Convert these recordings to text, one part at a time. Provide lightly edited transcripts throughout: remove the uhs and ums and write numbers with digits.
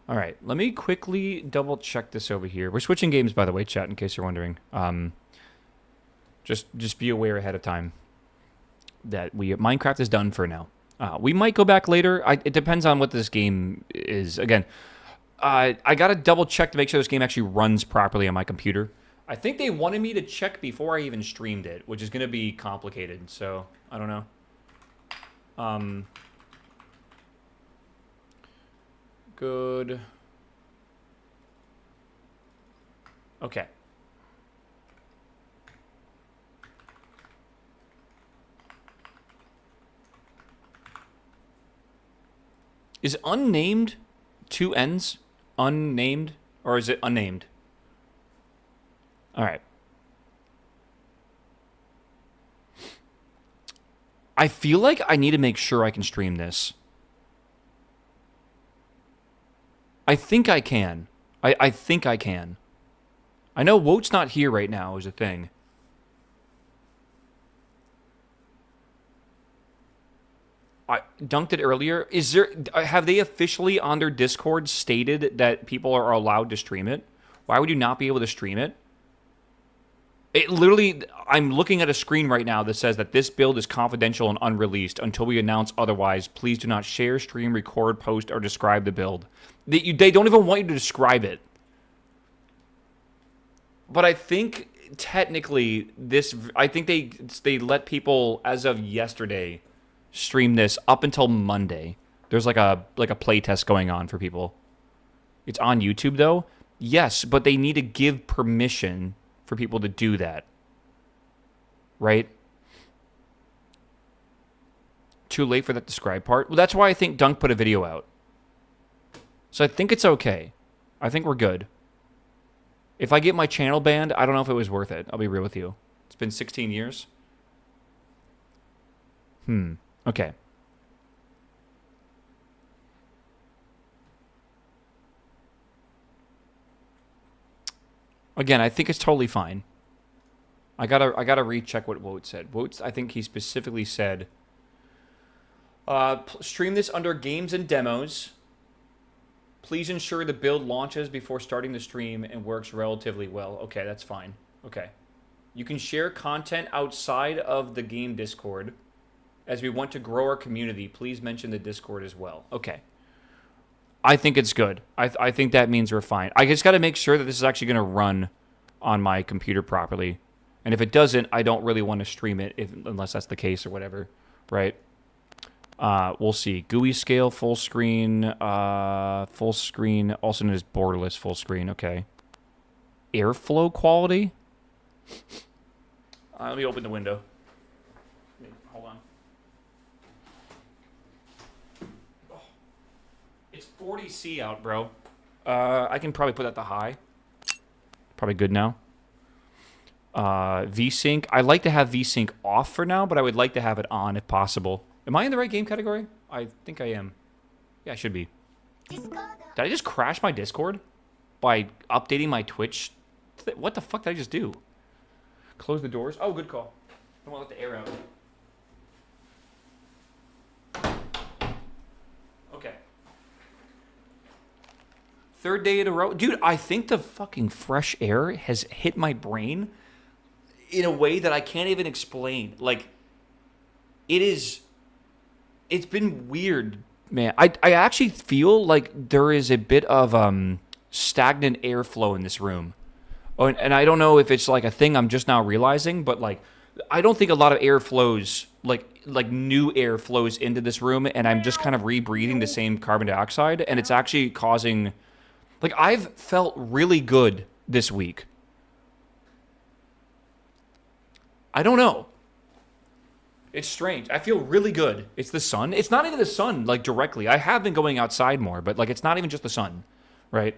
All right, let me quickly double check this over here. We're switching games, by the way, chat, in case you're wondering. Just be aware ahead of time that Minecraft is done for now. We might go back later. It depends on what this game is. Again, I gotta double check to make sure this game actually runs properly on my computer. I think they wanted me to check before I even streamed it, which is gonna be complicated. So I don't know. Good. Okay. Is unnamed two N's? Unnamed? Or is it unnamed? All right. I feel like I need to make sure I can stream this. I think I can. I think I can. I know Wote's not here right now is a thing. I dunked it earlier. Have they officially on their Discord stated that people are allowed to stream it? Why would you not be able to stream it? It literally, I'm looking at a screen right now that says that this build is confidential and unreleased until we announce otherwise. Please do not share, stream, record, post, or describe the build. They don't even want you to describe it. But I think technically I think they let people as of yesterday stream this up until Monday. There's like a playtest going on for people. It's on YouTube though. Yes, but they need to give permission for people to do that. Right? Too late for that describe part? Well, that's why I think Dunk put a video out. So I think it's okay. I think we're good. If I get my channel banned, I don't know if it was worth it. I'll be real with you. It's been 16 years. Okay. Again, I think it's totally fine. I gotta recheck what Wote said. Wote, I think he specifically said, stream this under games and demos. Please ensure the build launches before starting the stream and works relatively well. Okay, that's fine. Okay. You can share content outside of the game Discord. As we want to grow our community, please mention the Discord as well. Okay. I think it's good. I think that means we're fine. I just got to make sure that this is actually going to run on my computer properly. And if it doesn't, I don't really want to stream it unless that's the case or whatever, right? We'll see. GUI scale, full screen, also known as borderless full screen. Okay. Airflow quality? Let me open the window. Hold on. It's 40C out, bro. I can probably put that to high. Probably good now. VSync. I like to have VSync off for now, but I would like to have it on if possible. Am I in the right game category? I think I am. Yeah, I should be. Did I just crash my Discord by updating my Twitch? What the fuck did I just do? Close the doors? Oh, good call. I want to let the air out. Okay. Third day in a row. Dude, I think the fucking fresh air has hit my brain in a way that I can't even explain. Like, it's been weird, man. I actually feel like there is a bit of stagnant airflow in this room. Oh, and I don't know if it's like a thing I'm just now realizing, but like I don't think a lot of air flows, like new air flows into this room, and I'm just kind of rebreathing the same carbon dioxide, and it's actually causing, like, I've felt really good this week. I don't know. It's strange. I feel really good. It's the sun. It's not even the sun, like, directly. I have been going outside more, but, like, it's not even just the sun, right?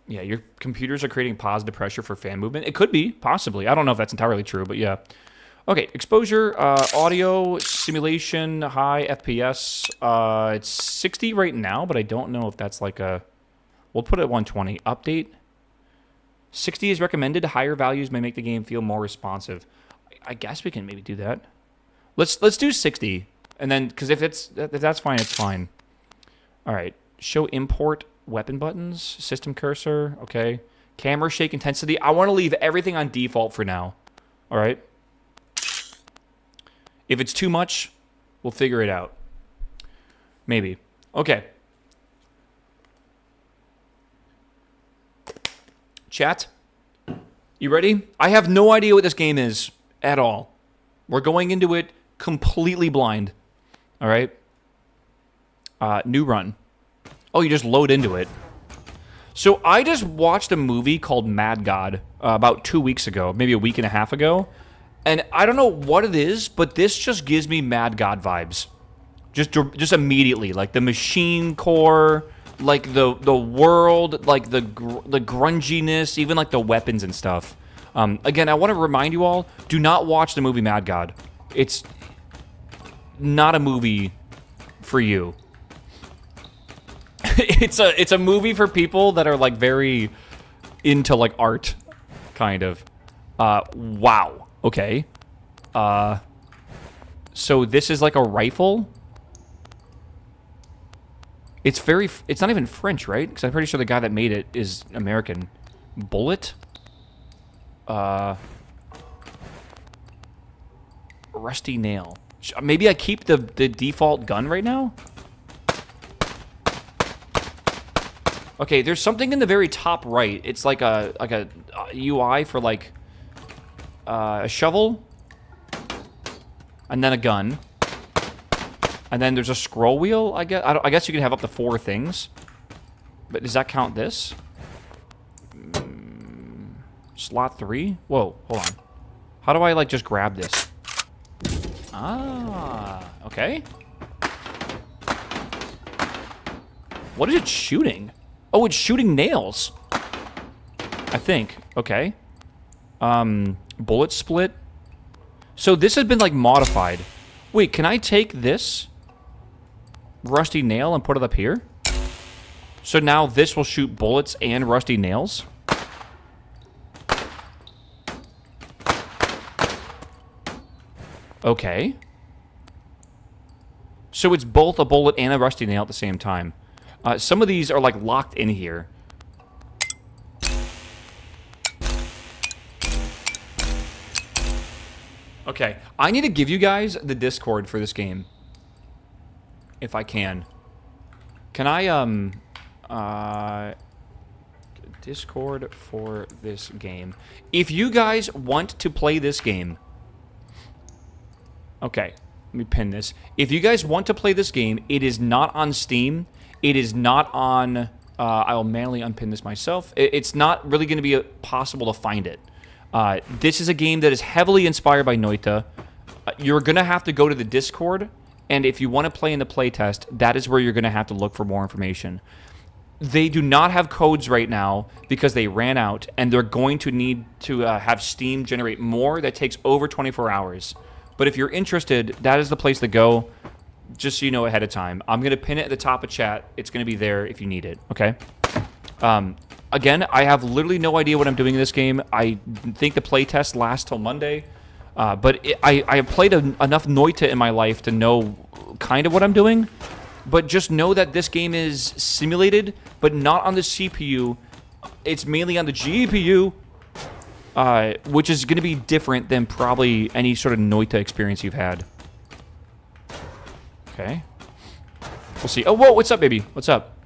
Yeah, your computers are creating positive pressure for fan movement. It could be, possibly. I don't know if that's entirely true, but yeah. Okay, exposure, audio, simulation, high FPS. It's 60 right now, but I don't know if that's like a... We'll put it at 120. Update. 60 is recommended. Higher values may make the game feel more responsive. I guess we can maybe do that. Let's do 60, and then, because if that's fine, it's fine. All right. Show import weapon buttons. System cursor. Okay. Camera shake intensity. I want to leave everything on default for now. All right. If it's too much, we'll figure it out. Maybe. Okay. Chat, you ready? I have no idea what this game is at all. We're going into it completely blind. All right. New run. Oh, you just load into it. So I just watched a movie called Mad God about 2 weeks ago, maybe a week and a half ago. And I don't know what it is, but this just gives me Mad God vibes. Just immediately. Like the machine core, like the world, like the grunginess, even like the weapons and stuff. Again, I want to remind you all, do not watch the movie Mad God. It's not a movie for you. It's a movie for people that are like very into like art, kind of. Wow. Okay. So this is like a rifle. It's not even French, right? Because I'm pretty sure the guy that made it is American. Bullet. Rusty nail. Maybe I keep the default gun right now. Okay, there's something in the very top right. It's like a UI for like a shovel, and then a gun, and then there's a scroll wheel. I guess you can have up to 4 things. But does that count this? Slot 3? Whoa, hold on. How do I like just grab this? Ah, okay. What is it shooting? Oh, it's shooting nails. I think. Okay. Bullet split. So this has been like modified. Wait, can I take this rusty nail and put it up here? So now this will shoot bullets and rusty nails? Okay. So it's both a bullet and a rusty nail at the same time. Some of these are like locked in here. Okay, I need to give you guys the Discord for this game. If I can. Can I, Discord for this game. If you guys want to play this game... Okay, let me pin this. If you guys want to play this game, it is not on Steam. It is not on... I'll manually unpin this myself. It's not really going to be possible to find it. This is a game that is heavily inspired by Noita. You're going to have to go to the Discord, and if you want to play in the playtest, that is where you're going to have to look for more information. They do not have codes right now because they ran out, and they're going to need to have Steam generate more. That takes over 24 hours. But if you're interested, that is the place to go, just so you know ahead of time. I'm going to pin it at the top of chat. It's going to be there if you need it, okay? Again, I have literally no idea what I'm doing in this game. I think the playtest lasts till Monday. But I have played enough Noita in my life to know kind of what I'm doing. But just know that this game is simulated, but not on the CPU. It's mainly on the GPU, which is going to be different than probably any sort of Noita experience you've had. Okay. We'll see. Oh, whoa, what's up, baby? What's up?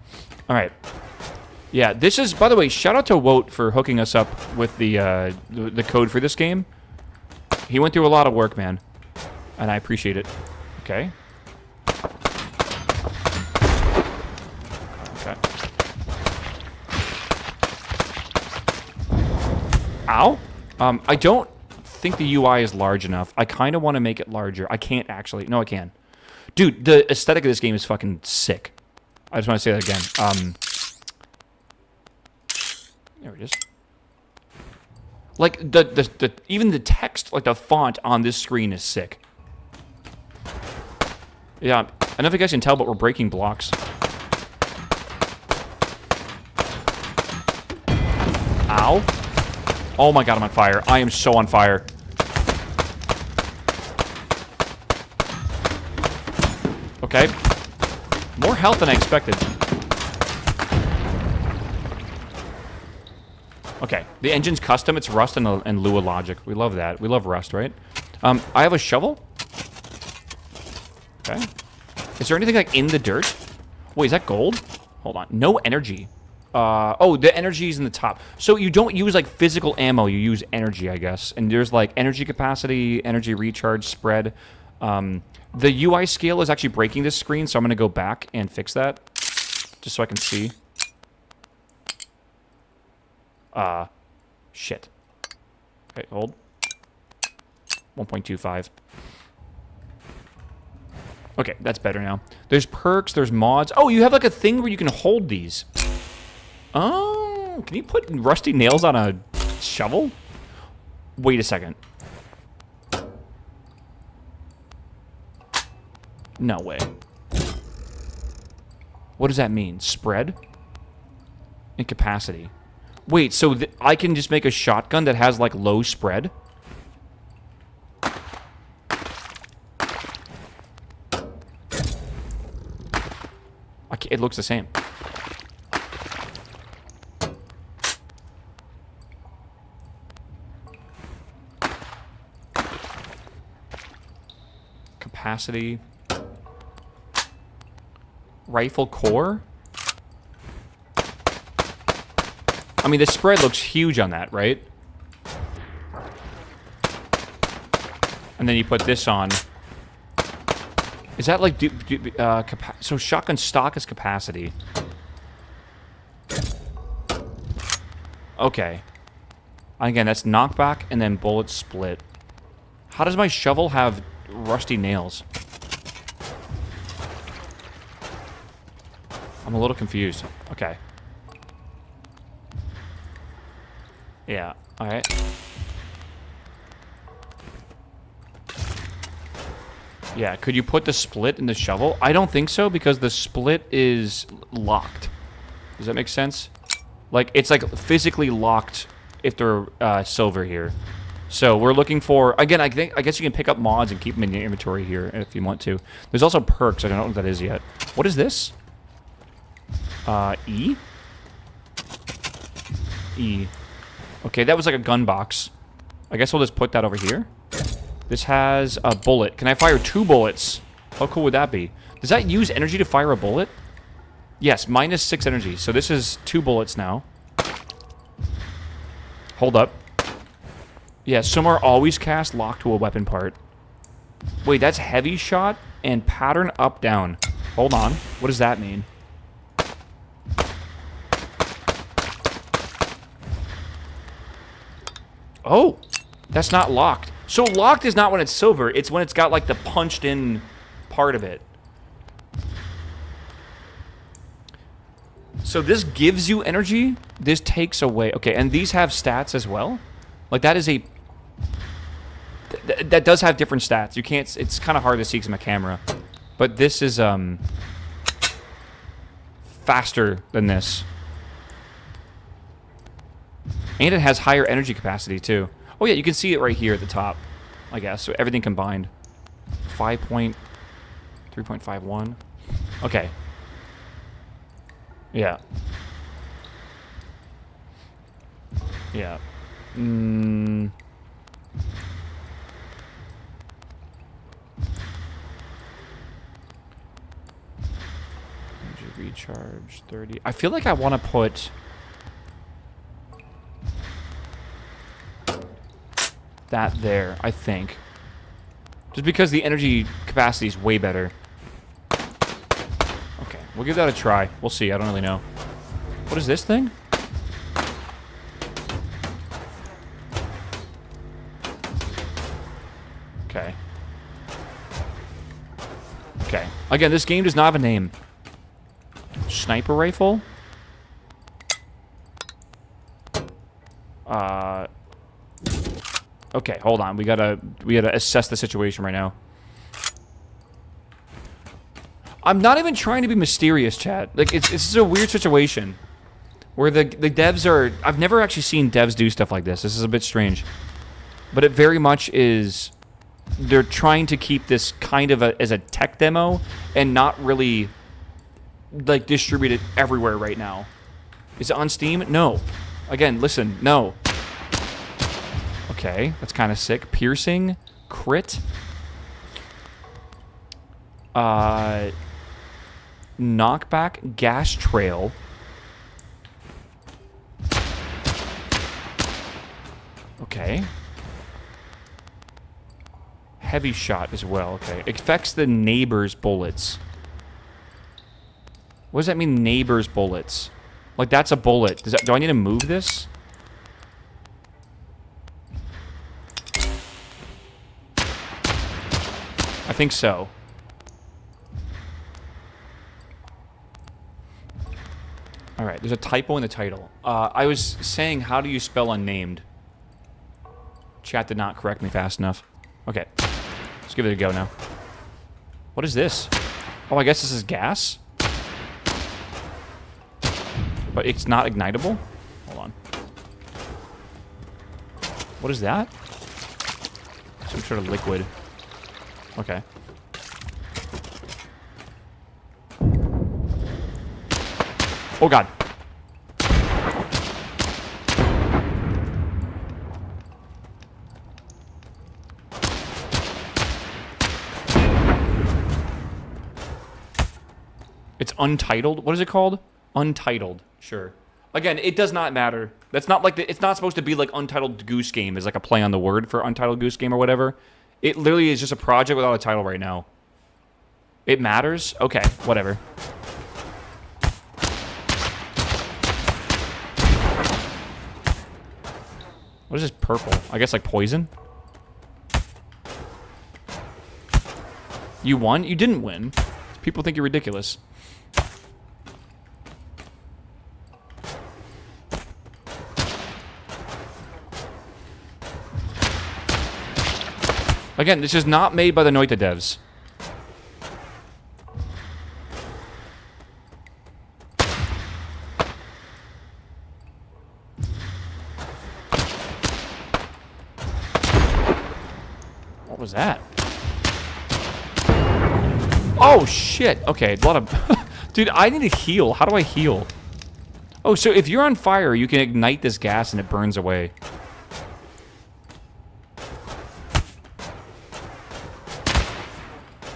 All right. Yeah, this is, by the way, shout out to Woat for hooking us up with the code for this game. He went through a lot of work, man, and I appreciate it. Okay. Okay. Ow. I don't think the UI is large enough. I kind of want to make it larger. I can't actually. No, I can. Dude, the aesthetic of this game is fucking sick. I just want to say that again. There it is. Like, even the text, like the font on this screen is sick. Yeah, I don't know if you guys can tell, but we're breaking blocks. Ow. Oh my god, I'm on fire. I am so on fire. Okay. More health than I expected. Okay, the engine's custom. It's Rust and Lua logic. We love that. We love Rust, right? I have a shovel. Okay. Is there anything like in the dirt? Wait, is that gold? Hold on. No energy. Oh, the energy is in the top. So you don't use like physical ammo. You use energy, I guess. And there's like energy capacity, energy recharge, spread. The UI scale is actually breaking this screen, so I'm going to go back and fix that. Just so I can see. Shit. Okay, hold. 1.25. Okay, that's better now. There's perks, there's mods. Oh, you have like a thing where you can hold these. Oh, can you put rusty nails on a shovel? Wait a second. No way. What does that mean? Spread? And capacity. Wait, so I can just make a shotgun that has, like, low spread? Okay, it looks the same. Capacity. Rifle core? I mean, the spread looks huge on that, right? And then you put this on. Is that like... so shotgun stock is capacity. Okay. Again, that's knockback and then bullet split. How does my shovel have rusty nails? I'm a little confused. Okay. Yeah, alright. Yeah, could you put the split in the shovel? I don't think so, because the split is locked. Does that make sense? Like, it's like physically locked if they're silver here. So we're looking for... Again, I guess you can pick up mods and keep them in your inventory here if you want to. There's also perks. I don't know what that is yet. What is this? E? E. Okay, that was like a gun box. I guess we'll just put that over here. This has a bullet. Can I fire 2 bullets? How cool would that be? Does that use energy to fire a bullet? Yes, minus 6 energy. So this is 2 bullets now. Hold up. Yeah, some are always cast locked to a weapon part. Wait, that's heavy shot and pattern up down. Hold on. What does that mean? Oh, that's not locked. So locked is not when it's silver. It's when it's got like the punched in part of it. So this gives you energy. This takes away. Okay, and these have stats as well. Like that is a... that does have different stats. You can't... It's kind of hard to see because of my camera. But this is faster than this. And it has higher energy capacity, too. Oh, yeah, you can see it right here at the top, I guess. So everything combined. 3.51. Okay. Yeah. Yeah. Energy recharge 30. I feel like I want to put... that there, I think. Just because the energy capacity is way better. Okay, we'll give that a try. We'll see, I don't really know. What is this thing? Okay. Okay. Again, this game does not have a name. Sniper rifle? Okay, hold on. We gotta assess the situation right now. I'm not even trying to be mysterious, chat. Like, it's a weird situation. Where the devs are... I've never actually seen devs do stuff like this. This is a bit strange. But it very much is... They're trying to keep this kind of as a tech demo and not really like, distributed everywhere right now. Is it on Steam? No. Again, listen, no. Okay, that's kind of sick. Piercing, crit. Knockback, gas trail. Okay. Heavy shot as well. Okay. Affects the neighbor's bullets. What does that mean, neighbor's bullets? Like, that's a bullet. Do I need to move this? I think so. Alright, there's a typo in the title. I was saying, how do you spell unnamed? Chat did not correct me fast enough. Okay. Let's give it a go now. What is this? Oh, I guess this is gas? But it's not ignitable? Hold on. What is that? Some sort of liquid. Okay. Oh, God. It's Untitled? What is it called? Untitled. Sure. Again, it does not matter. That's not like it's not supposed to be like Untitled Goose Game is like a play on the word for Untitled Goose Game or whatever. It literally is just a project without a title right now. It matters? Okay, whatever. What is this purple? I guess like poison? You won? You didn't win. People think you're ridiculous. Again, this is not made by the Noita devs. What was that? Oh, shit. Okay, a lot of... Dude, I need to heal. How do I heal? Oh, so if you're on fire, you can ignite this gas and it burns away.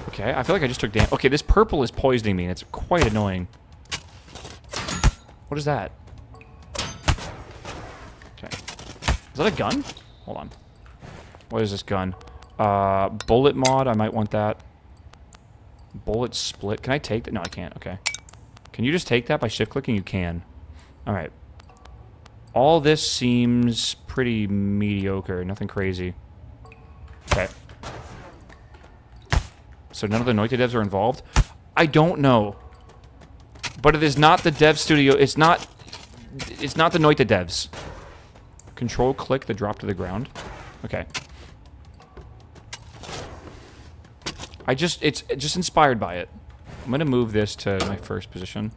Okay, I feel like I just took damage. Okay, this purple is poisoning me, and it's quite annoying. What is that? Okay. Is that a gun? Hold on. What is this gun? Bullet mod, I might want that. Bullet split. Can I take that? No, I can't. Okay. Can you just take that by shift-clicking? You can. Alright. All this seems pretty mediocre. Nothing crazy. Okay. So none of the Noita devs are involved? I don't know. But it is not the dev studio. It's not the Noita devs. Control click the drop to the ground. Okay. It's just inspired by it. I'm gonna move this to my first position.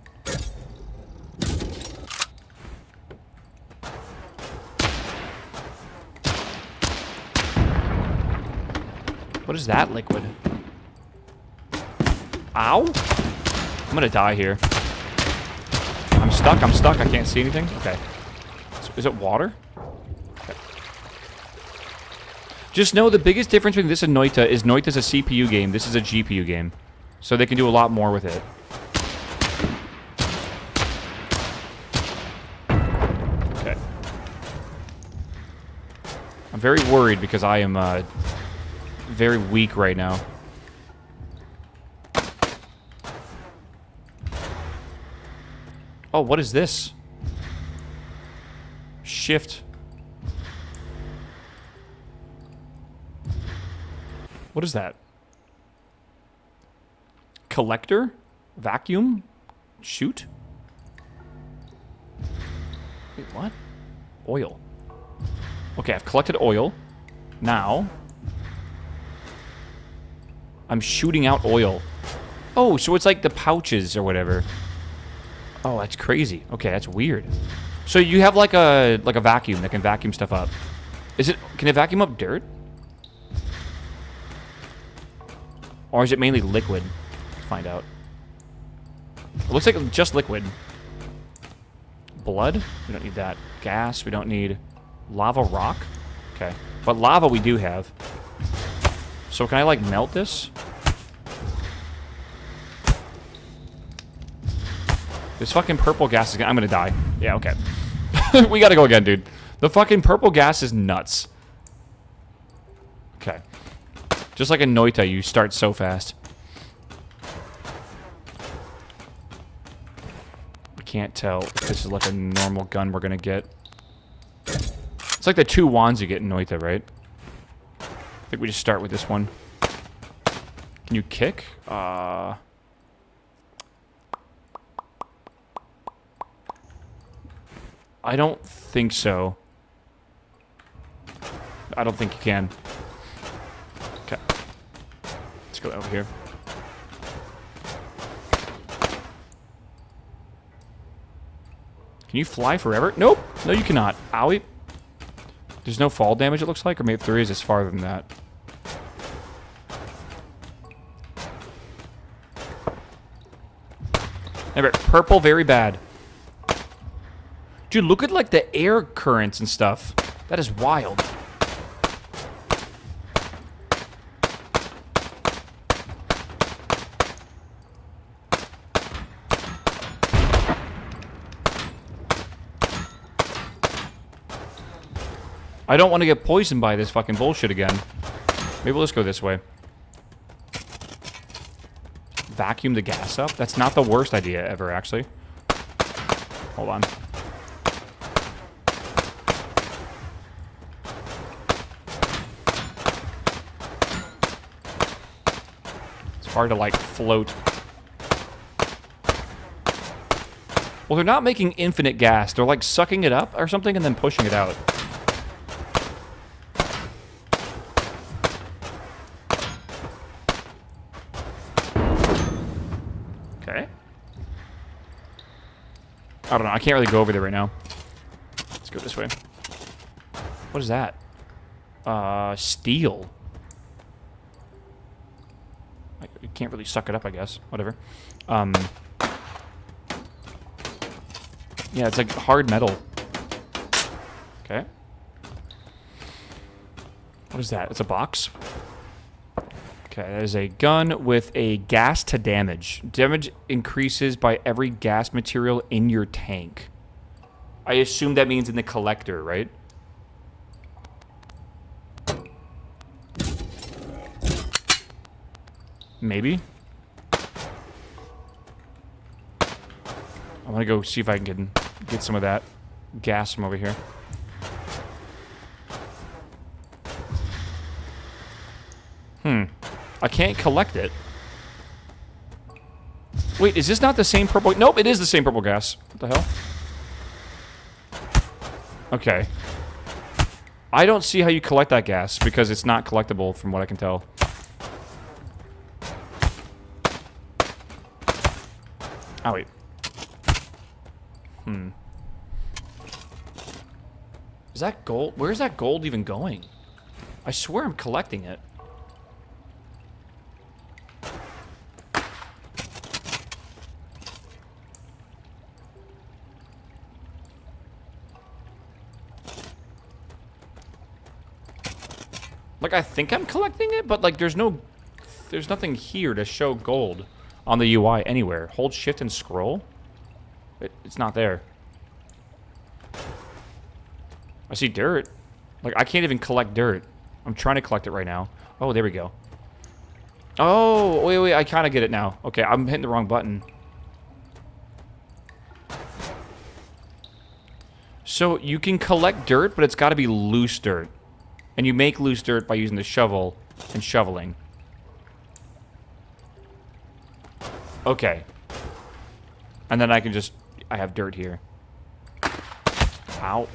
What is that liquid? Ow! I'm gonna die here. I'm stuck, I can't see anything. Okay. Is it water? Okay. Just know the biggest difference between this and Noita is Noita's a CPU game, this is a GPU game. So they can do a lot more with it. Okay. I'm very worried because I am very weak right now. Oh, what is this? Shift. What is that? Collector? Vacuum? Shoot? Wait, what? Oil. Okay, I've collected oil. Now, I'm shooting out oil. Oh, so it's like the pouches or whatever. Oh, that's crazy. Okay, that's weird. So you have like a vacuum that can vacuum stuff up. Can it vacuum up dirt? Or is it mainly liquid? Let's find out. It looks like just liquid. Blood? We don't need that. Gas? We don't need. Lava rock? Okay. But lava we do have. So can I, like, melt this? This fucking purple gas is gonna... I'm gonna die. Yeah, okay. We gotta go again, dude. The fucking purple gas is nuts. Okay. Just like a Noita, you start so fast. I can't tell if this is like a normal gun we're gonna get. It's like the 2 wands you get in Noita, right? I think we just start with this one. Can you kick? I don't think so. I don't think you can. Okay. Let's go over here. Can you fly forever? Nope. No, you cannot. Owie. There's no fall damage, it looks like. Or maybe if there is, it's farther than that. Remember, purple, very bad. Dude, look at, like, the air currents and stuff. That is wild. I don't want to get poisoned by this fucking bullshit again. Maybe we'll just go this way. Vacuum the gas up? That's not the worst idea ever, actually. Hold on. It's hard to, like, float. Well, they're not making infinite gas. They're, like, sucking it up or something and then pushing it out. I don't know. I can't really go over there right now. Let's go this way. What is that? Steel. You can't really suck it up, I guess. Whatever. Yeah, it's like hard metal. Okay. What is that? It's a box? Okay, that is a gun with a gas to damage. Damage increases by every gas material in your tank. I assume that means in the collector, right? Maybe. I want to go see if I can get some of that gas from over here. I can't collect it. Wait, is this not the same purple? Nope, it is the same purple gas. What the hell? Okay. I don't see how you collect that gas because it's not collectible from what I can tell. Oh, wait. Is that gold? Where's that gold even going? I swear I'm collecting it. Like, I think I'm collecting it, but, like, there's nothing here to show gold on the UI anywhere. Hold shift and scroll? It's not there. I see dirt. Like, I can't even collect dirt. I'm trying to collect it right now. Oh, there we go. Oh, wait, I kind of get it now. Okay, I'm hitting the wrong button. So, you can collect dirt, but it's got to be loose dirt. And you make loose dirt by using the shovel and shoveling. Okay. And then I can just... I have dirt here. Ow.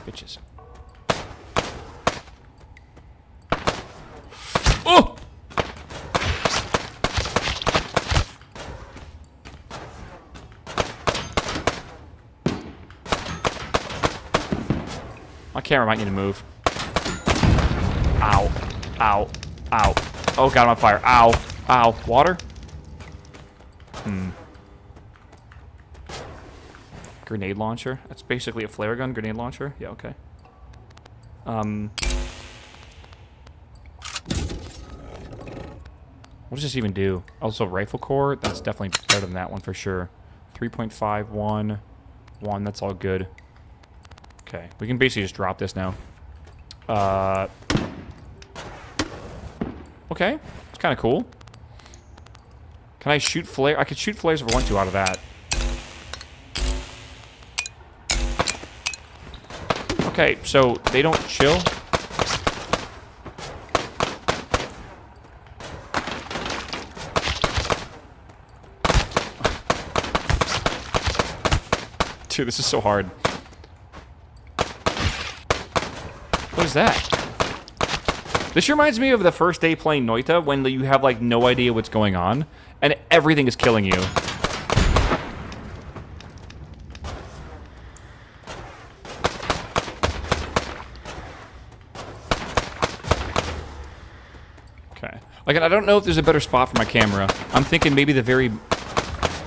Bitches. Oh! My camera might need to move. Ow. Ow. Ow. Oh, God, I'm on fire. Ow. Ow. Water? Grenade launcher. That's basically a flare gun grenade launcher. Yeah, okay. What does this even do? Also, rifle core. That's definitely better than that one for sure. 3.51. 1. That's all good. Okay. We can basically just drop this now. Okay. It's kind of cool. Can I shoot flare? I could shoot flares if I want to out of that. Okay, so they don't chill. Dude, this is so hard. What is that? This reminds me of the first day playing Noita when you have, like, no idea what's going on, and everything is killing you. Okay. Like, I don't know if there's a better spot for my camera. I'm thinking maybe the very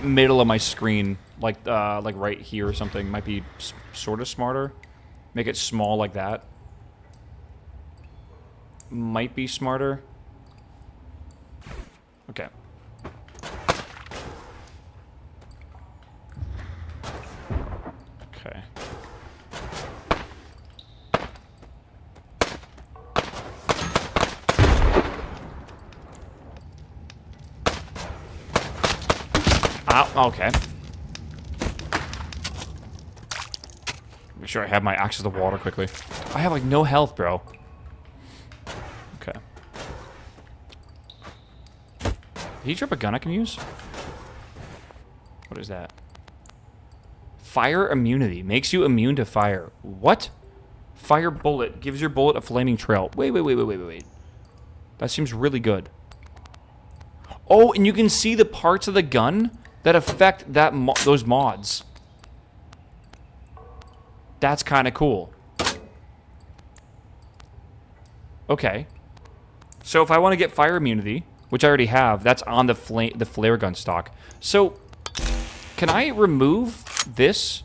middle of my screen, like right here or something, might be sort of smarter. Make it small like that. Might be smarter. Okay. Okay. Ow, okay. Make sure I have my access to water quickly. I have, like, no health, bro. Okay. Did he drop a gun I can use? What is that? Fire immunity. Makes you immune to fire. What? Fire bullet. Gives your bullet a flaming trail. Wait. That seems really good. Oh, and you can see the parts of the gun that affect those mods. That's kind of cool. Okay. So if I want to get fire immunity, which I already have, that's on the flare gun stock. So can I remove this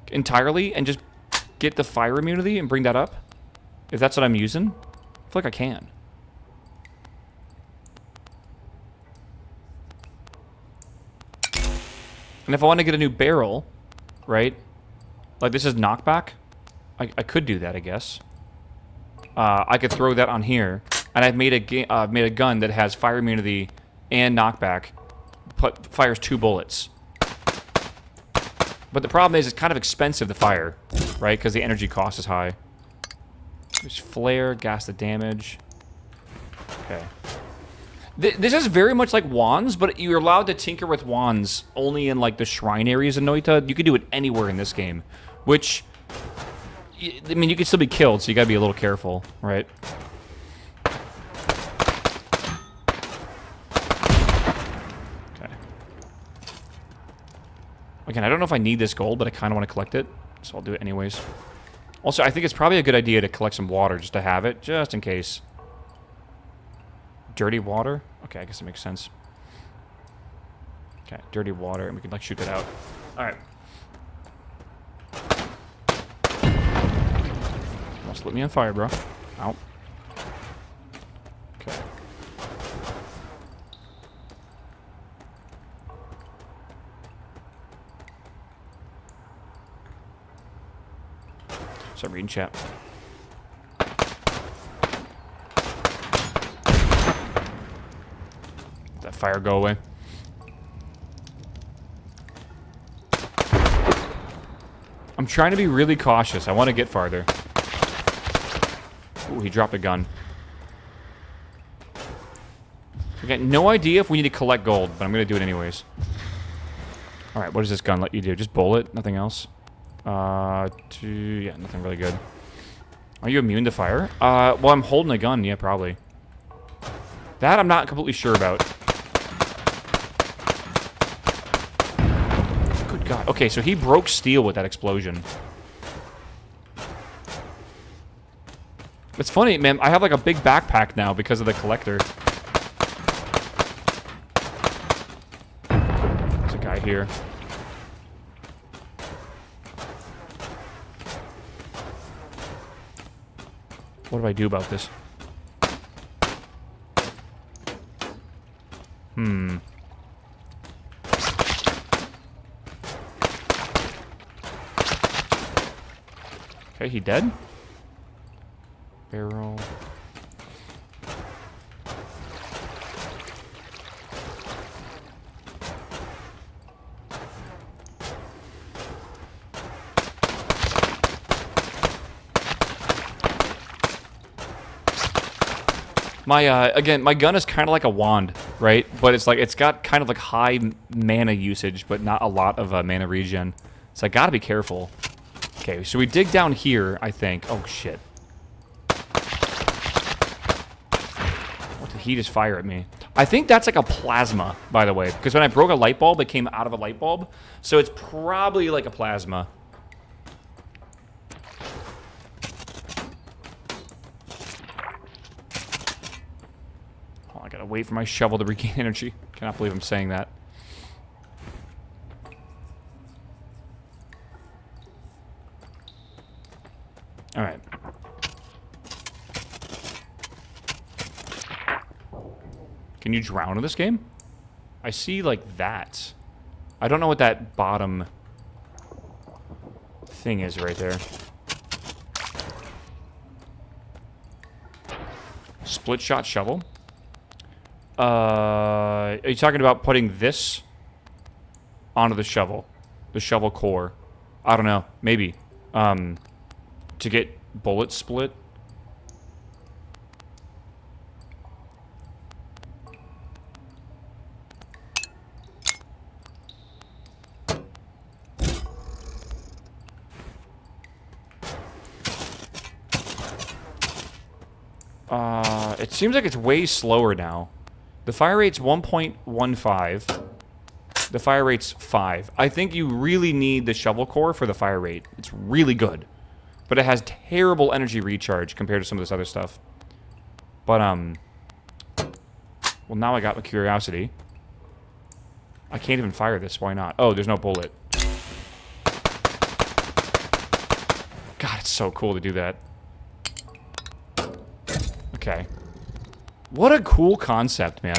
entirely and just get the fire immunity and bring that up? If that's what I'm using? I feel like I can. And if I want to get a new barrel, right? Like this is knockback. I could do that, I guess. I could throw that on here, and I've made a gun that has fire immunity and knockback, fires 2 bullets. But the problem is it's kind of expensive to fire, right? Because the energy cost is high. There's flare, gas the damage. Okay. This is very much like wands, but you're allowed to tinker with wands only in, like, the shrine areas in Noita. You can do it anywhere in this game, which, I mean, you can still be killed, so you gotta be a little careful, right? Okay. Again, I don't know if I need this gold, but I kind of want to collect it, so I'll do it anyways. Also, I think it's probably a good idea to collect some water just to have it, just in case. Dirty water? Okay, I guess that makes sense. Okay, dirty water, and we can, like, shoot that out. Alright. Almost lit me on fire, bro. Ow. Okay. Start reading chat. That fire go away. I'm trying to be really cautious. I want to get farther. Ooh, he dropped a gun. I got no idea if we need to collect gold, but I'm going to do it anyways. Alright, what does this gun let you do? Just bullet? Nothing else? Yeah, nothing really good. Are you immune to fire? Well, I'm holding a gun. Yeah, probably. That I'm not completely sure about. Good God. Okay, so he broke steel with that explosion. It's funny, man. I have like a big backpack now because of the collector. There's a guy here. What do I do about this? Okay, he dead? Barrel. Again, my gun is kind of like a wand, right? But it's like, it's got kind of like high mana usage, but not a lot of mana regen. So I gotta be careful. Okay, so we dig down here, I think. Oh, shit. What did he just fire at me? I think that's like a plasma, by the way. Because when I broke a light bulb, it came out of a light bulb. So it's probably like a plasma. Oh, I gotta wait for my shovel to regain energy. Cannot believe I'm saying that. Alright. Can you drown in this game? I see, like, that. I don't know what that bottom thing is right there. Split shot shovel. Are you talking about putting this onto the shovel? The shovel core. I don't know. Maybe. To get bullet split. It seems like it's way slower now. The fire rate's 1.15. The fire rate's 5. I think you really need the shovel core for the fire rate. It's really good. But it has terrible energy recharge compared to some of this other stuff. But, well, now I got my curiosity. I can't even fire this. Why not? Oh, there's no bullet. God, it's so cool to do that. Okay. What a cool concept, man.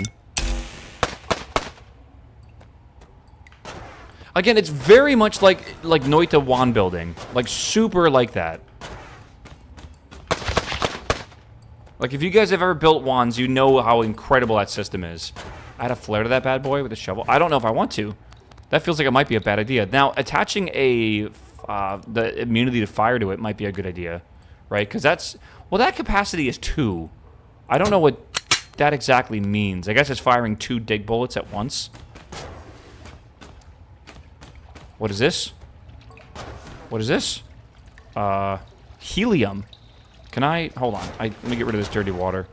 Again, it's very much like Noita wand building. Like, super like that. Like, if you guys have ever built wands, you know how incredible that system is. Add a flare to that bad boy with a shovel. I don't know if I want to. That feels like it might be a bad idea. Now, attaching the immunity to fire to it might be a good idea. Right? Because that's... Well, that capacity is 2. I don't know what that exactly means. I guess it's firing 2 dig bullets at once. What is this? What is this? Helium. Can I... Hold on. Let me get rid of this dirty water.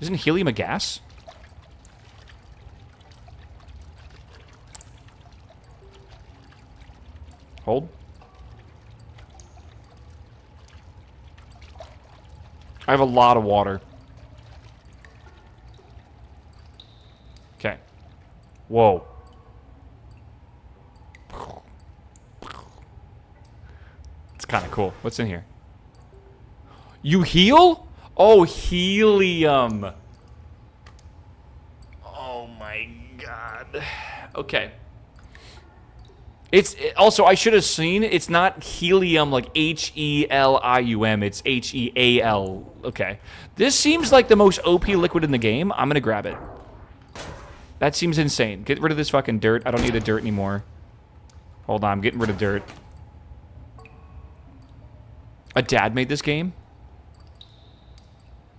Isn't helium a gas? Hold. I have a lot of water. Okay. Whoa. It's kind of cool. What's in here? You heal? Oh, helium. Oh my god. Okay. Also, I should have seen, it's not helium like H-E-L-I-U-M, it's H-E-A-L. Okay. This seems like the most OP liquid in the game. I'm gonna grab it. That seems insane. Get rid of this fucking dirt. I don't need the dirt anymore. Hold on, I'm getting rid of dirt. A dad made this game?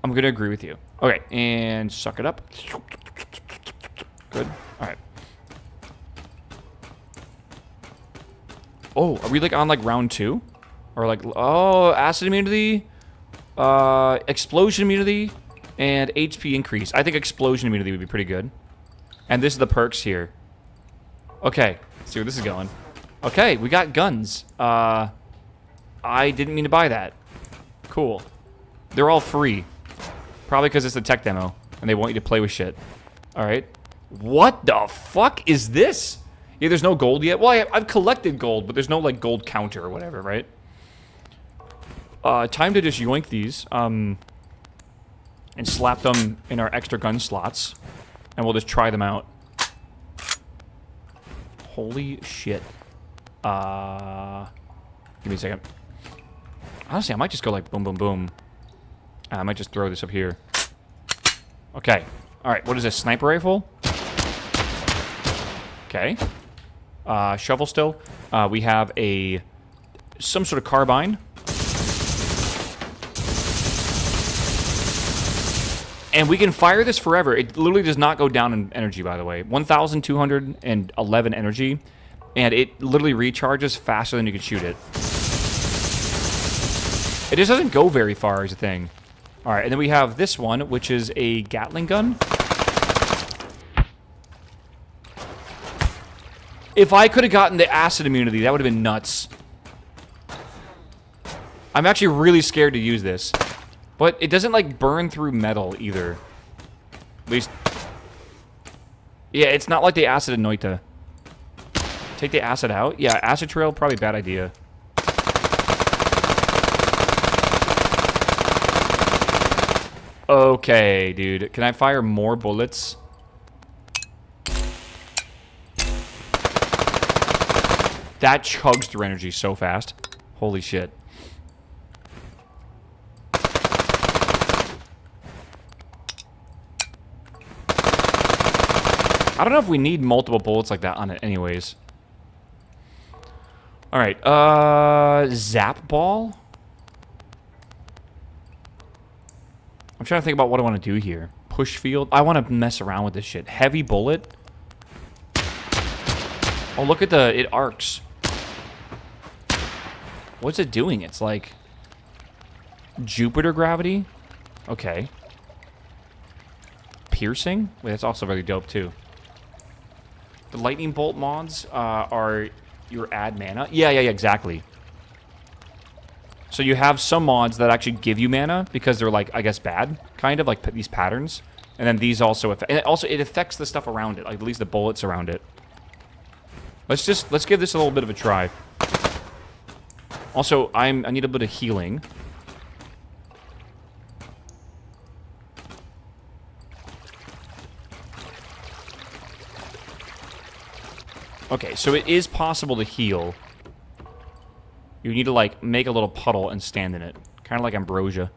I'm gonna agree with you. Okay, and suck it up. Good. Alright. Oh, are we like on like round 2? Or like, oh, acid immunity, explosion immunity, and HP increase. I think explosion immunity would be pretty good. And this is the perks here. Okay, let's see where this is going. Okay, we got guns. I didn't mean to buy that. Cool. They're all free. Probably because it's a tech demo, and they want you to play with shit. Alright. What the fuck is this? Yeah, there's no gold yet. Well, I've collected gold, but there's no, like, gold counter or whatever, right? Time to just yoink these, and slap them in our extra gun slots. And we'll just try them out. Holy shit. Give me a second. Honestly, I might just go like boom, boom, boom. I might just throw this up here. Okay. Alright, what is this? Sniper rifle? Okay. Shovel still. We have some sort of carbine. And we can fire this forever. It literally does not go down in energy, by the way. 1,211 energy. And it literally recharges faster than you can shoot it. It just doesn't go very far, is the thing. Alright, and then we have this one, which is a Gatling gun. If I could have gotten the acid immunity, that would have been nuts. I'm actually really scared to use this. But it doesn't, like, burn through metal, either. At least... Yeah, it's not like the acid in Noita. Take the acid out? Yeah, acid trail, probably a bad idea. Okay, dude. Can I fire more bullets? That chugs through energy so fast. Holy shit. I don't know if we need multiple bullets like that on it anyways. Alright, zap ball? I'm trying to think about what I want to do here. Push field? I want to mess around with this shit. Heavy bullet? Oh, look at it arcs. What's it doing? It's like... Jupiter gravity? Okay. Piercing? Wait, that's also really dope, too. The lightning bolt mods are your add mana. Yeah, exactly. So you have some mods that actually give you mana because they're like, I guess, bad, kind of like these patterns. And then these also it affects the stuff around it, like at least the bullets around it. Let's give this a little bit of a try. Also, I need a bit of healing. Okay, so it is possible to heal. You need to, like, make a little puddle and stand in it. Kind of like ambrosia.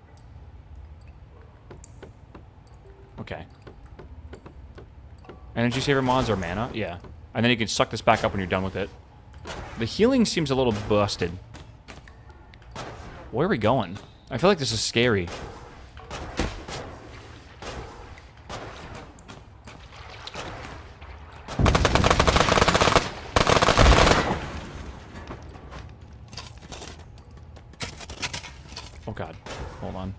Okay. Energy saver mods are mana? Yeah. And then you can suck this back up when you're done with it. The healing seems a little busted. Where are we going? I feel like this is scary. Oh god. Hold on.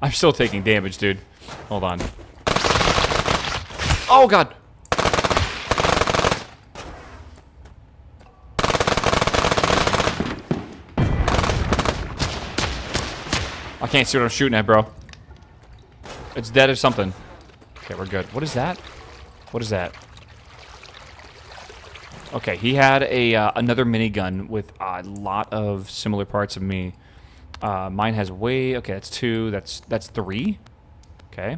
I'm still taking damage, dude. Hold on. Oh god! I can't see what I'm shooting at, bro. It's dead or something. Okay, we're good. What is that? What is that? Okay, he had another minigun with a lot of similar parts of me. Mine has way... Okay, that's 2. That's 3. Okay.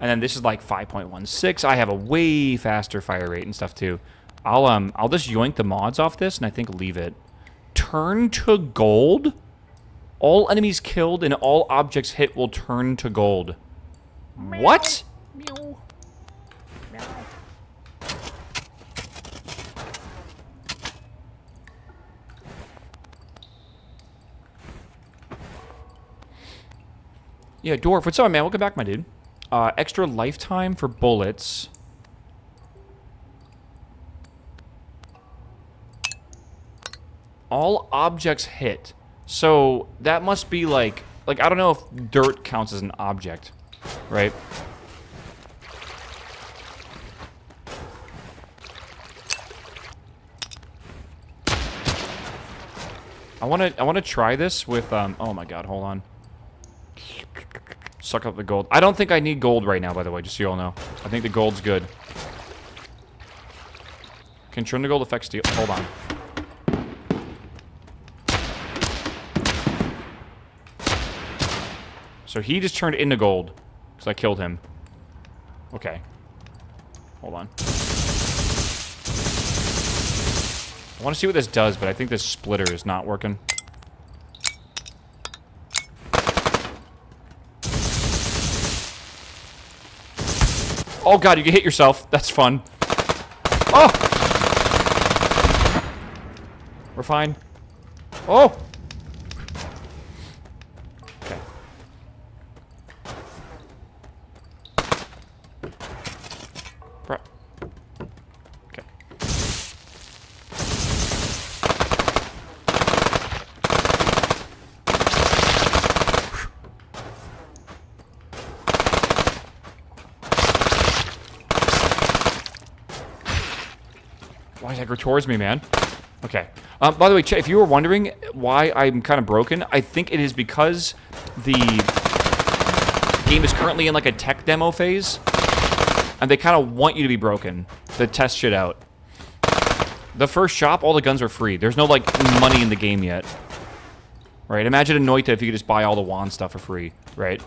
And then this is like 5.16. I have a way faster fire rate and stuff too. I'll just yoink the mods off this and I think leave it. Turn to gold? All enemies killed and all objects hit will turn to gold. What? Meow. Meow. Yeah, Dwarf, what's up, man? Welcome back, my dude. Extra lifetime for bullets. All objects hit. So, that must be like, I don't know if dirt counts as an object, right? I wanna try this with oh my god, hold on. Suck up the gold. I don't think I need gold right now, by the way, just so you all know. I think the gold's good. Can turn the gold affect steel. Hold on. So he just turned into gold. Because I killed him. Okay. Hold on. I want to see what this does, but I think this splitter is not working. Oh god, you can hit yourself. That's fun. Oh! We're fine. Oh! Okay. Okay. Why does that go towards me, man? Okay. By the way, if you were wondering why I'm kind of broken, I think it is because the game is currently in like a tech demo phase, and they kind of want you to be broken to test shit out. The first shop, all the guns are free. There's no like money in the game yet. Right? Imagine a Noita if you could just buy all the wand stuff for free, right?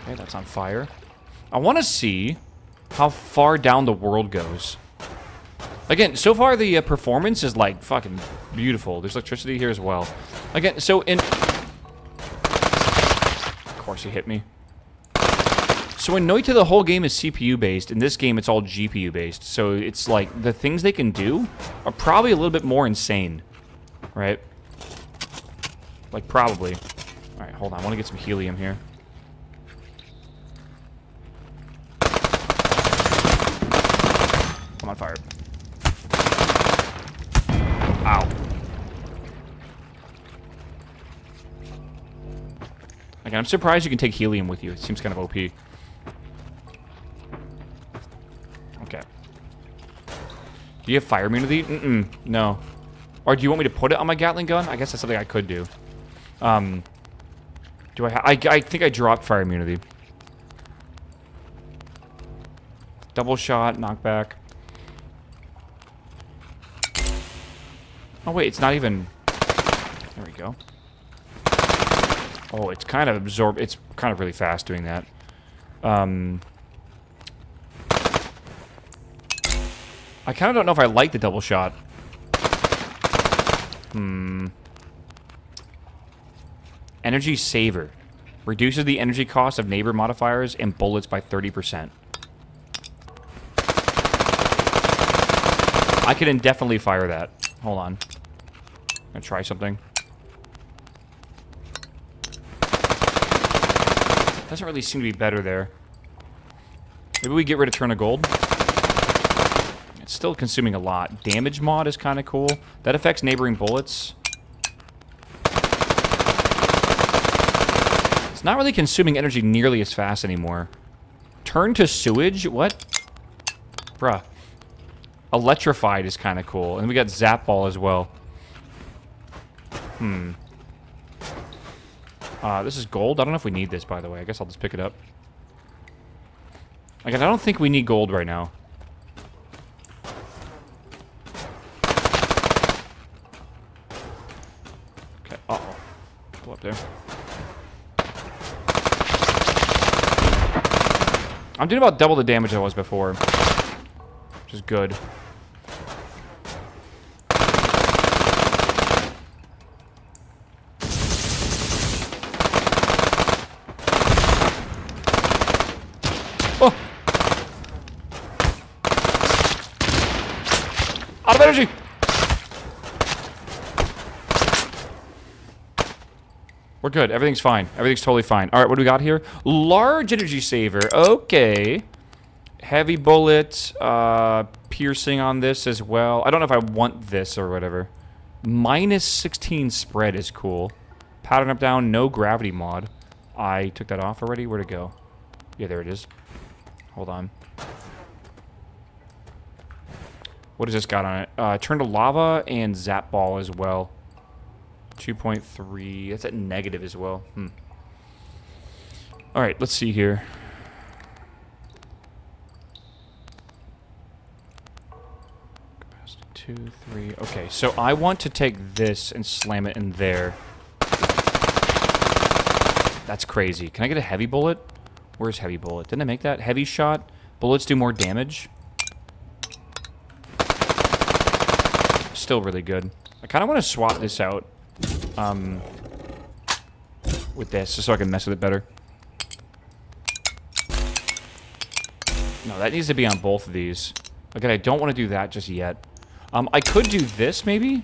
Okay, that's on fire. I want to see how far down the world goes. Again, so far the performance is like fucking beautiful. There's electricity here as well. Again, so in... Of course he hit me. So in Noita, the whole game is CPU based. In this game, it's all GPU based. So it's like the things they can do are probably a little bit more insane, right? Like probably. All right, hold on. I want to get some helium here. I'm on fire. Ow. Again, I'm surprised you can take helium with you. It seems kind of OP. Okay. Do you have fire immunity? Mm-mm. No. Or do you want me to put it on my Gatling gun? I guess that's something I could do. Do I think I dropped fire immunity. Double shot, knockback. Oh, wait, it's not even... There we go. Oh, it's kind of absorbed. It's kind of really fast doing that. I kind of don't know if I like the double shot. Energy saver. Reduces the energy cost of neighbor modifiers and bullets by 30%. I can indefinitely fire that. Hold on. I'm gonna try something. Doesn't really seem to be better there. Maybe we get rid of turn of gold. It's still consuming a lot. Damage mod is kind of cool. That affects neighboring bullets. It's not really consuming energy nearly as fast anymore. Turn to sewage? What? Bruh. Electrified is kind of cool. And we got Zap Ball as well. This is gold. I don't know if we need this, by the way. I guess I'll just pick it up. Again, I don't think we need gold right now. Okay. Uh-oh. Go up there. I'm doing about double the damage I was before. Which is good. Out of energy! We're good. Everything's fine. Everything's totally fine. Alright, what do we got here? Large energy saver. Okay. Heavy bullet. Piercing on this as well. I don't know if I want this or whatever. Minus 16 spread is cool. Pattern up down. No gravity mod. I took that off already. Where'd it go? Yeah, there it is. Hold on. What has this got on it? Turn to lava and zap ball as well. 2.3. That's at negative as well. Alright, let's see here. Capacity 2, 3. Okay, so I want to take this and slam it in there. That's crazy. Can I get a heavy bullet? Where's heavy bullet? Didn't I make that? Heavy shot. Bullets do more damage. Still really good. I kind of want to swap this out with this, just so I can mess with it better. No, that needs to be on both of these. Again, I don't want to do that just yet. I could do this, maybe?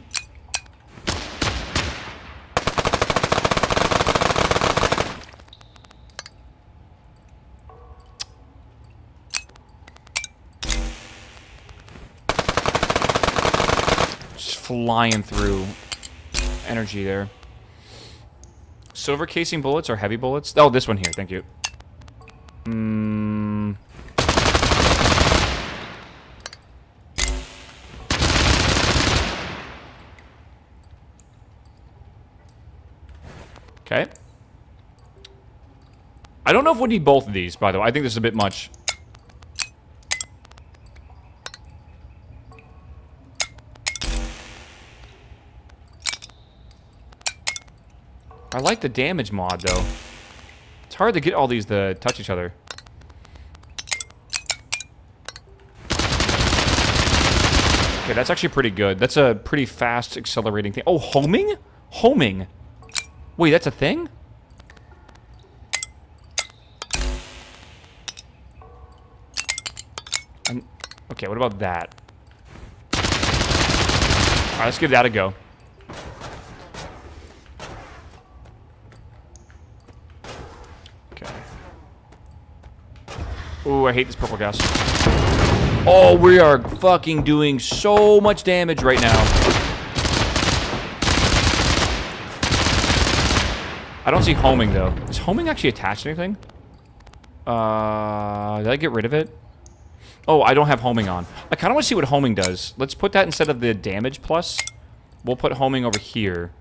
Just flying through energy there. Silver casing bullets or heavy bullets? Oh, this one here. Thank you. Okay. I don't know if we need both of these, by the way. I think this is a bit much. I like the damage mod, though. It's hard to get all these to touch each other. Okay, that's actually pretty good. That's a pretty fast accelerating thing. Oh, homing? Homing. Wait, that's a thing? Okay, what about that? Alright, let's give that a go. Okay. Ooh, I hate this purple gas. Oh, we are fucking doing so much damage right now. I don't see homing, though. Is homing actually attached to anything? Did I get rid of it? Oh, I don't have homing on. I kind of want to see what homing does. Let's put that instead of the damage plus. We'll put homing over here.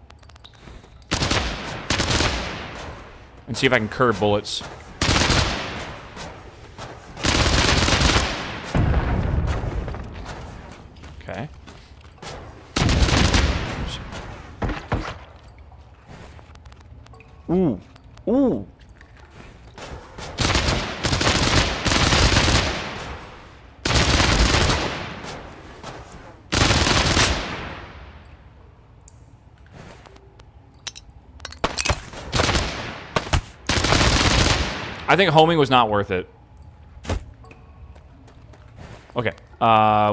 And see if I can curb bullets. Okay. Ooh. Ooh. I think homing was not worth it. Okay.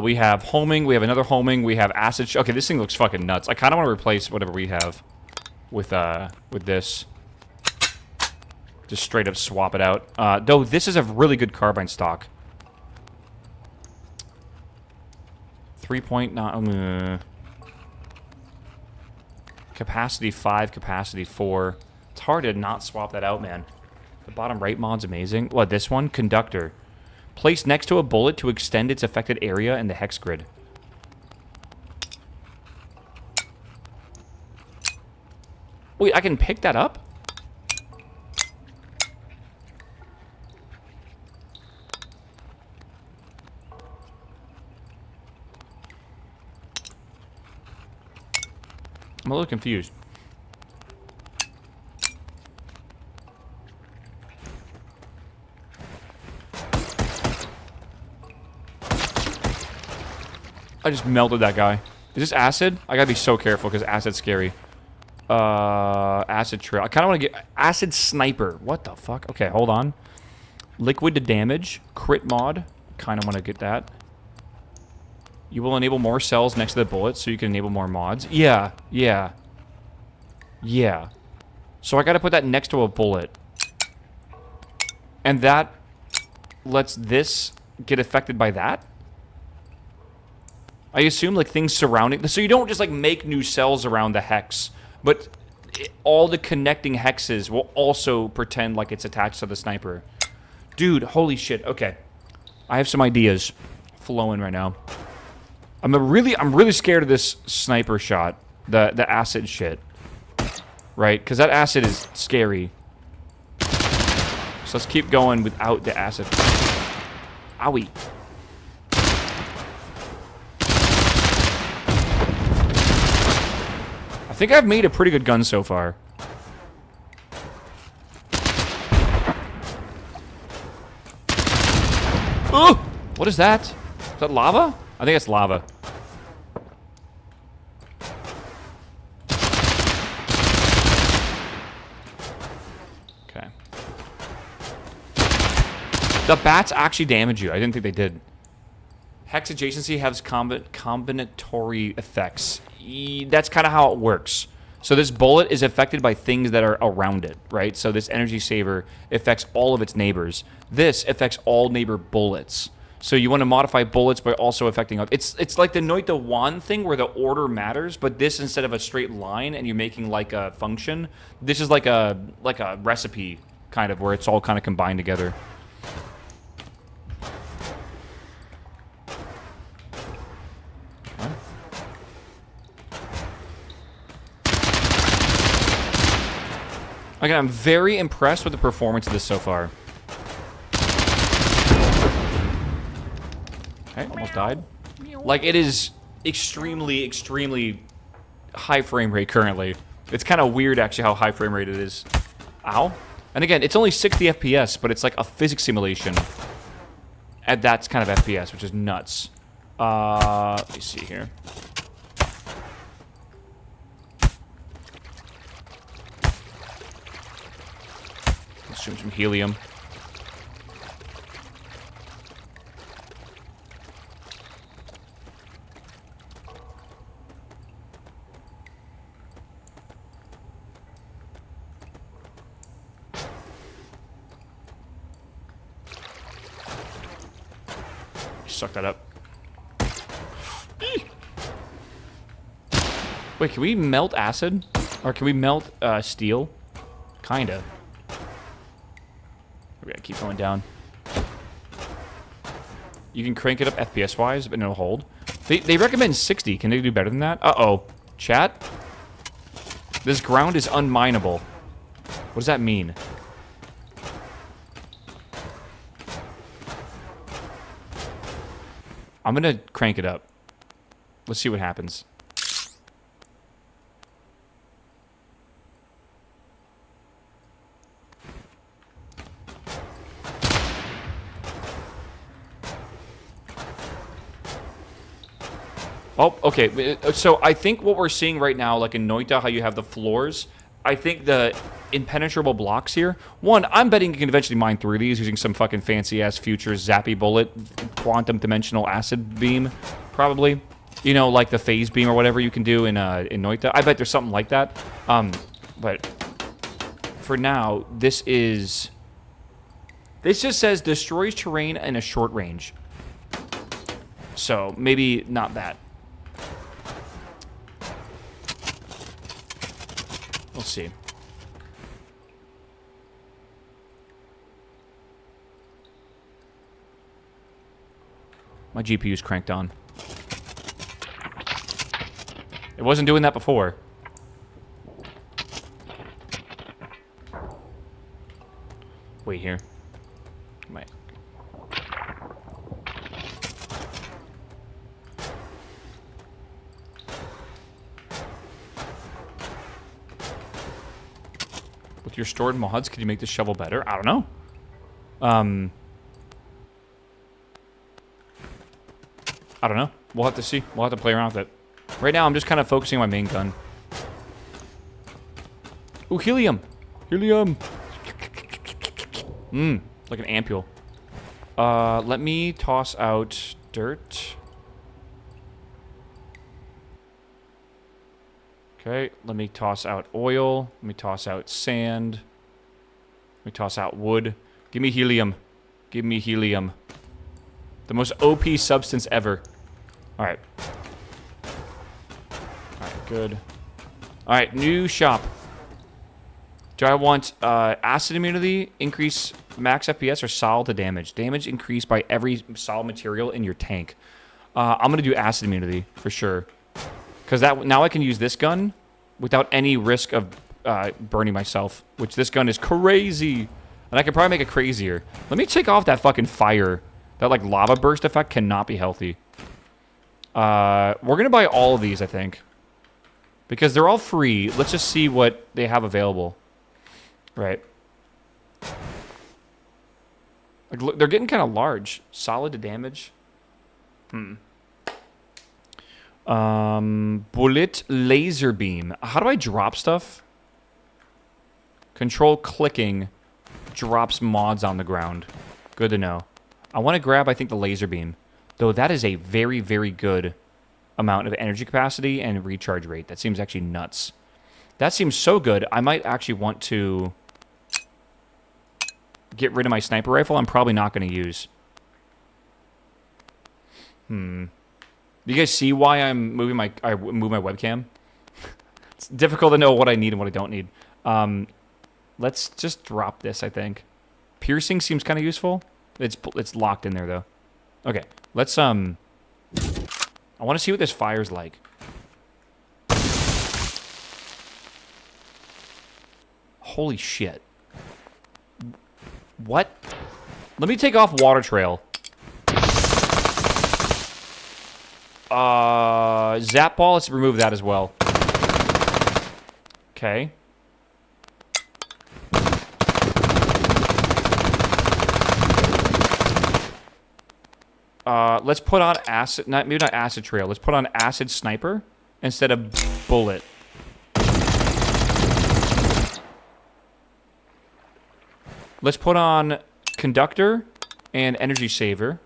We have homing. We have another homing. We have acid. Okay, this thing looks fucking nuts. I kind of want to replace whatever we have with this. Just straight up swap it out. Though this is a really good carbine stock. 3.9. Capacity 5, capacity 4. It's hard to not swap that out, man. The bottom right mod's amazing. What, this one? Conductor. Placed next to a bullet to extend its affected area in the hex grid. Wait, I can pick that up? I'm a little confused. I just melted that guy. Is this acid? I gotta be so careful because acid's scary. Acid trail. I kind of want to get acid sniper. What the fuck? Okay, hold on. Liquid to damage. Crit mod. Kind of want to get that. You will enable more cells next to the bullets so you can enable more mods. Yeah. Yeah. Yeah. So I gotta put that next to a bullet. And that lets this get affected by that? I assume, like, things surrounding... So you don't just, like, make new cells around the hex, but all the connecting hexes will also pretend like it's attached to the sniper. Dude, holy shit. Okay. I have some ideas flowing right now. I'm really scared of this sniper shot. The acid shit. Right? Because that acid is scary. So let's keep going without the acid. Owie. I think I've made a pretty good gun so far. Oh! What is that? Is that lava? I think it's lava. Okay. The bats actually damage you. I didn't think they did. Hex adjacency has combinatory effects. That's kind of how it works. So this bullet is affected by things that are around it, right? So this energy saver affects all of its neighbors. This affects all neighbor bullets. So you want to modify bullets by also affecting... It's like the Noita wand thing where the order matters, but this, instead of a straight line and you're making like a function, this is like a recipe, kind of, where it's all kind of combined together. Again, I'm very impressed with the performance of this so far. Okay, almost died. Like, it is extremely high frame rate currently. It's kind of weird, actually, how high frame rate it is. Ow. And again, it's only 60 FPS, but it's like a physics simulation at that kind of FPS, which is nuts. Let me see here. Consume some helium. Suck that up. Wait, can we melt acid? Or can we melt steel? Kinda. We gotta keep going down. You can crank it up FPS-wise, but no hold. They recommend 60. Can they do better than that? Uh-oh. Chat? This ground is unmineable. What does that mean? I'm gonna crank it up. Let's see what happens. Oh, okay. So I think what we're seeing right now, like in Noita, how you have the floors, I think the impenetrable blocks here. One, I'm betting you can eventually mine through these using some fucking fancy-ass future zappy bullet, quantum dimensional acid beam, probably. You know, like the phase beam or whatever you can do in Noita. I bet there's something like that. But for now, this is... This just says destroys terrain in a short range. So maybe not that. We'll see. My GPU's cranked on. It wasn't doing that before. Wait here. Might. With your stored mods, could you make this shovel better? I don't know. I don't know. We'll have to see. We'll have to play around with it. Right now, I'm just kind of focusing on my main gun. Ooh, helium! Helium! Like an ampule. Let me toss out dirt. Okay, let me toss out oil. Let me toss out sand. Let me toss out wood. Give me helium. Give me helium. The most OP substance ever. Alright. Alright, good. Alright, new shop. Do I want acid immunity, increase max FPS, or solid to damage? Damage increased by every solid material in your tank. I'm going to do acid immunity for sure. Because now I can use this gun without any risk of burning myself, which this gun is crazy. And I can probably make it crazier. Let me take off that fucking fire. That, like, lava burst effect cannot be healthy. We're going to buy all of these, I think. Because they're all free. Let's just see what they have available. Right. Like, look, they're getting kind of large. Solid to damage. Bullet laser beam. How do I drop stuff? Control clicking drops mods on the ground. Good to know. I want to grab, I think, the laser beam. Though that is a very, very good amount of energy capacity and recharge rate. That seems actually nuts. That seems so good. I might actually want to get rid of my sniper rifle. I'm probably not going to use. Do you guys see why I'm moving I move my webcam? It's difficult to know what I need and what I don't need. Let's just drop this, I think. Piercing seems kind of useful. It's locked in there, though. Okay, let's, I want to see what this fire's like. Holy shit. What? Let me take off water trail. Zap ball, let's remove that as well. Okay. Let's put on acid, maybe not acid trail. Let's put on acid sniper instead of bullet. Let's put on conductor and energy saver.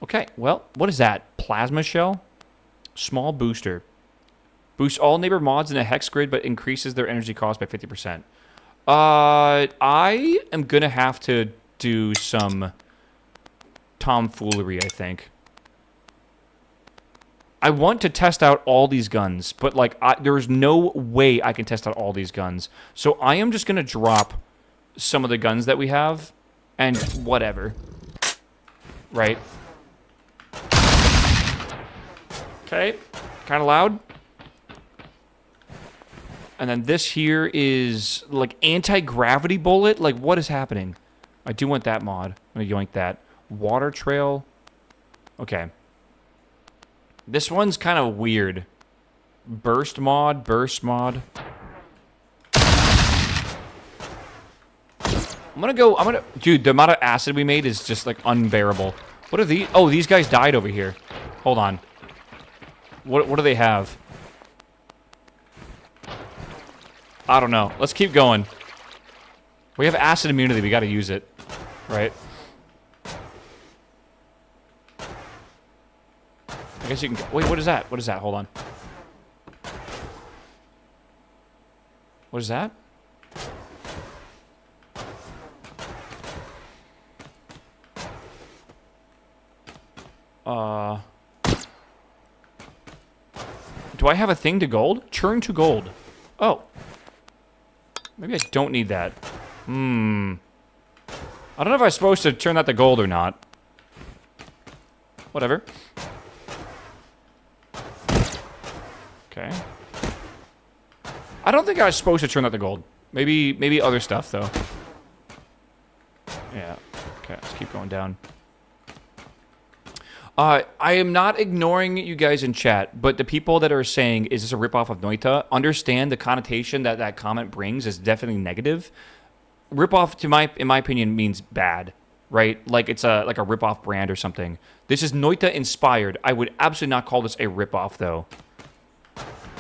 Okay, well, what is that? Plasma shell? Small booster. Boosts all neighbor mods in a hex grid, but increases their energy cost by 50%. I am gonna have to do some tomfoolery, I think. I want to test out all these guns, but, like, there's no way I can test out all these guns. So I am just gonna drop some of the guns that we have, and whatever. Right? Okay, kind of loud. And then this here is, like, anti-gravity bullet. Like, what is happening? I do want that mod. I'm gonna yoink that. Water trail. Okay. This one's kind of weird. Burst mod. Dude, the amount of acid we made is just, like, unbearable. What are these? Oh, these guys died over here. Hold on. What do they have? I don't know. Let's keep going. We have acid immunity. We gotta use it. Right? I guess you can... Wait, what is that? What is that? Hold on. What is that? Do I have a thing to gold? Churn to gold. Oh. Maybe I don't need that. I don't know if I'm supposed to turn that to gold or not. Whatever. Okay. I don't think I was supposed to turn that to gold. Maybe other stuff, though. Yeah. Okay, let's keep going down. I am not ignoring you guys in chat, but the people that are saying, is this a ripoff of Noita, understand the connotation that that comment brings is definitely negative. Ripoff, in my opinion, means bad, right? Like it's like a ripoff brand or something. This is Noita inspired. I would absolutely not call this a ripoff, though.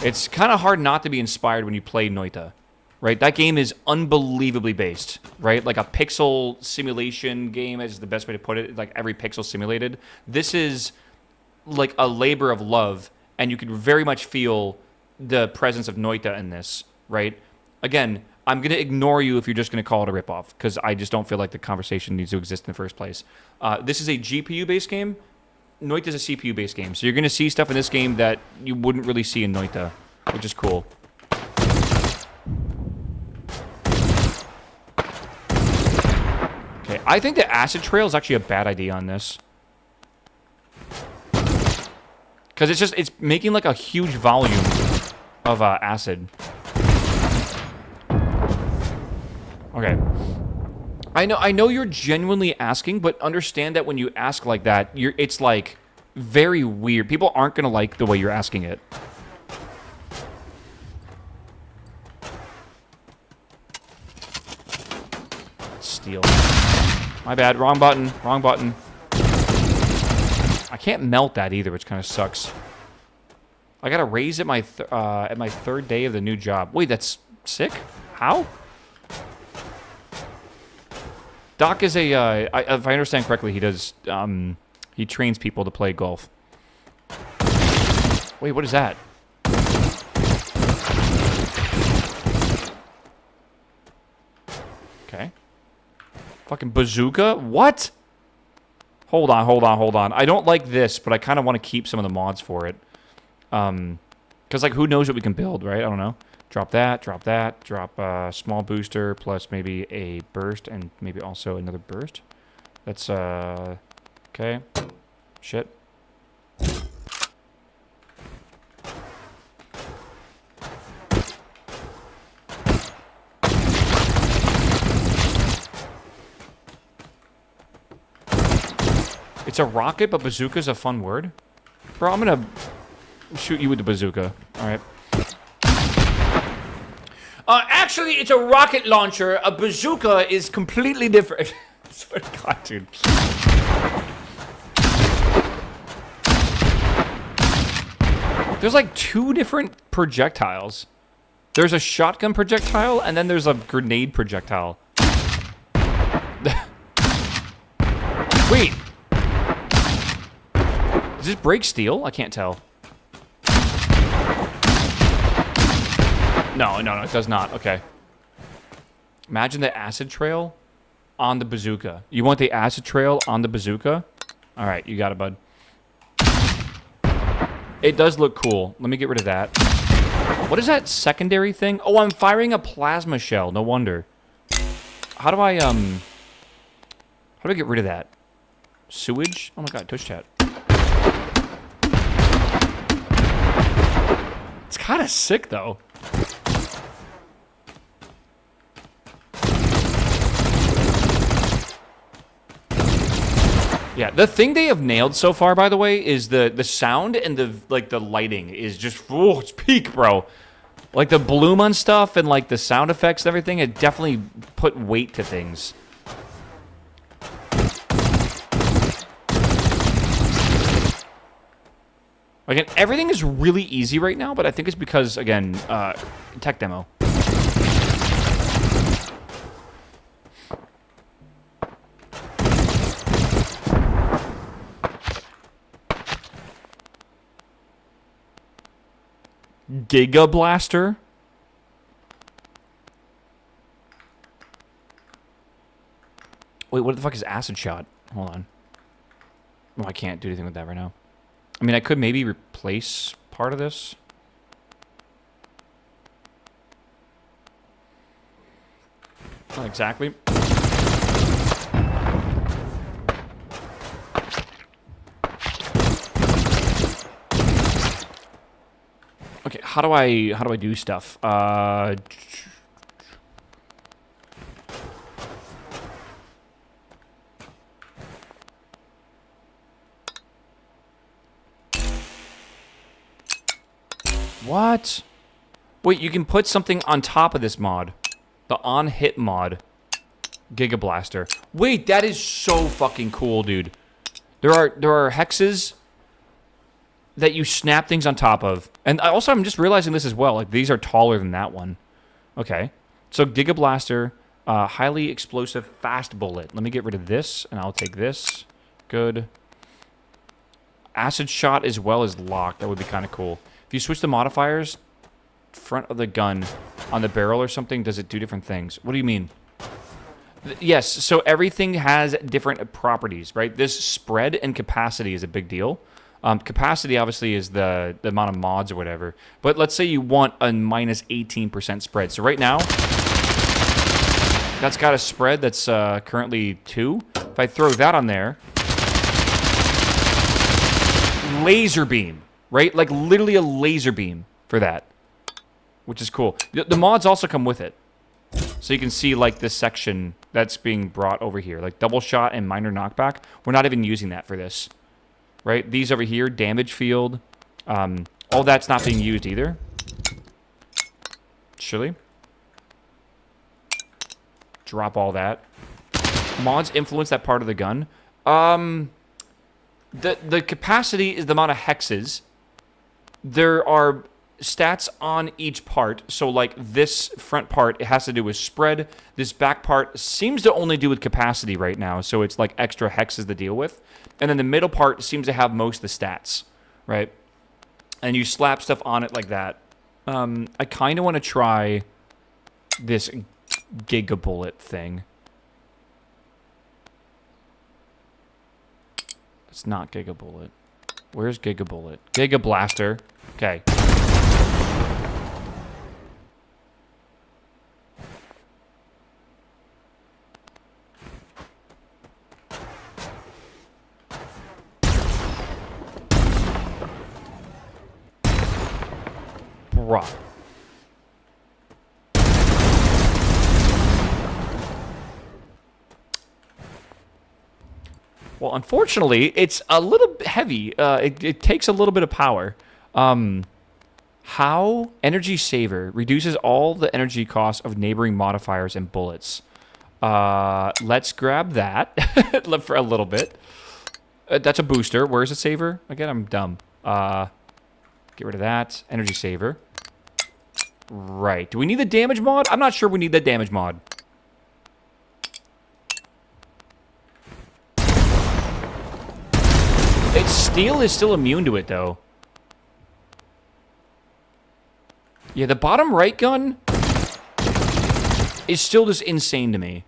It's kind of hard not to be inspired when you play Noita, right? That game is unbelievably based, right? Like a pixel simulation game is the best way to put it. Like every pixel simulated. This is like a labor of love, and you can very much feel the presence of Noita in this, right? Again, I'm going to ignore you if you're just going to call it a ripoff, because I just don't feel like the conversation needs to exist in the first place. This is a GPU-based game. Noita is a CPU-based game, so you're going to see stuff in this game that you wouldn't really see in Noita, which is cool. Okay, I think the acid trail is actually a bad idea on this. Because it's making like a huge volume of acid. Okay. I know you're genuinely asking, but understand that when you ask like that, it's like very weird. People aren't gonna like the way you're asking it. Steal. My bad. Wrong button. Wrong button. I can't melt that either, which kind of sucks. I got a raise at my third day of the new job. Wait, that's sick? How? Doc is a, if I understand correctly, he does, he trains people to play golf. Wait, what is that? Okay. Fucking bazooka? What? Hold on, hold on, hold on. I don't like this, but I kind of want to keep some of the mods for it. Because, like, who knows what we can build, right? I don't know. Drop that, drop a small booster, plus maybe a burst, and maybe also another burst. That's, okay. Shit. It's a rocket, but bazooka's a fun word. Bro, I'm gonna shoot you with the bazooka. Alright. Actually, it's a rocket launcher. A bazooka is completely different. I swear to God, dude. There's like 2 different projectiles. There's a shotgun projectile, and then there's a grenade projectile. Wait. Does this break steel? I can't tell. No, it does not. Okay. Imagine the acid trail on the bazooka. You want the acid trail on the bazooka? All right, you got it, bud. It does look cool. Let me get rid of that. What is that secondary thing? Oh, I'm firing a plasma shell. No wonder. How do I get rid of that? Sewage? Oh my God, touch chat. It's kind of sick, though. Yeah, the thing they have nailed so far, by the way, is the sound and the lighting is just, oh, it's peak, bro. Like the bloom on stuff and like the sound effects and everything, it definitely put weight to things. Again, everything is really easy right now, but I think it's because, again, tech demo. Giga Blaster? Wait, what the fuck is Acid Shot? Hold on. Oh, I can't do anything with that right now. I mean, I could maybe replace part of this. Not exactly. Okay, how do I do stuff? What? Wait, you can put something on top of this mod. The on-hit mod. Giga Blaster. Wait, that is so fucking cool, dude. There are hexes that you snap things on top of. And also, I'm just realizing this as well. Like, these are taller than that one. Okay. So, Giga Blaster, highly explosive, fast bullet. Let me get rid of this, and I'll take this. Good. Acid Shot as well as lock. That would be kind of cool. If you switch the modifiers, front of the gun on the barrel or something, does it do different things? What do you mean? Yes, so everything has different properties, right? This spread and capacity is a big deal. Capacity, obviously, is the amount of mods or whatever. But let's say you want a minus 18% spread. So right now, that's got a spread that's currently 2. If I throw that on there, laser beam, right? Like literally a laser beam for that, which is cool. The mods also come with it. So you can see like this section that's being brought over here, like double shot and minor knockback. We're not even using that for this, right? These over here, damage field, all that's not being used either. Surely. Drop all that. Mods influence that part of the gun. The capacity is the amount of hexes. There are stats on each part. So like this front part, it has to do with spread. This back part seems to only do with capacity right now. So it's like extra hexes to deal with. And then the middle part seems to have most of the stats, right? And you slap stuff on it like that. I kind of want to try this Gigabullet thing. It's not Gigabullet. Where's Gigabullet? Gigablaster. Okay. Bruh. Well, unfortunately, it's a little bit heavy. It takes a little bit of power. How? Energy saver. Reduces all the energy costs of neighboring modifiers and bullets. Let's grab that for a little bit. That's a booster. Where's the saver? Again, I'm dumb. Get rid of that. Energy saver. Right. Do we need the damage mod? I'm not sure we need the damage mod. Steel is still immune to it, though. Yeah, the bottom right gun is still just insane to me.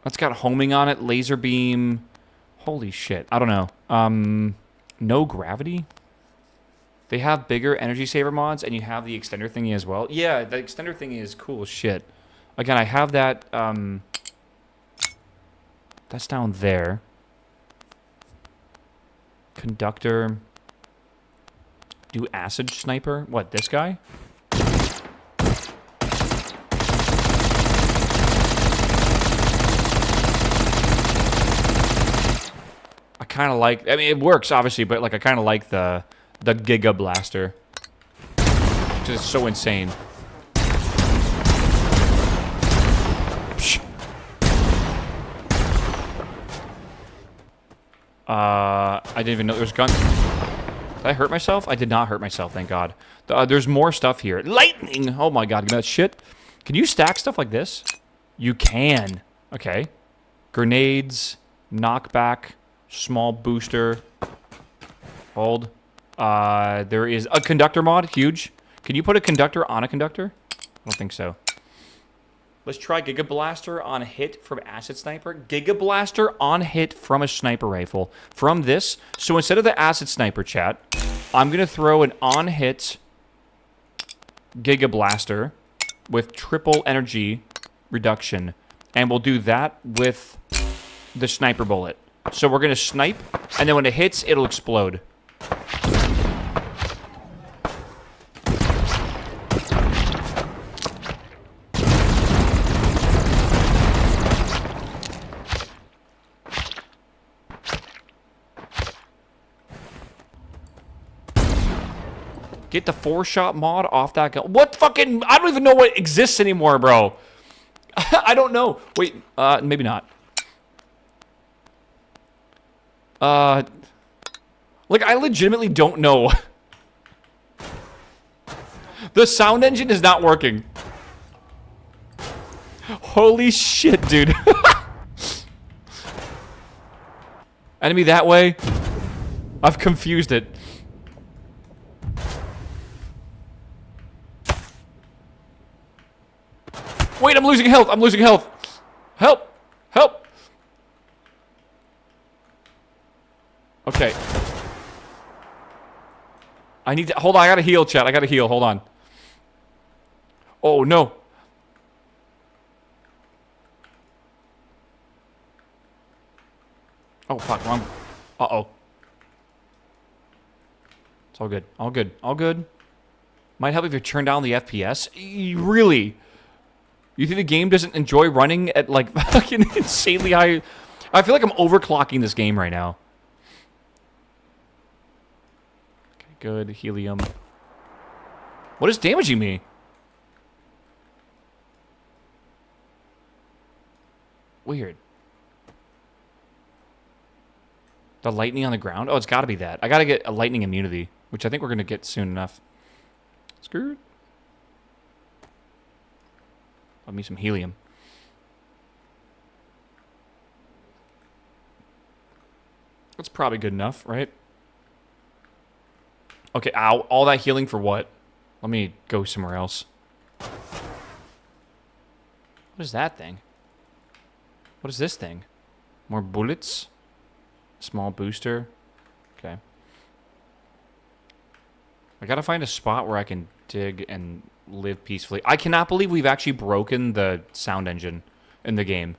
That's got homing on it, laser beam. Holy shit. I don't know. No gravity? They have bigger energy saver mods, and you have the extender thingy as well. Yeah, the extender thingy is cool as shit. Again, I have that, that's down there. Conductor. Do acid sniper. What, this guy? I kind of like, I mean, it works, obviously, but, like, I kind of like the Giga Blaster. Because it's so insane. I didn't even know there was guns. Did I hurt myself? I did not hurt myself, thank God. There's more stuff here. Lightning! Oh my God, give me that shit. Can you stack stuff like this? You can. Okay. Grenades, knockback, small booster. Hold. There is a conductor mod, huge. Can you put a conductor on a conductor? I don't think so. Let's try Giga Blaster on hit from Acid Sniper. Giga Blaster on hit from a sniper rifle. From this, so instead of the Acid Sniper, chat, I'm going to throw an on hit Giga Blaster with triple energy reduction. And we'll do that with the sniper bullet. So we're going to snipe, and then when it hits, it'll explode. Get the 4-shot mod off that gun. What fucking... I don't even know what exists anymore, bro. I don't know. Wait, maybe not. Like, I legitimately don't know. The sound engine is not working. Holy shit, dude. Enemy that way. I've confused it. Wait, I'm losing health. I'm losing health. Help. Help. Okay. I need to... Hold on, I gotta heal, chat. I gotta heal. Hold on. Oh, no. Oh, fuck. Wrong. Uh-oh. It's all good. All good. All good. Might help if you turn down the FPS. Really? You think the game doesn't enjoy running at, like, fucking insanely high... I feel like I'm overclocking this game right now. Okay, good. Helium. What is damaging me? Weird. The lightning on the ground? Oh, it's got to be that. I got to get a lightning immunity, which I think we're going to get soon enough. Screwed. Love me some helium. That's probably good enough, right? Okay, ow. All that healing for what? Let me go somewhere else. What is that thing? What is this thing? More bullets? Small booster. Okay. I gotta find a spot where I can dig and live peacefully. I cannot believe we've actually broken the sound engine in the game.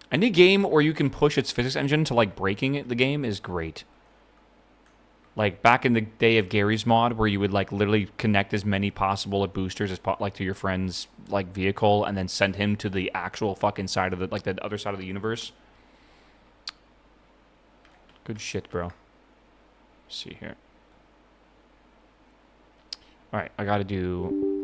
Any game where you can push its physics engine to, like, breaking it, the game is great. Like, back in the day of Gary's mod, where you would, like, literally connect as many possible boosters as, like, to your friend's, like, vehicle, and then send him to the actual fucking side of the, like, the other side of the universe. Good shit, bro. Let's see here. Alright, I gotta do...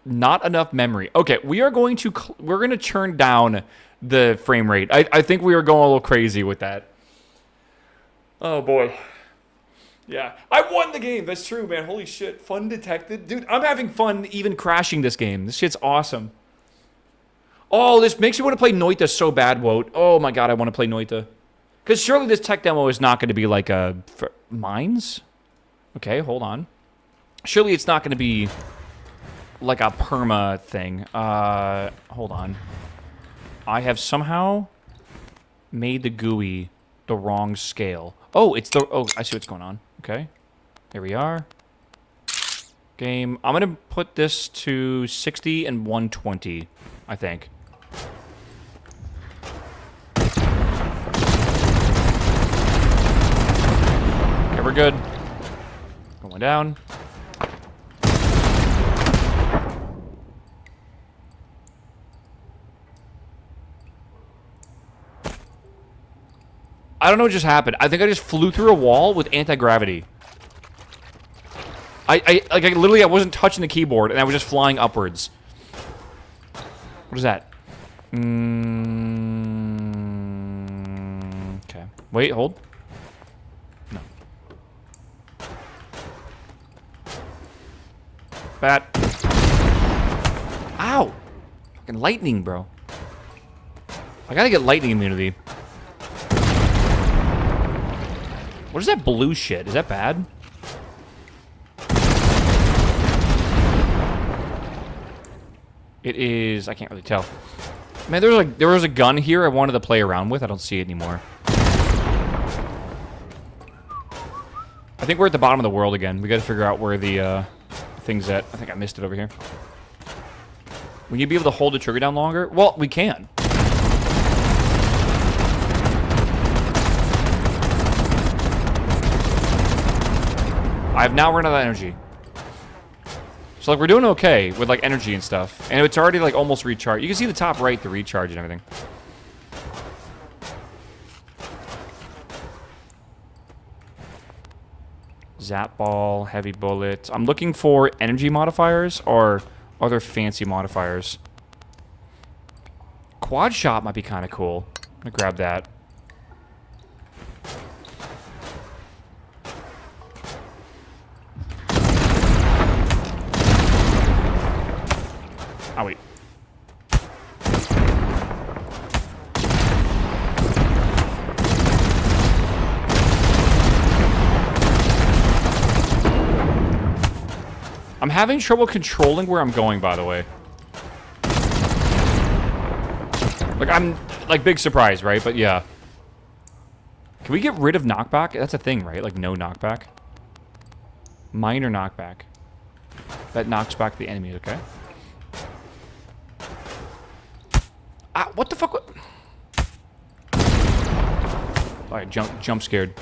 Not enough memory. Okay, we're going to turn down the frame rate. I think we are going a little crazy with that. Oh, boy. Yeah. I won the game. That's true, man. Holy shit. Fun detected. Dude, I'm having fun even crashing this game. This shit's awesome. Oh, this makes me want to play Noita so bad, Woat. Oh, my God, I want to play Noita. Because surely this tech demo is not going to be like a... Mines? Okay, hold on. Surely it's not going to be... like a perma thing. Hold on. I have somehow made the GUI the wrong scale. Oh, it's the... Oh, I see what's going on. Okay. There we are. Game. I'm going to put this to 60 and 120, I think. Okay, we're good. Going down. I don't know what just happened. I think I just flew through a wall with anti-gravity. I literally, I wasn't touching the keyboard, and I was just flying upwards. What is that? Okay. Wait, hold. No. Bat. Ow! Fucking lightning, bro. I gotta get lightning immunity. What is that blue shit? Is that bad? It is... I can't really tell. Man, there was a gun here I wanted to play around with. I don't see it anymore. I think we're at the bottom of the world again. We gotta figure out where the thing's at. I think I missed it over here. Will you be able to hold the trigger down longer? Well, we can. I've now run out of energy. So, like, we're doing okay with, like, energy and stuff. And it's already, like, almost recharged. You can see the top right, the recharge and everything. Zap ball, heavy bullet. I'm looking for energy modifiers or other fancy modifiers. Quad shot might be kind of cool. I'm gonna grab that. Oh, wait. I'm having trouble controlling where I'm going, by the way. Like, I'm... Like, big surprise, right? But, yeah. Can we get rid of knockback? That's a thing, right? Like, no knockback. Minor knockback. That knocks back the enemy, okay? Ah, what the fuck? Alright, jump scared.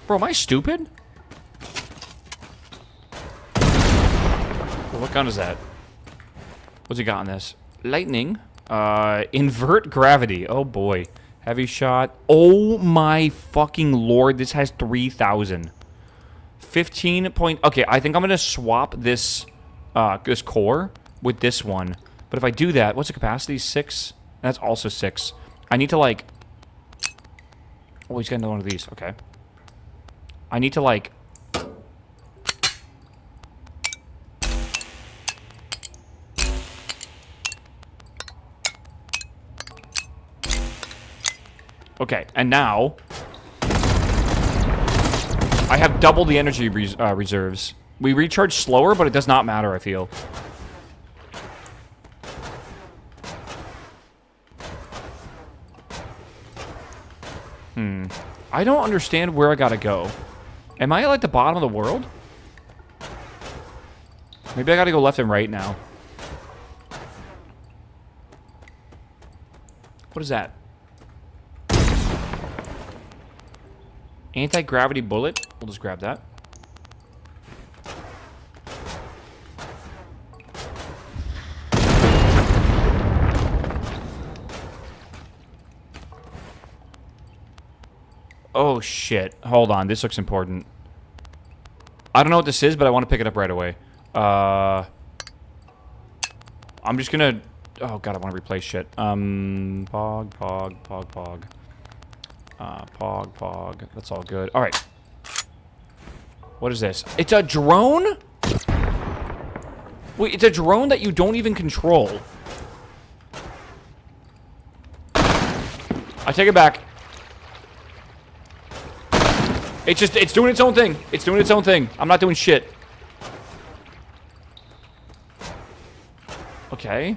Bro, am I stupid? What gun is that? What's he got on this? Lightning. Invert gravity. Oh boy. Heavy shot. Oh my fucking lord. This has 3,000. 15 point... Okay, I think I'm going to swap this this core with this one. But if I do that, what's the capacity? 6? That's also 6. I need to like... Oh, he's got another one of these. Okay. I need to like... Okay, and now... I have double the energy reserves. We recharge slower, but it does not matter, I feel. I don't understand where I gotta go. Am I at, like, the bottom of the world? Maybe I gotta go left and right now. What is that? Anti-gravity bullet. We'll just grab that. Oh, shit. Hold on. This looks important. I don't know what this is, but I want to pick it up right away. I'm just gonna... Oh, God, I want to replace shit. Pog. Pog. That's all good. All right. What is this? It's a drone? Wait, it's a drone that you don't even control. I take it back. It's doing its own thing. It's doing its own thing. I'm not doing shit. Okay.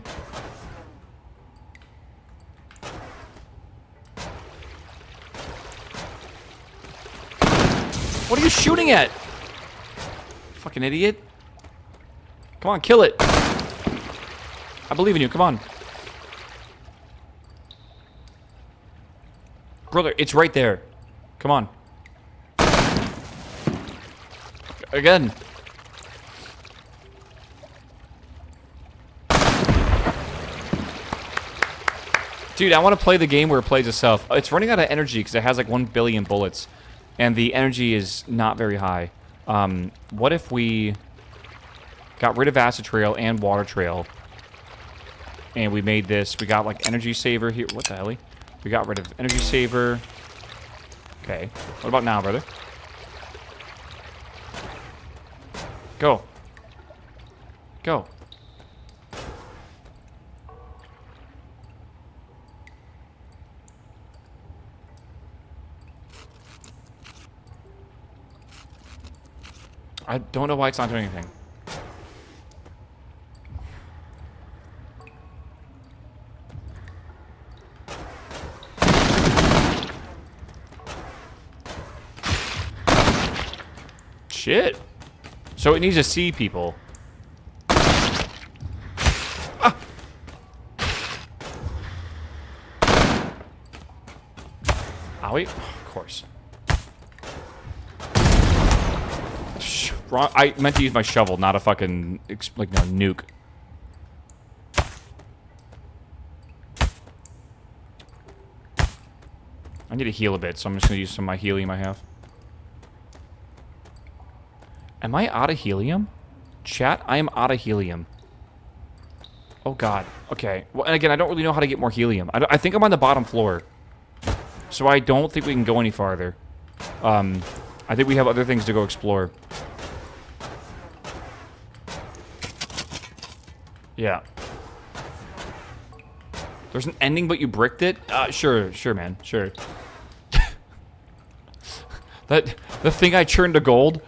What are you shooting at? Fucking idiot. Come on, kill it. I believe in you. Come on. Brother, it's right there. Come on. Again. Dude, I want to play the game where it plays itself. It's running out of energy because it has like 1 billion bullets. And the energy is not very high. What if we got rid of acid trail and water trail? And we made this. We got like energy saver here. What the hell? We got rid of energy saver. Okay. What about now, brother? Go. Go. I don't know why it's not doing anything. Shit. So it needs to see people. Ah. Owie. Of course. Wrong. I meant to use my shovel, not a fucking, like, no, nuke. I need to heal a bit, so I'm just going to use some of my helium I have. Am I out of helium? Chat, I am out of helium. Oh, God. Okay. Well, and again, I don't really know how to get more helium. I think I'm on the bottom floor. So I don't think we can go any farther. I think we have other things to go explore. Yeah. There's an ending, but you bricked it? Sure, man. Sure. The thing I turned to gold?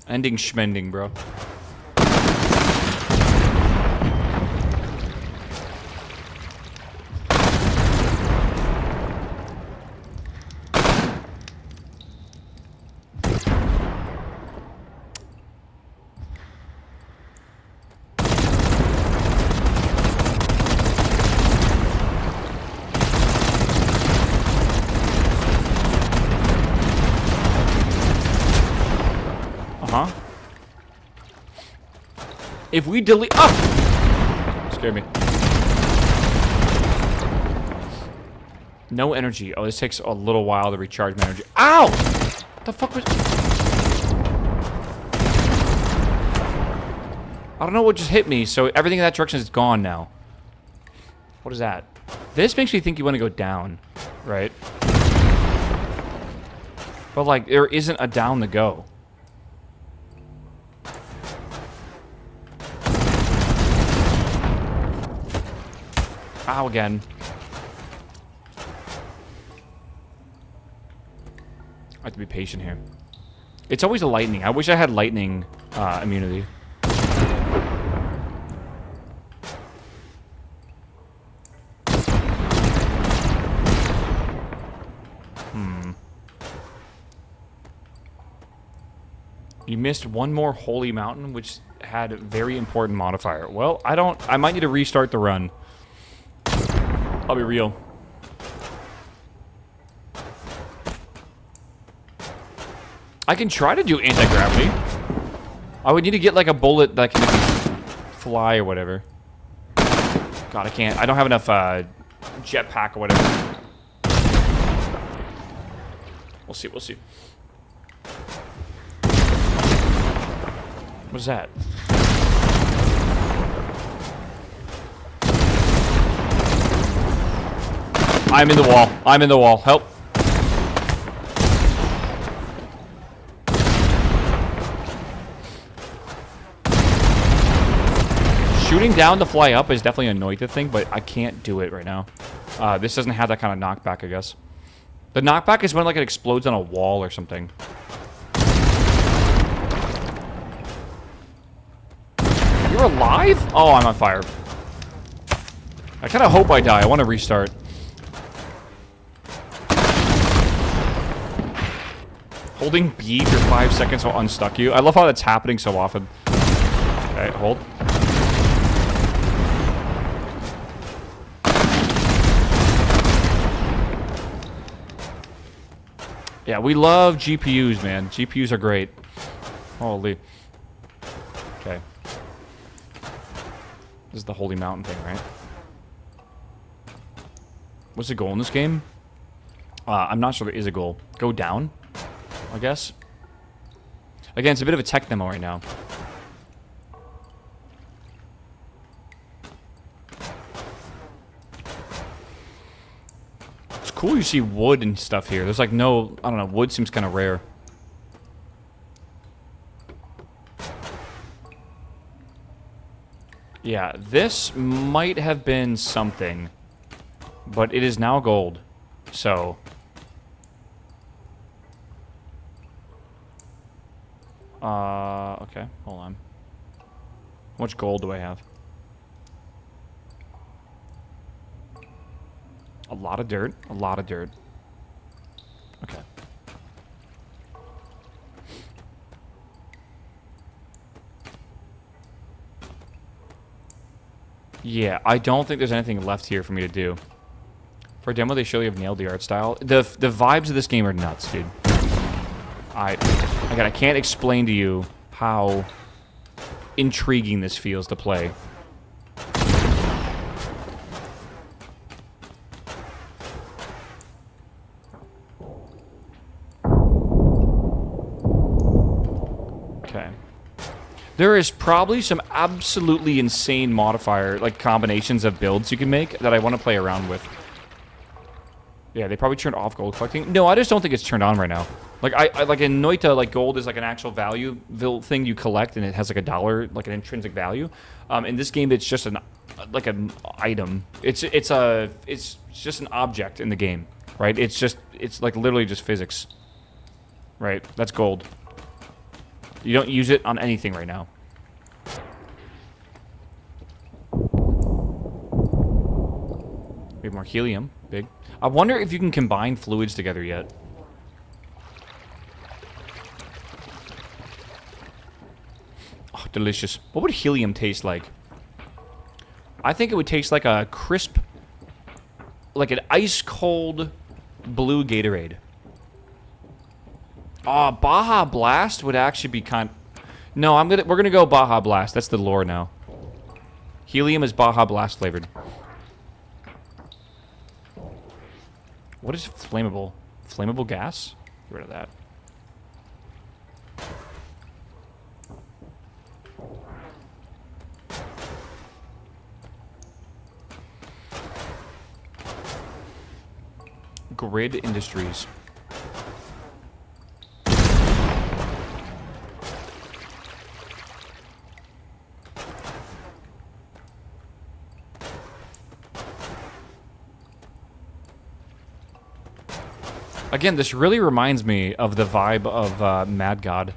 Ending schmending, bro. If we delete... Oh! Scared me. No energy. Oh, this takes a little while to recharge my energy. Ow! What the fuck was... I don't know what just hit me, so everything in that direction is gone now. What is that? This makes me think you want to go down, right? But, like, there isn't a down to go. Ow, again. I have to be patient here. It's always a lightning. I wish I had lightning immunity. You missed one more holy mountain, which had a very important modifier. Well, I might need to restart the run. I'll be real. I can try to do anti-gravity. I would need to get like a bullet that can make me fly or whatever. God, I can't. I don't have enough jetpack or whatever. We'll see, we'll see. What's that? I'm in the wall. I'm in the wall. Help. Shooting down to fly up is definitely a Noita thing, but I can't do it right now. This doesn't have that kind of knockback, I guess. The knockback is when like it explodes on a wall or something. You're alive? Oh, I'm on fire. I kind of hope I die. I want to restart. Holding B for 5 seconds will unstuck you. I love how that's happening so often. Okay, hold. Yeah, we love GPUs, man. GPUs are great. Holy. Okay. This is the Holy Mountain thing, right? What's the goal in this game? I'm not sure there is a goal. Go down, I guess. Again, it's a bit of a tech demo right now. It's cool you see wood and stuff here. There's like no, I don't know, wood seems kind of rare. Yeah, this might have been something, but it is now gold, so... okay, hold on. How much gold do I have? A lot of dirt, a lot of dirt. Okay. Yeah, I don't think there's anything left here for me to do. For a demo, they show you have nailed the art style. The vibes of this game are nuts, dude. Again, I can't explain to you how intriguing this feels to play. Okay. There is probably some absolutely insane modifier, like combinations of builds you can make that I want to play around with. Yeah, they probably turned off gold collecting. No, I just don't think it's turned on right now. Like I like in Noita, like gold is like an actual value thing you collect, and it has like $1, like an intrinsic value. In this game, it's just an item. It's just an object in the game, right? It's like literally just physics, right? That's gold. You don't use it on anything right now. We have more helium. Big. I wonder if you can combine fluids together yet. Oh, delicious. What would helium taste like? I think it would taste like a crisp, like an ice-cold blue Gatorade. Baja Blast would actually be No, we're gonna go Baja Blast. That's the lore now. Helium is Baja Blast flavored. What is flammable? Flammable gas? Get rid of that. Grid Industries. Again, this really reminds me of the vibe of Mad God.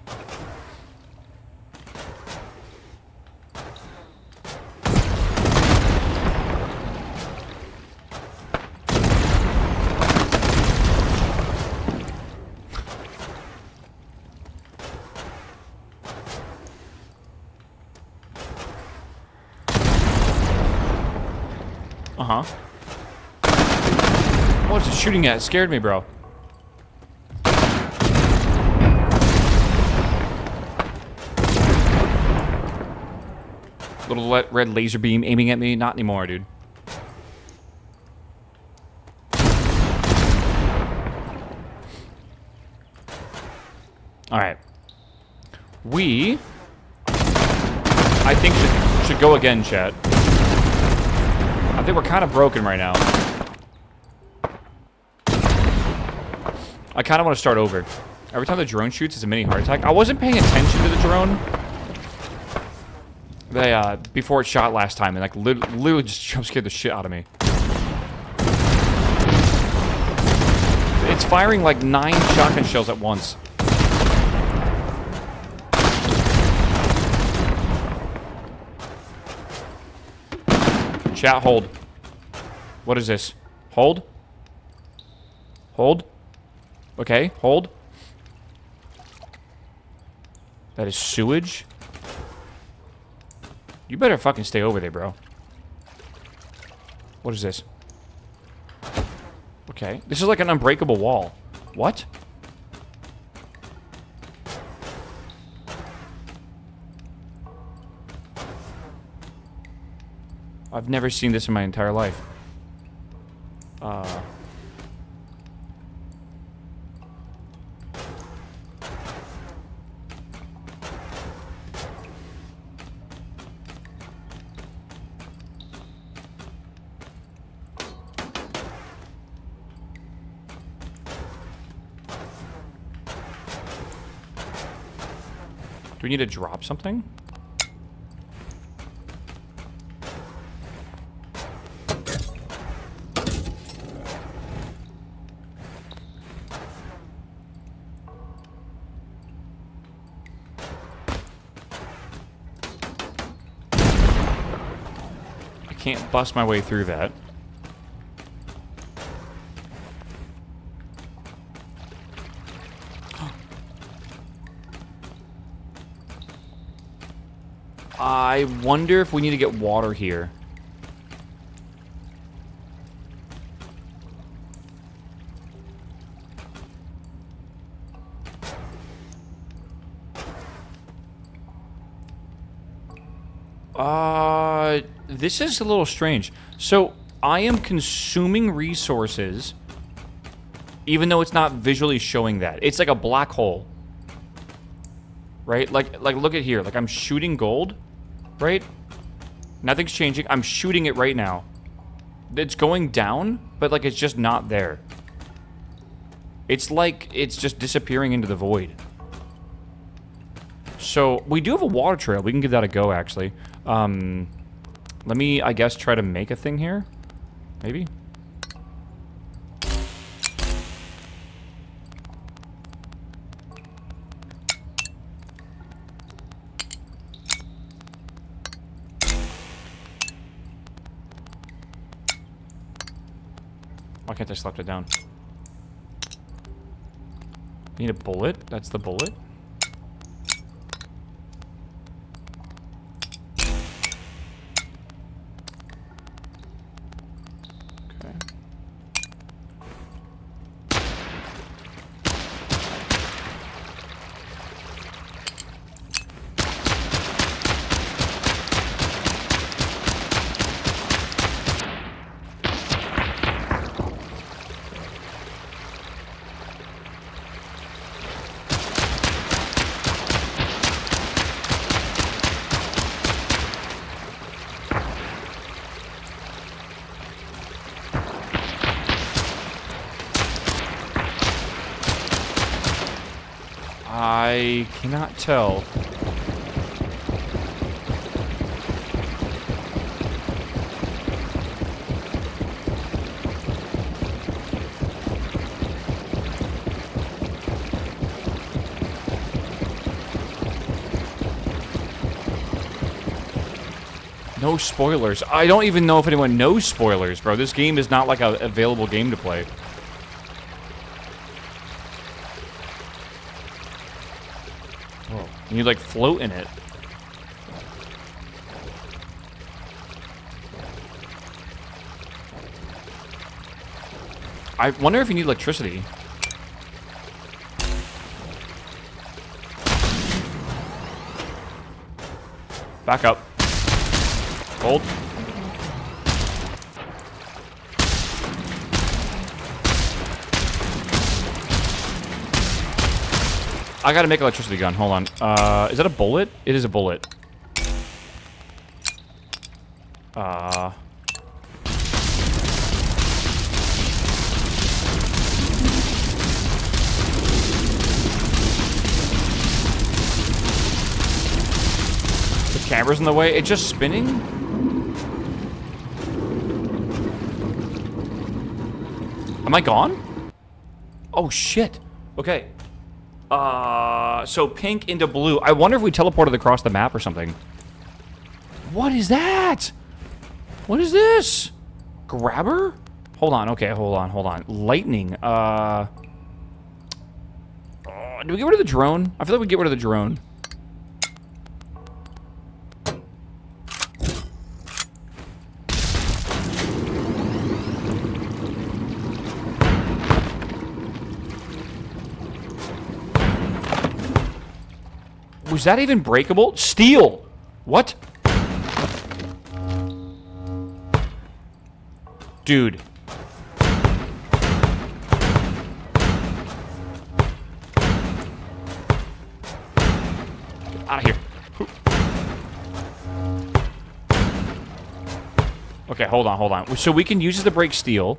Uh-huh. What's it shooting at? It scared me, bro. Little red laser beam aiming at me. Not anymore, dude. Alright. We... I think should go again, chat. I think we're kind of broken right now. I kind of want to start over. Every time the drone shoots, it's a mini heart attack. I wasn't paying attention to the drone. Before it shot last time, and like literally just jump scared the shit out of me. It's firing like 9 shotgun shells at once. Chat, hold. What is this? Hold? Hold? Okay, hold. That is sewage? You better fucking stay over there, bro. What is this? Okay. This is like an unbreakable wall. What? I've never seen this in my entire life. Do we need to drop something? I can't bust my way through that. I wonder if we need to get water here. This is a little strange. So, I am consuming resources, even though it's not visually showing that. It's like a black hole. right? Like look at here. Like, I'm shooting gold, right? Nothing's changing. I'm shooting it right now. It's going down, but, like, it's just not there. It's like it's just disappearing into the void. So, we do have a water trail. We can give that a go, actually. Let me, I guess, try to make a thing here. Maybe? Why can't I slap it down? Need a bullet? That's the bullet? Okay. I cannot tell. No spoilers. I don't even know if anyone knows spoilers, bro. This game is not like an available game to play. Oh, and you like float in it. I wonder if you need electricity. Back up. Hold. I gotta make an electricity gun. Hold on. Is that a bullet? It is a bullet. The camera's in the way. It's just spinning? Am I gone? Oh, shit. Okay. So pink into blue. I wonder if we teleported across the map or something. What is that? What is this? Grabber? Hold on. Okay, hold on. Lightning. Do we get rid of the drone? I feel like we get rid of the drone. Was that even breakable? Steel! What? Dude. Get out of here. Okay, hold on. So we can use this to break steel.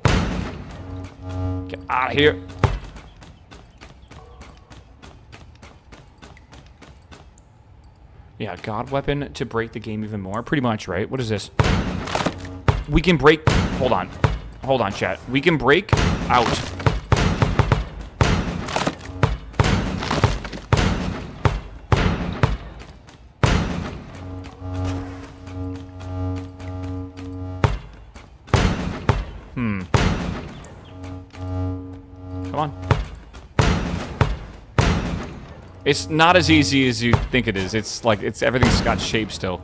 Get out of here. Yeah, God weapon to break the game even more. Pretty much, right? What is this? We can break... Hold on. Hold on, chat. We can break out. Come on. It's not as easy as you think it is. It's like everything's got shape still.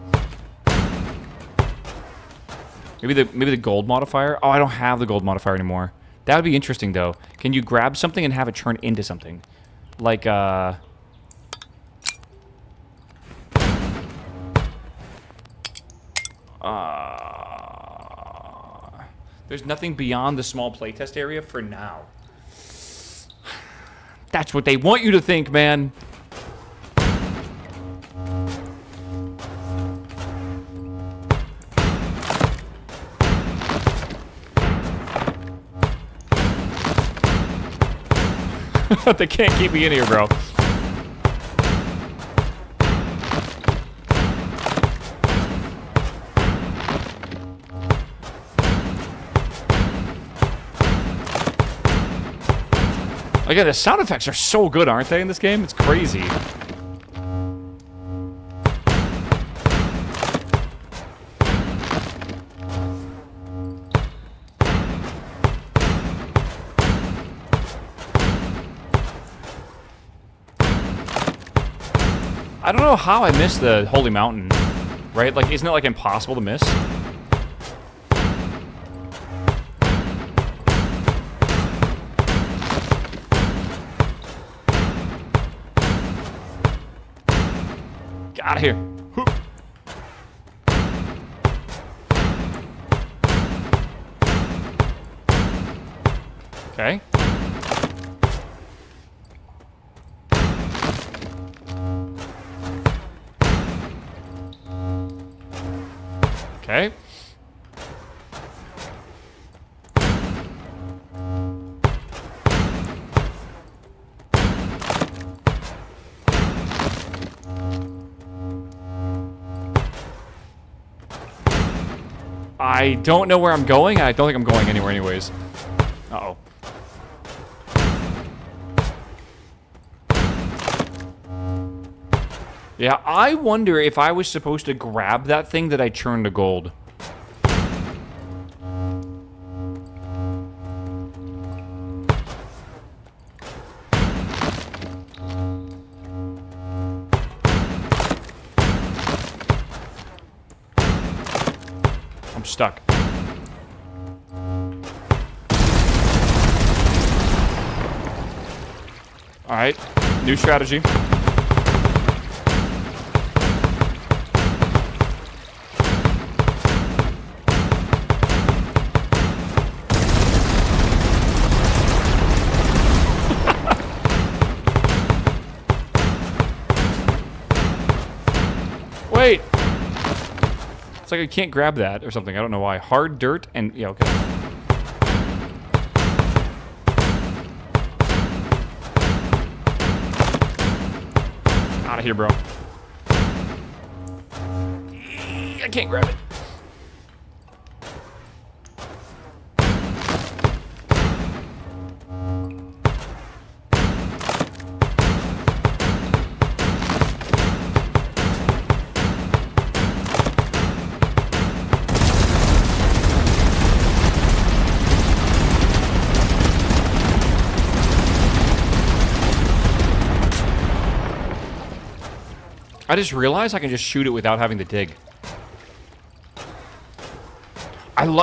Maybe the gold modifier. Oh, I don't have the gold modifier anymore. That would be interesting though. Can you grab something and have it turn into something? Like there's nothing beyond the small playtest area for now. That's what they want you to think, man. They can't keep me in here, bro. Again, the sound effects are so good, aren't they, in this game? It's crazy. I don't know how I missed the Holy Mountain, right? Like, isn't it, like, impossible to miss? Get out of here. Okay. Okay. I don't know where I'm going. I don't think I'm going anywhere anyways. Uh-oh. Yeah, I wonder if I was supposed to grab that thing that I turned to gold. I'm stuck. All right, new strategy. Wait! It's like I can't grab that or something. I don't know why. Hard dirt and... yeah, okay. Out of here, bro. I can't grab it. I just realized I can just shoot it without having to dig.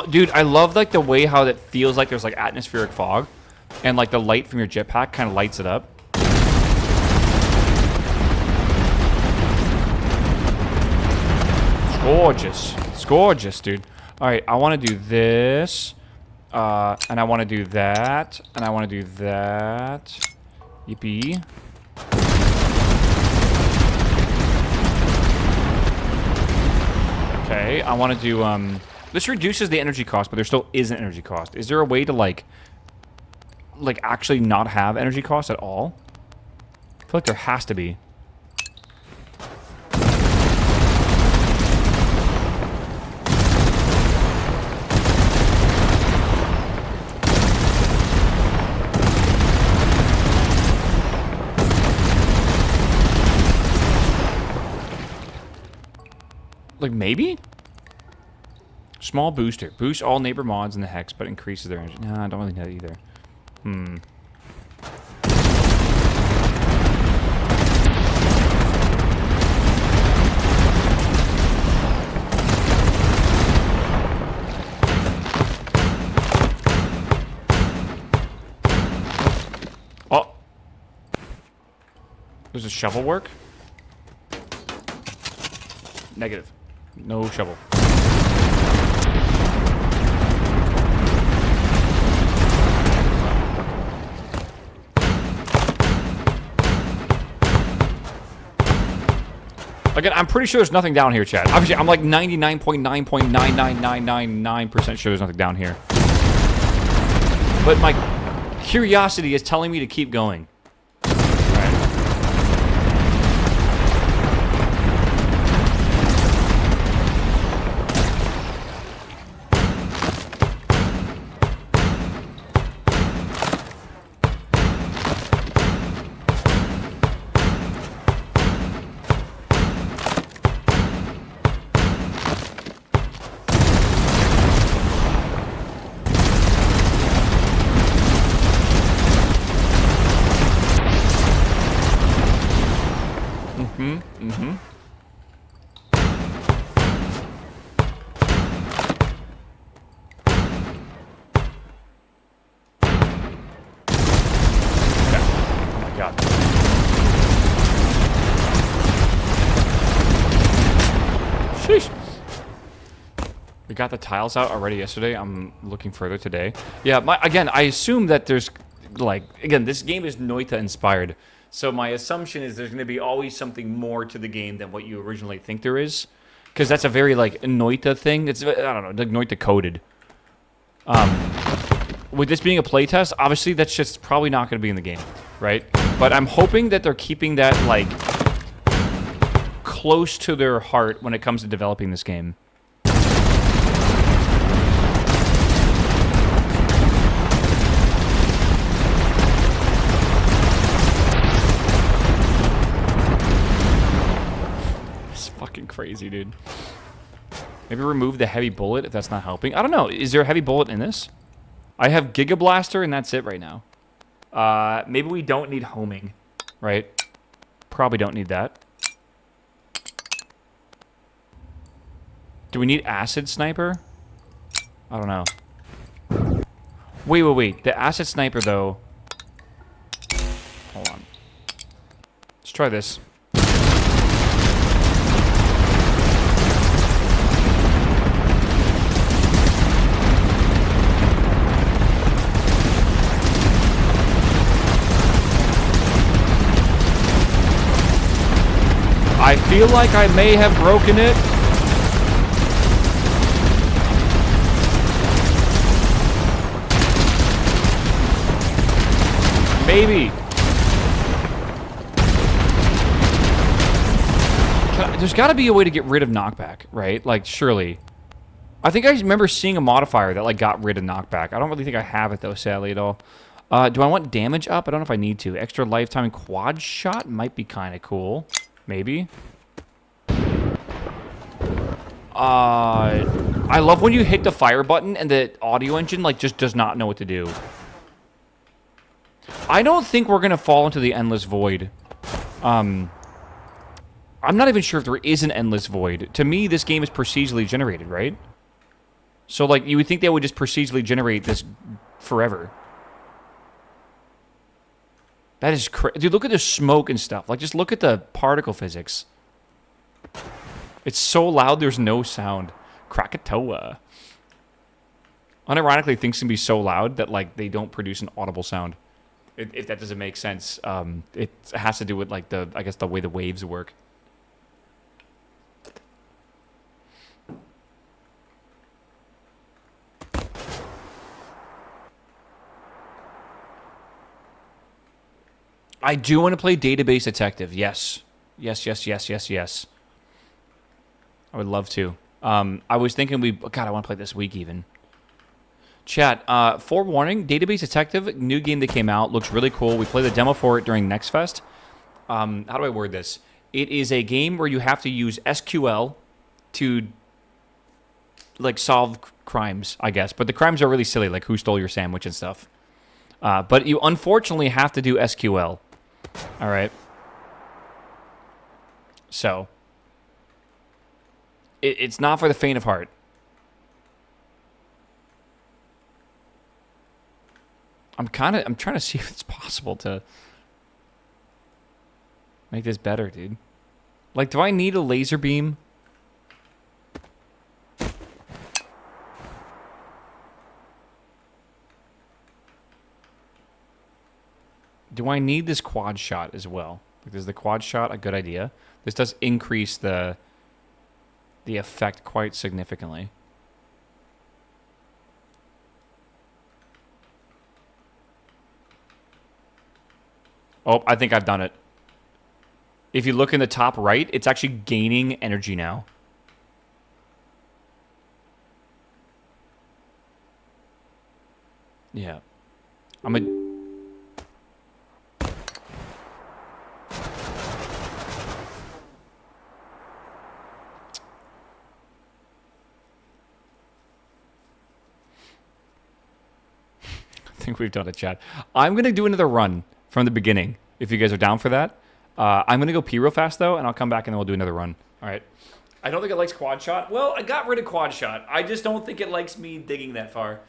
Dude, I love like the way how that feels like there's like atmospheric fog, and like the light from your jetpack kind of lights it up. It's gorgeous. It's gorgeous, dude. All right, I want to do this, and I want to do that, and I want to do that. Yippee. Okay, I want to do, this reduces the energy cost, but there still is an energy cost. Is there a way to, like actually not have energy cost at all? I feel like there has to be. Like, maybe? Small booster. Boosts all neighbor mods in the hex, but increases their energy. Nah, I don't really know that either. Oh! Does a shovel work? Negative. No shovel. Again, I'm pretty sure there's nothing down here, Chad. Obviously, I'm like 99.9.99999% sure there's nothing down here. But my curiosity is telling me to keep going. We got the tiles out already yesterday. I'm looking further today. Yeah, again, I assume that there's, like, again, this game is Noita inspired. So my assumption is there's going to be always something more to the game than what you originally think there is. Because that's a very, like, Noita thing. It's, I don't know, like Noita coded. With this being a playtest, obviously that's just probably not going to be in the game, right? But I'm hoping that they're keeping that, like, close to their heart when it comes to developing this game. It's fucking crazy, dude. Maybe remove the heavy bullet if that's not helping. I don't know. Is there a heavy bullet in this? I have Giga Blaster, and that's it right now. Maybe we don't need homing, right? Probably don't need that. Do we need Acid Sniper? I don't know. Wait. The Acid Sniper, though... Hold on. Let's try this. I feel like I may have broken it. Maybe. There's got to be a way to get rid of knockback, right? Like, surely. I think I remember seeing a modifier that, like, got rid of knockback. I don't really think I have it, though, sadly, at all. Do I want damage up? I don't know if I need to. Extra lifetime quad shot might be kind of cool. Maybe. I love when you hit the fire button and the audio engine, like, just does not know what to do. I don't think we're gonna fall into the endless void. I'm not even sure if there is an endless void. To me, this game is procedurally generated, right? So, like, you would think they would just procedurally generate this forever. That is crazy. Dude, look at the smoke and stuff. Like, just look at the particle physics. It's so loud, there's no sound. Krakatoa. Unironically, things can be so loud that, like, they don't produce an audible sound. If that doesn't make sense. It has to do with, like, I guess the way the waves work. I do want to play Database Detective. Yes. Yes. I would love to. I was thinking God, I want to play this week even. Chat, forewarning, Database Detective, new game that came out, looks really cool. We played the demo for it during Next Fest. How do I word this? It is a game where you have to use SQL to, like, solve crimes, I guess. But the crimes are really silly, like who stole your sandwich and stuff. But you unfortunately have to do SQL. All right. So, it's not for the faint of heart. I'm trying to see if it's possible to make this better, dude. Like, do I need a laser beam? Do I need this quad shot as well? Like, is the quad shot a good idea? This does increase the effect quite significantly. Oh, I think I've done it. If you look in the top right, it's actually gaining energy now. Yeah. I think we've done it, chat. I'm going to do another run from the beginning, if you guys are down for that. I'm going to go pee real fast, though, and I'll come back and then we'll do another run. All right. I don't think it likes quad shot. Well, I got rid of quad shot. I just don't think it likes me digging that far.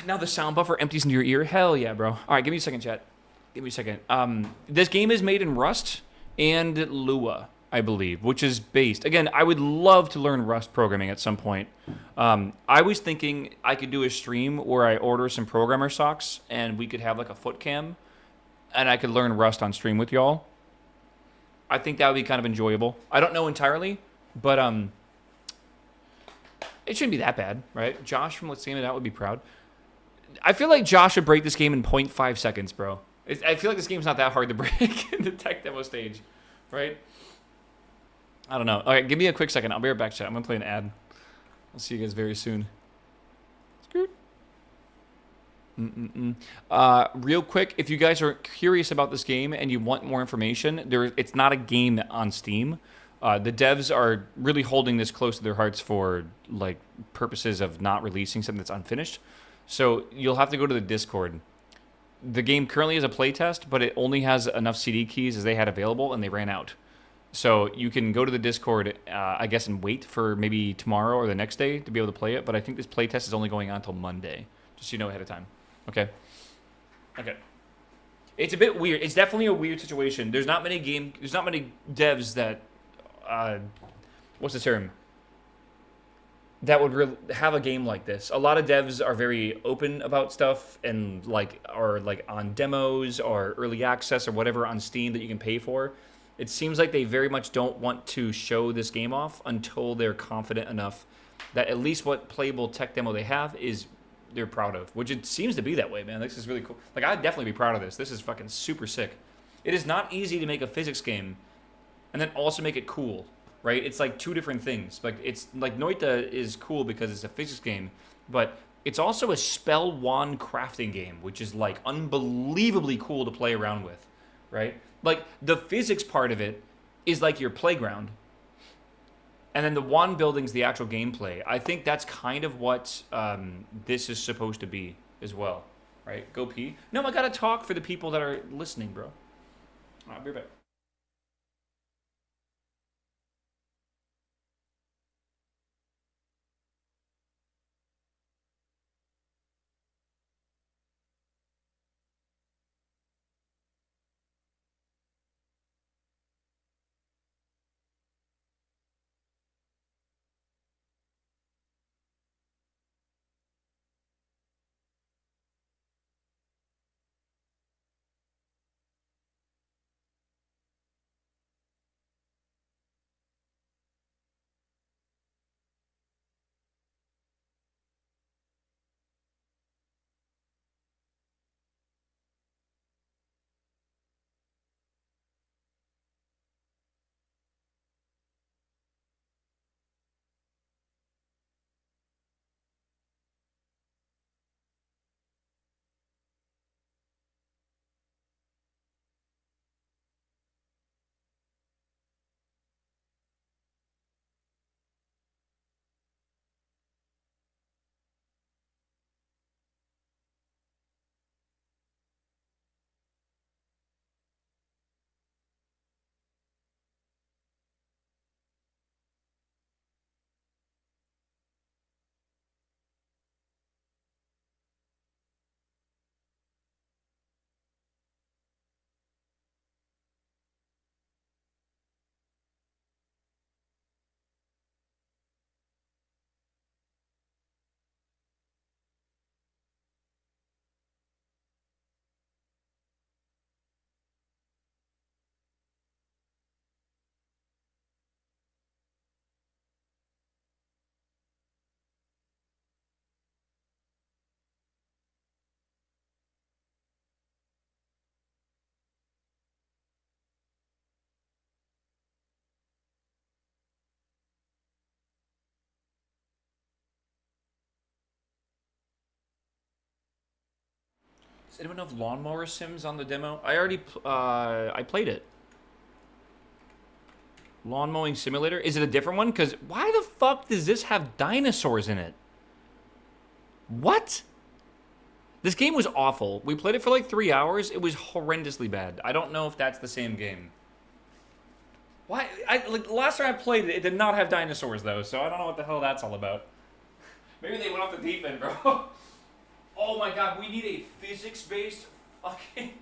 Now the sound buffer empties into your ear. Hell yeah, bro. All right, give me a second, chat. Give me a second. This game is made in Rust and Lua. I believe, which is based. Again, I would love to learn Rust programming at some point. I was thinking I could do a stream where I order some programmer socks and we could have like a foot cam and I could learn Rust on stream with y'all. I think that would be kind of enjoyable. I don't know entirely, but it shouldn't be that bad, right? Josh from Let's Game It Out would be proud. I feel like Josh would break this game in 0.5 seconds, bro. I feel like this game's not that hard to break in the tech demo stage, right? I don't know. All right, give me a quick second. I'll be right back, chat. I'm going to play an ad. I'll see you guys very soon. Real quick, if you guys are curious about this game and you want more information, it's not a game on Steam. The devs are really holding this close to their hearts for like purposes of not releasing something that's unfinished. So you'll have to go to the Discord. The game currently is a playtest, but it only has enough CD keys as they had available, and they ran out. So you can go to the Discord, I guess, and wait for maybe tomorrow or the next day to be able to play it. But I think this playtest is only going on until Monday, just so you know ahead of time. Okay. Okay. It's a bit weird. It's definitely a weird situation. There's not many devs that, what's the term? That would have a game like this. A lot of devs are very open about stuff and are on demos or early access or whatever on Steam that you can pay for. It seems like they very much don't want to show this game off until they're confident enough that at least what playable tech demo they have is they're proud of, which it seems to be that way, man. This is really cool. Like, I'd definitely be proud of this. This is fucking super sick. It is not easy to make a physics game and then also make it cool, right? It's like two different things. Like, it's like Noita is cool because it's a physics game, but it's also a spell wand crafting game, which is like unbelievably cool to play around with, right? Like, the physics part of it is like your playground. And then the wand building's the actual gameplay. I think that's kind of what this is supposed to be as well, right? Go pee. No, I gotta talk for the people that are listening, bro. I'll be right back. Does anyone have Lawnmower Sims on the demo? I played it. Lawn Mowing Simulator? Is it a different one? Because why the fuck does this have dinosaurs in it? What? This game was awful. We played it for like 3 hours. It was horrendously bad. I don't know if that's the same game. Why? Like last time I played it, it did not have dinosaurs though, so I don't know what the hell that's all about. Maybe they went off the deep end, bro. Oh my god, we need a physics-based fucking...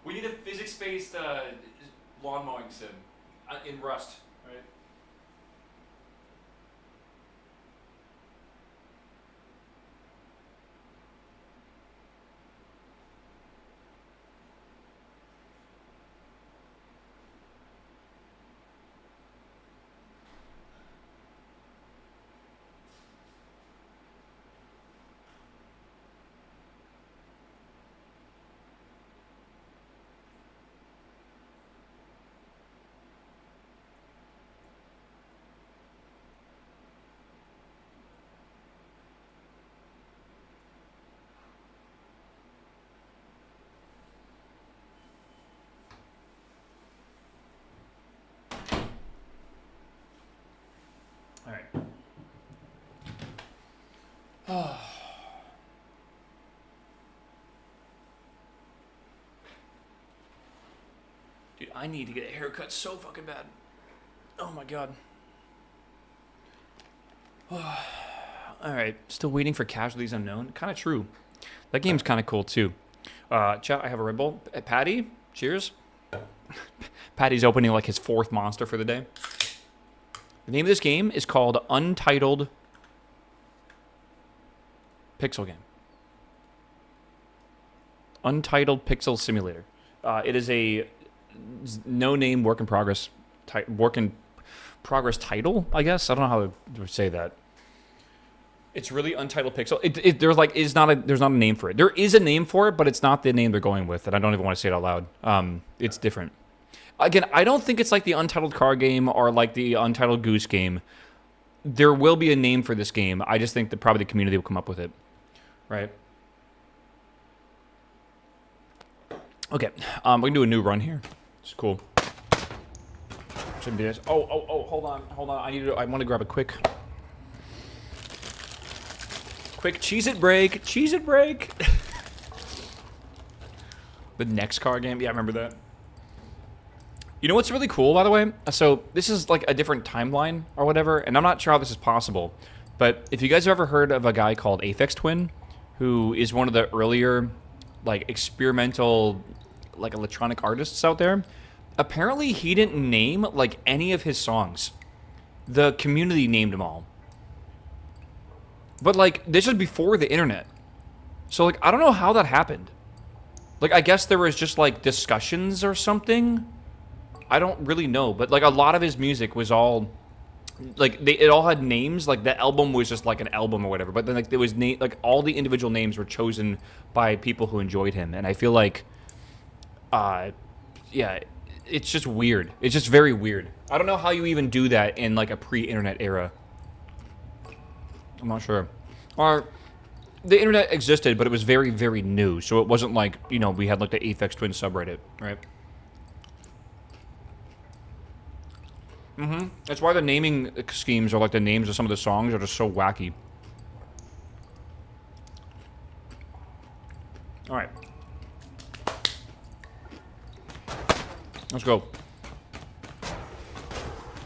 We need a physics-based lawn mowing sim. in Rust, right? All right. Dude, I need to get a haircut so fucking bad. Oh my god. Alright, still waiting for Casualties Unknown. Kind of true. That game's kind of cool too. Chat, I have a Red Bull. Patty, cheers. Patty's opening like his 4th monster for the day. The name of this game is called Untitled Pixel Game. Untitled Pixel Simulator. It is a no-name work in progress title, I guess. I don't know how to say that. It's really Untitled Pixel. There's not a name for it. There is a name for it, but it's not the name they're going with, and I don't even want to say it out loud. It's different. Again, I don't think it's like the Untitled Car Game or like the Untitled Goose Game. There will be a name for this game. I just think that probably the community will come up with it. Right? Okay. We're going to do a new run here. It's cool. Shouldn't be this. Oh, hold on. I want to grab a quick Cheez-It break. Cheez-It break. The next car game. Yeah, I remember that. You know what's really cool, by the way? So this is like a different timeline or whatever, and I'm not sure how this is possible. But if you guys have ever heard of a guy called Aphex Twin, who is one of the earlier like experimental like electronic artists out there, apparently he didn't name like any of his songs. The community named them all. But like this is before the internet. So like I don't know how that happened. Like I guess there was just like discussions or something. I don't really know, but like a lot of his music was all like it all had names. Like the album was just like an album or whatever. But then like there was like all the individual names were chosen by people who enjoyed him, and I feel like, yeah, it's just weird. It's just very weird. I don't know how you even do that in like a pre-internet era. I'm not sure. Or the internet existed, but it was very, very new, so it wasn't like, you know, we had like the Aphex Twin subreddit, right? Mm-hmm. That's why the naming schemes or like the names of some of the songs are just so wacky. All right. Let's go.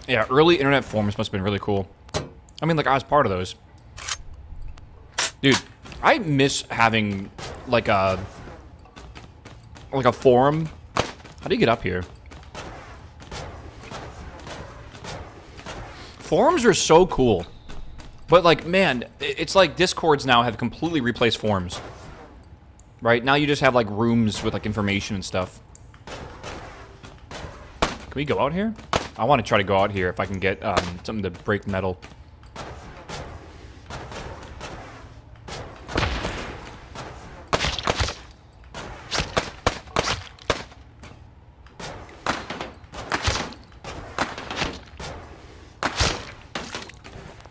Yeah, early internet forums must have been really cool. I mean, like, I was part of those. Dude, I miss having, like a forum. How do you get up here? Forums are so cool. But, like, man, it's like Discords now have completely replaced forums. Right? Now you just have, like, rooms with, like, information and stuff. Can we go out here? I want to try to go out here if I can get something to break metal.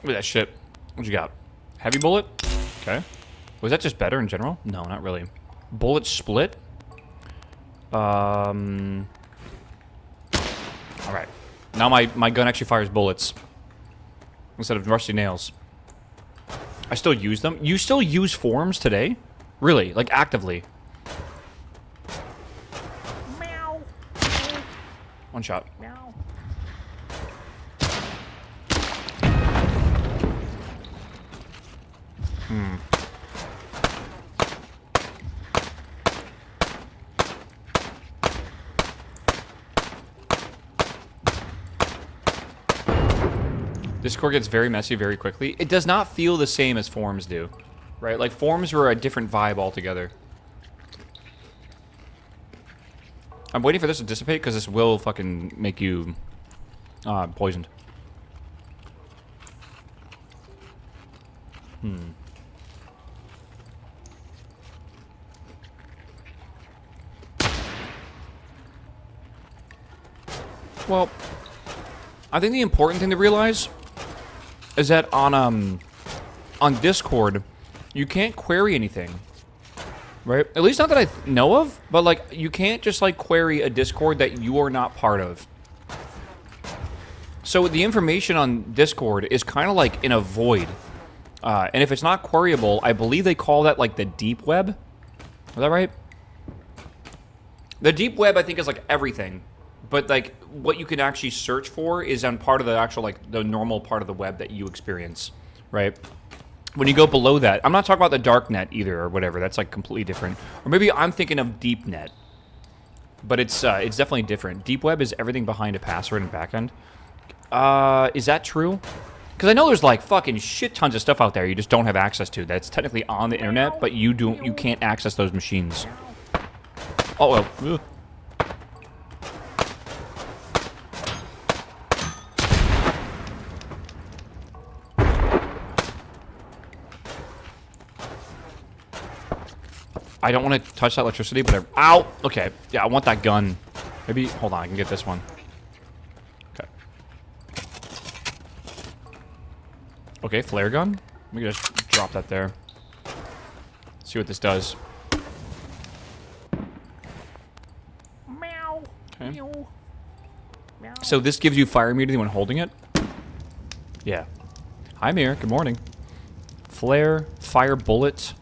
Look at that shit. What you got? Heavy bullet? Okay. Was that just better in general? No, not really. Bullet split? Alright. Now my gun actually fires bullets. Instead of rusty nails. I still use them. You still use forums today? Really? Like, actively? Meow. One shot. Meow. Discord gets very messy very quickly. It does not feel the same as forums do, right? Like, forums were a different vibe altogether. I'm waiting for this to dissipate, because this will fucking make you poisoned. Well, I think the important thing to realize is that on Discord, you can't query anything. Right? At least not that I know of, but, like, you can't just, like, query a Discord that you are not part of. So the information on Discord is kind of, like, in a void. And if it's not queryable, I believe they call that, like, the deep web. Is that right? The deep web, I think, is, like, everything. But, like, what you can actually search for is on part of the actual, like, the normal part of the web that you experience. Right? When you go below that, I'm not talking about the dark net either or whatever. That's like completely different. Or maybe I'm thinking of deep net, but it's definitely different. Deep web is everything behind a password and backend. Is that true? Because I know there's like fucking shit tons of stuff out there you just don't have access to. That's technically on the internet, but you can't access those machines. Oh well. Ugh. I don't want to touch that electricity, but ow! Okay, yeah, I want that gun. Maybe, hold on, I can get this one. Okay. Okay, flare gun. Let me just drop that there. See what this does. Meow. Okay. Meow. Meow. So this gives you fire immunity when holding it? Yeah. Hi, Mir. Good morning. Flare, fire bullet,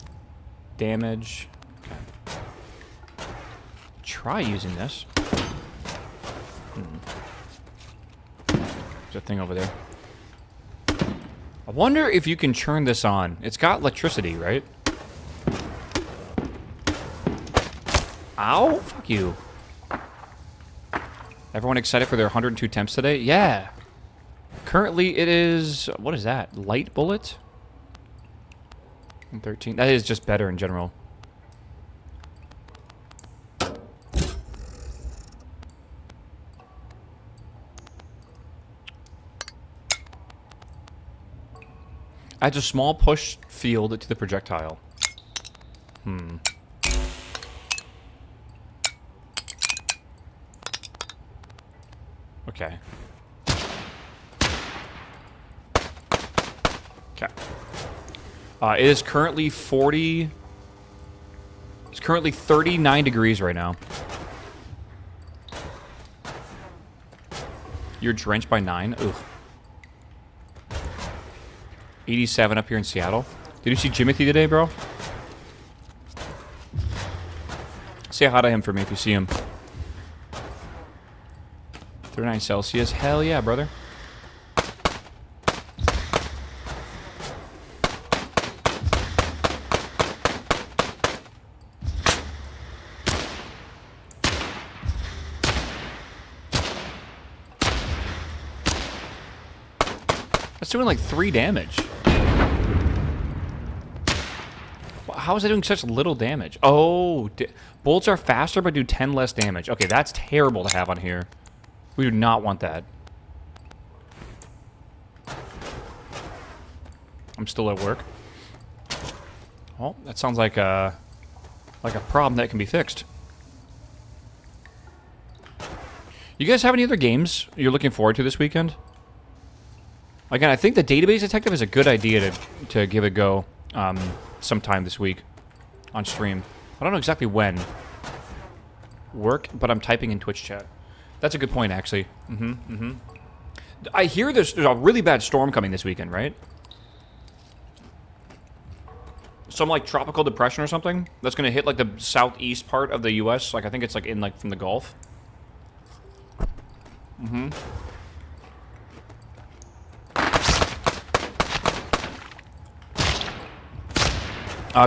damage. Try using this. There's a thing over there. I wonder if you can turn this on. It's got electricity, right? Ow! Fuck you. Everyone excited for their 102 temps today? Yeah. Currently it is... What is that? Light bullet? 13. That is just better in general. Adds a small push field to the projectile. Okay. Okay. It is currently 40... It's currently 39 degrees right now. You're drenched by 9? Ugh. 87 up here in Seattle. Did you see Jimothy today, bro? Say hi to him for me if you see him. 39 Celsius. Hell yeah, brother. That's doing like 3 damage. How is it doing such little damage? Oh, bullets are faster but do 10 less damage. Okay, that's terrible to have on here. We do not want that. I'm still at work. Oh, that sounds like a problem that can be fixed. You guys have any other games you're looking forward to this weekend? Again, I think the Database Detective is a good idea to give a go sometime this week on stream. I don't know exactly when. Work, but I'm typing in Twitch chat. That's a good point, actually. I hear there's a really bad storm coming this weekend, right? Some, like, tropical depression or something that's going to hit, like, the southeast part of the U.S. Like, I think it's, like, in, like, from the Gulf.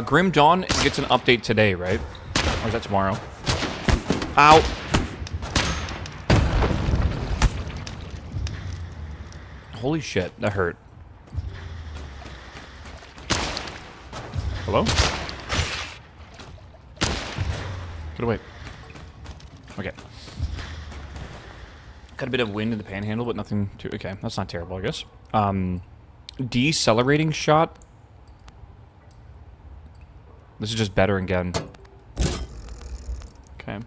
Grim Dawn gets an update today, right? Or is that tomorrow? Ow! Holy shit, that hurt. Hello? Get away. Okay. Got a bit of wind in the panhandle, but nothing too... Okay, that's not terrible, I guess. Decelerating shot. This is just better again. Okay.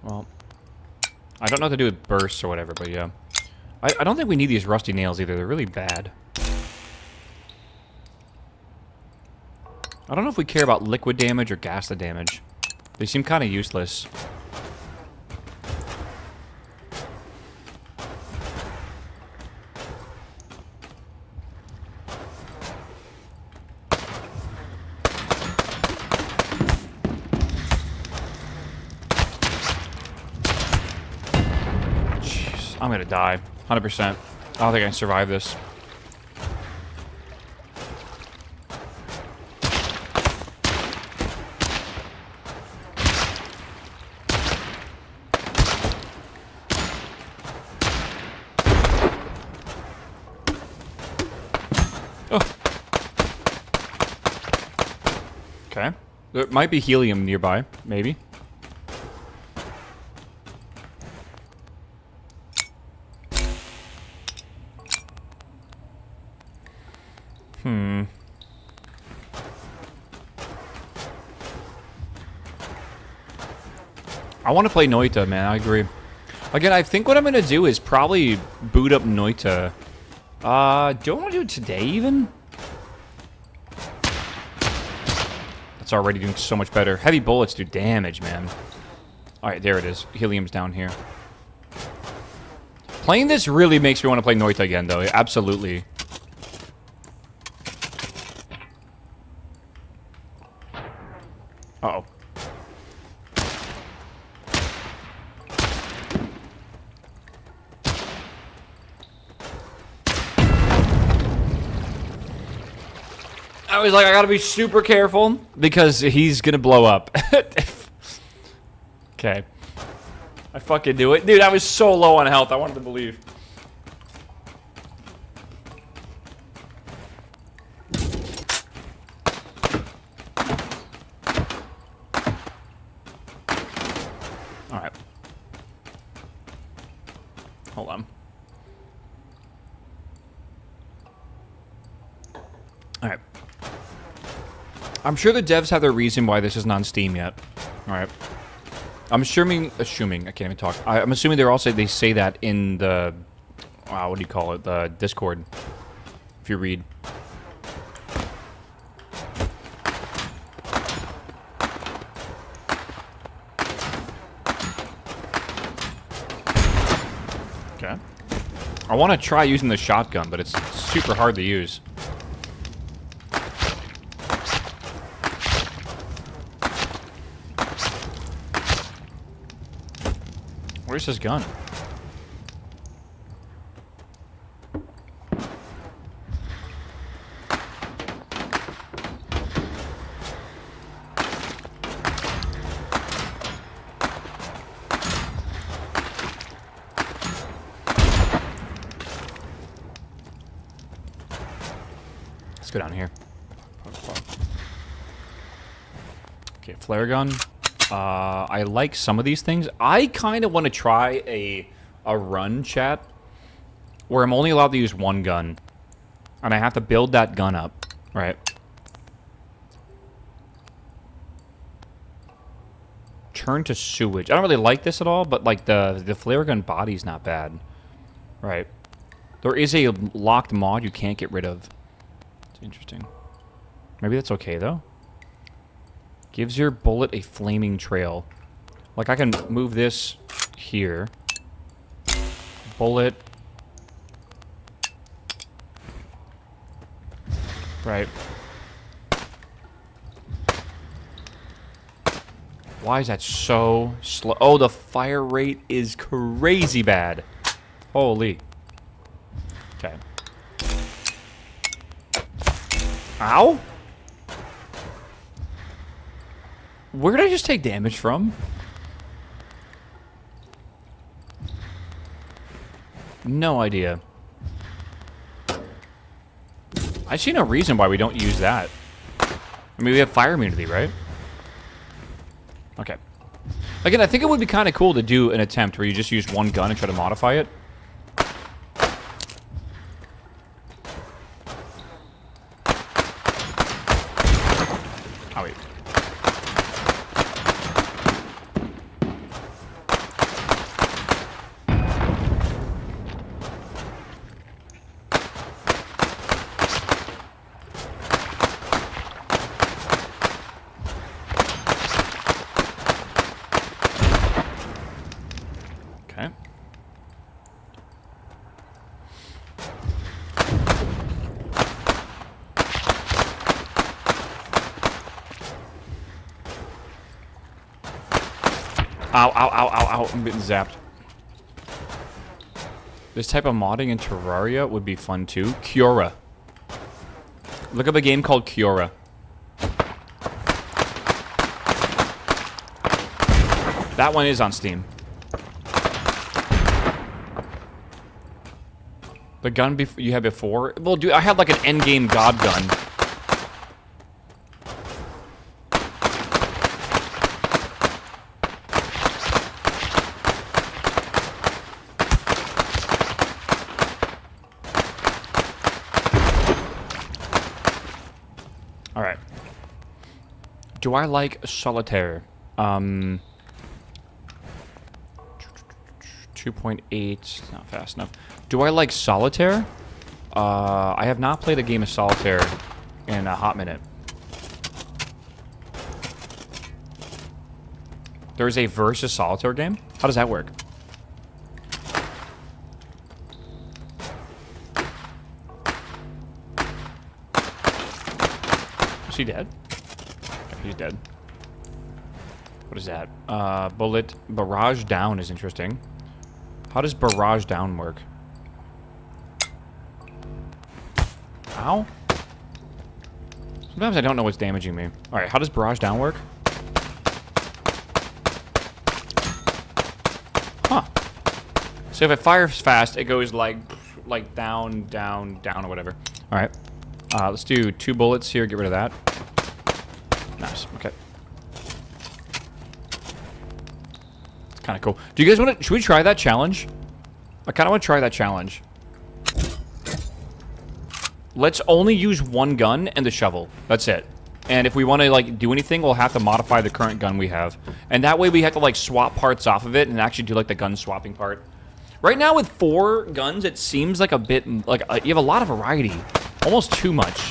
Well, I don't know what to do with bursts or whatever, but yeah. I don't think we need these rusty nails either. They're really bad. I don't know if we care about liquid damage or gas damage. They seem kind of useless. Jeez, I'm gonna die. 100%. I don't think I can survive this. Okay. There might be helium nearby, maybe. I want to play Noita, man. I agree. Again, I think what I'm going to do is probably boot up Noita. Do I want to do it today, even? That's already doing so much better. Heavy bullets do damage, man. Alright, there it is. Helium's down here. Playing this really makes me want to play Noita again, though. Absolutely. Uh-oh. I was like, I gotta be super careful because he's gonna blow up. Okay. I fucking do it. Dude, I was so low on health. I wanted to believe. Alright. Hold on. Alright. I'm sure the devs have their reason why this isn't on Steam yet. Alright. I'm assuming, I can't even talk. I'm assuming they say that in the, what do you call it, the Discord, if you read. Okay. I want to try using the shotgun, but it's super hard to use. Where's his gun? Let's go down here. Okay, flare gun. I like some of these things. I kind of want to try a run, chat, where I'm only allowed to use one gun. And I have to build that gun up, right? Turn to sewage. I don't really like this at all, but like the flare gun body's not bad. Right. There is a locked mod you can't get rid of. It's interesting. Maybe that's okay, though. Gives your bullet a flaming trail. Like, I can move this here. Bullet. Right. Why is that so slow? Oh, the fire rate is crazy bad. Holy. Okay. Ow? Where did I just take damage from? No idea. I see no reason why we don't use that. I mean, we have fire immunity, right? Okay. Again, I think it would be kind of cool to do an attempt where you just use one gun and try to modify it. Oh, wait. Okay. Ow, ow, ow, ow, ow. I'm getting zapped. This type of modding in Terraria would be fun too. Cura. Look up a game called Cura. That one is on Steam. The gun you had before? Well, dude, I had like an endgame god gun. All right. Do I like solitaire? 2.8, not fast enough. Do I like solitaire? I have not played a game of solitaire in a hot minute. There's a versus solitaire game? How does that work? Is he dead? Okay, he's dead. What is that? Bullet barrage down is interesting. How does barrage down work? Ow. Sometimes I don't know what's damaging me. Alright, how does barrage down work? Huh. So if it fires fast, it goes like down, down, down, or whatever. Alright. Let's do 2 bullets here, get rid of that. Nice, okay. It's kind of cool. Do you guys want to... Should we try that challenge? I kind of want to try that challenge. Let's only use one gun and the shovel. That's it. And if we want to, like, do anything, we'll have to modify the current gun we have. And that way we have to, like, swap parts off of it and actually do, like, the gun swapping part. Right now with 4 guns, it seems like a bit... Like, you have a lot of variety. Almost too much.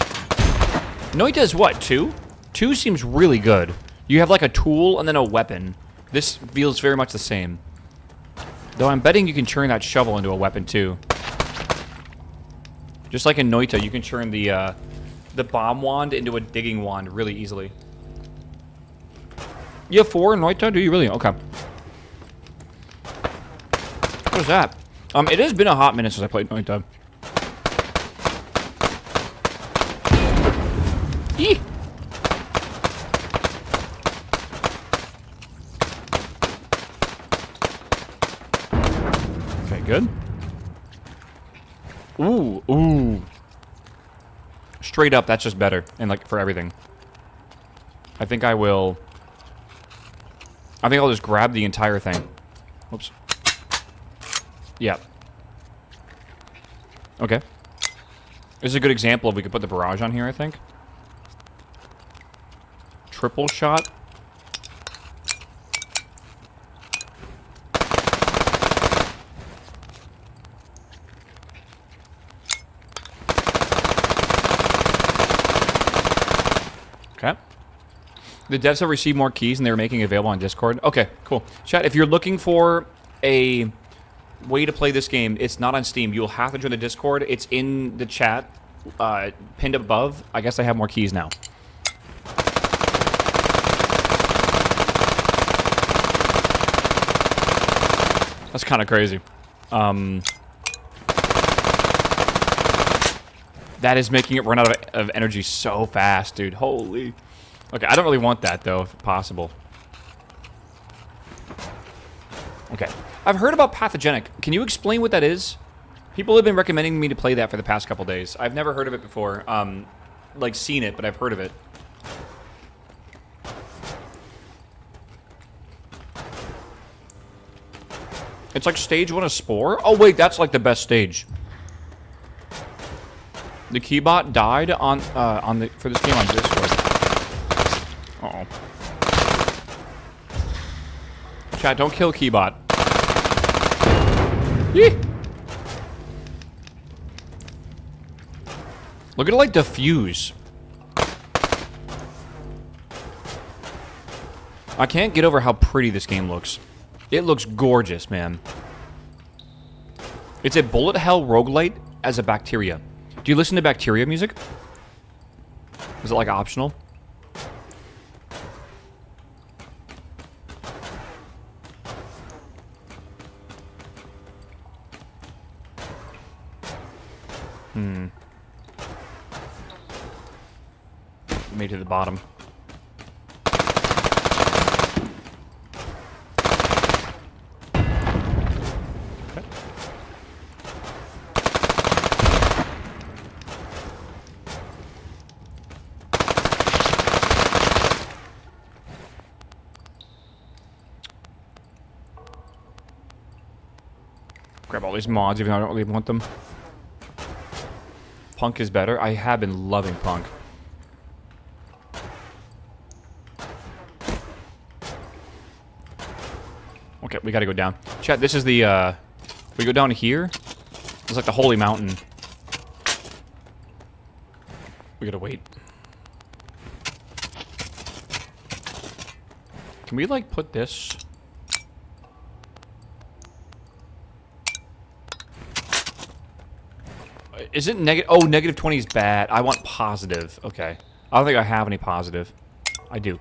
Noita is what, 2? 2 seems really good. You have, like, a tool and then a weapon. This feels very much the same. Though I'm betting you can turn that shovel into a weapon, too. Just like in Noita, you can turn the bomb wand into a digging wand really easily. You have 4 in Noita? Do you really? Okay. What is that? It has been a hot minute since I played Noita. Eee! Okay, good. Ooh, ooh. Straight up, that's just better. And, like, for everything. I think I will... I think I'll just grab the entire thing. Oops. Yep. Okay. This is a good example of we could put the barrage on here, I think. Triple shot. Okay. The devs have received more keys and they're making it available on Discord. Okay, cool. Chat, if you're looking for a way to play this game, it's not on Steam. You'll have to join the Discord. It's in the chat, pinned above. I guess I have more keys now. That's kind of crazy. That is making it run out of energy so fast, dude. Holy. Okay, I don't really want that, though, if possible. Okay. I've heard about pathogenic. Can you explain what that is? People have been recommending me to play that for the past couple days. I've never heard of it before. Like, seen it, but I've heard of it. It's like stage 1 of Spore? Oh, wait, that's like the best stage. The keybot died for this game on Discord. Uh-oh. Chat, don't kill keybot. Yee! Look at it like diffuse. I can't get over how pretty this game looks. It looks gorgeous, man. It's a bullet hell roguelite as a bacteria. Do you listen to bacteria music? Is it like optional? Made it to the bottom. Okay. Grab all these mods even though I don't really want them. Punk is better. I have been loving Punk. Okay, we gotta go down. Chat, this is the, we go down here. It's like the holy mountain. We gotta wait. Can we, like, put this... Is it negative? Oh, negative 20 is bad. I want positive. Okay. I don't think I have any positive. I do.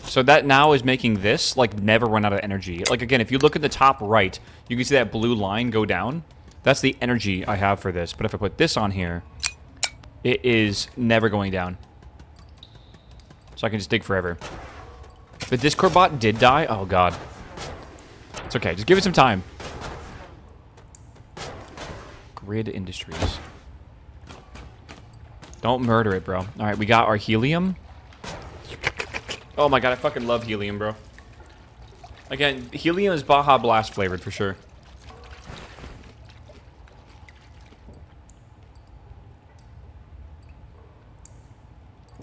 So that now is making this, like, never run out of energy. Like, again, if you look at the top right, you can see that blue line go down. That's the energy I have for this. But if I put this on here, it is never going down. So I can just dig forever. The Discord bot did die? Oh, God. It's okay. Just give it some time. Grid Industries. Don't murder it, bro. All right, we got our helium. Oh my god, I fucking love helium, bro. Again, helium is Baja Blast flavored for sure.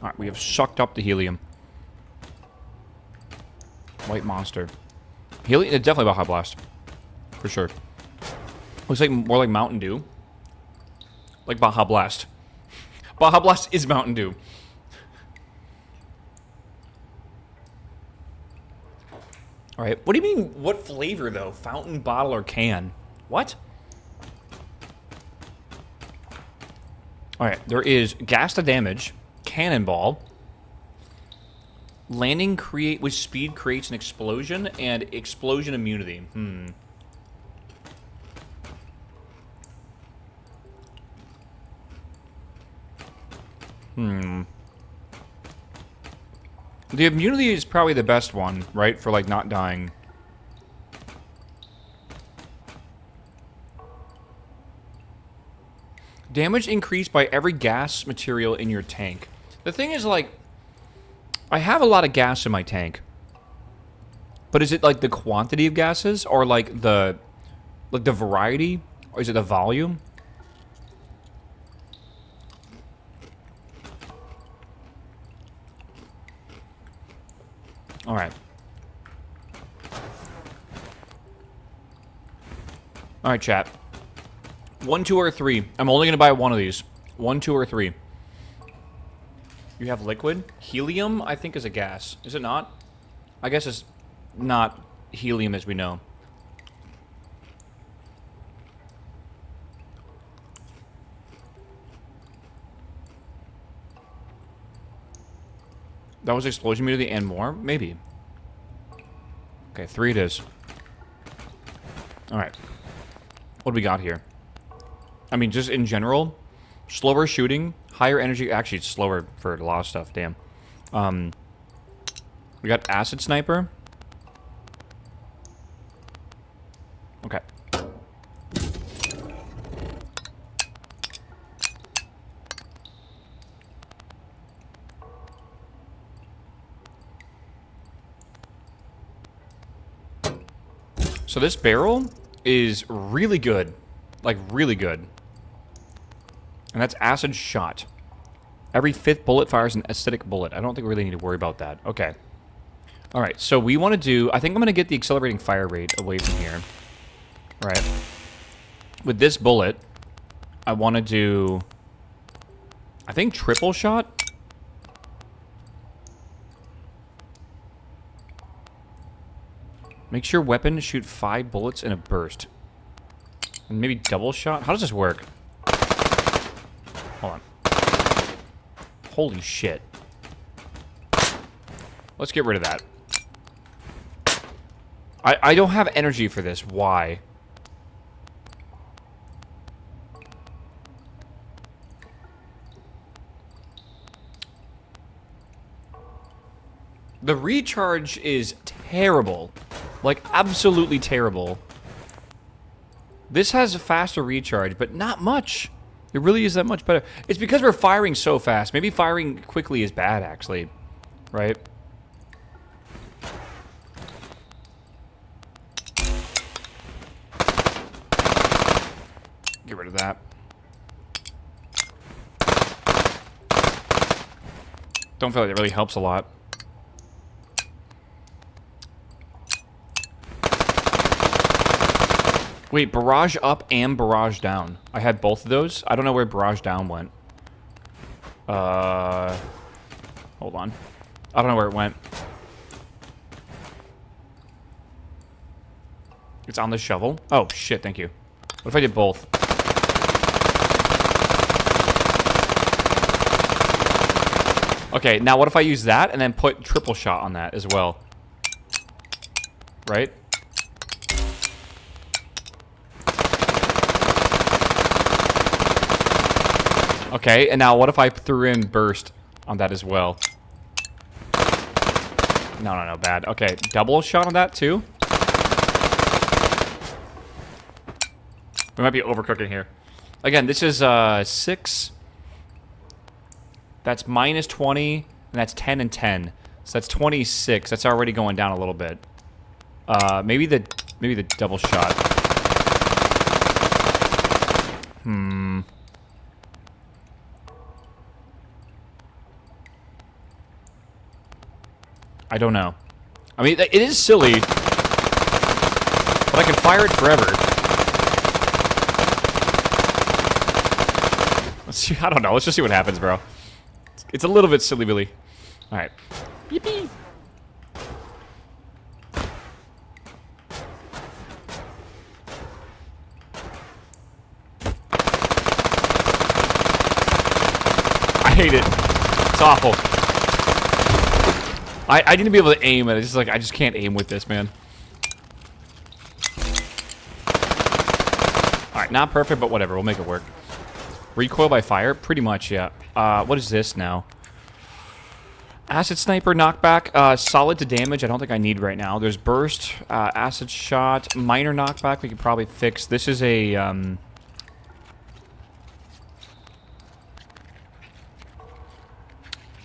Alright, we have sucked up the helium. White monster. Helium, it's definitely Baja Blast. For sure. Looks like more like Mountain Dew. Like Baja Blast. Baja Blast is Mountain Dew. Alright, what do you mean, what flavor, though? Fountain, bottle, or can? What? Alright, there is gas to damage, cannonball, landing with speed creates an explosion, and explosion immunity. The immunity is probably the best one, right? For, like, not dying. Damage increased by every gas material in your tank. The thing is, like, I have a lot of gas in my tank. But is it, like, the quantity of gases? Or, like, the variety? Or is it the volume? Alright. Alright, chat. 1, 2, or 3. I'm only going to buy one of these. 1, 2, or 3. You have liquid? Helium, I think, is a gas. Is it not? I guess it's not helium as we know. That was explosion immunity and more? Maybe. Okay, 3 it is. Alright. What do we got here? I mean, just in general, slower shooting, higher energy. Actually, it's slower for a lot of stuff, damn. We got acid sniper. So this barrel is really good. Like, really good. And that's acid shot. Every 5th bullet fires an acidic bullet. I don't think we really need to worry about that. Okay. Alright, so we want to do... I think I'm going to get the accelerating fire rate away from here. Right. With this bullet, I want to do... I think triple shot? Make sure weapon shoot 5 bullets in a burst. And maybe double shot? How does this work? Hold on. Holy shit. Let's get rid of that. I don't have energy for this. Why? The recharge is terrible. Like, absolutely terrible. This has a faster recharge, but not much. It really is that much better. It's because we're firing so fast. Maybe firing quickly is bad, actually. Right? Get rid of that. Don't feel like it really helps a lot. Wait, barrage up and barrage down. I had both of those. I don't know where barrage down went. Hold on. I don't know where it went. It's on the shovel. Oh, shit, thank you. What if I did both? Okay, now what if I use that and then put triple shot on that as well? Right? Okay, and now what if I threw in burst on that as well? No, bad. Okay, double shot on that too? We might be overcooking here. Again, this is 6. That's minus 20, and that's 10 and 10. So that's 26. That's already going down a little bit. Maybe the double shot. I don't know. I mean, it is silly, but I can fire it forever. Let's see. I don't know. Let's just see what happens, bro. It's a little bit silly, Billy. All right. Yippee! I hate it. It's awful. I need to be able to aim, and it's just like I just can't aim with this, man. All right, not perfect, but whatever. We'll make it work. Recoil by fire, pretty much, yeah. What is this now? Acid sniper knockback, solid to damage. I don't think I need right now. There's burst, acid shot, minor knockback. We could probably fix. This is a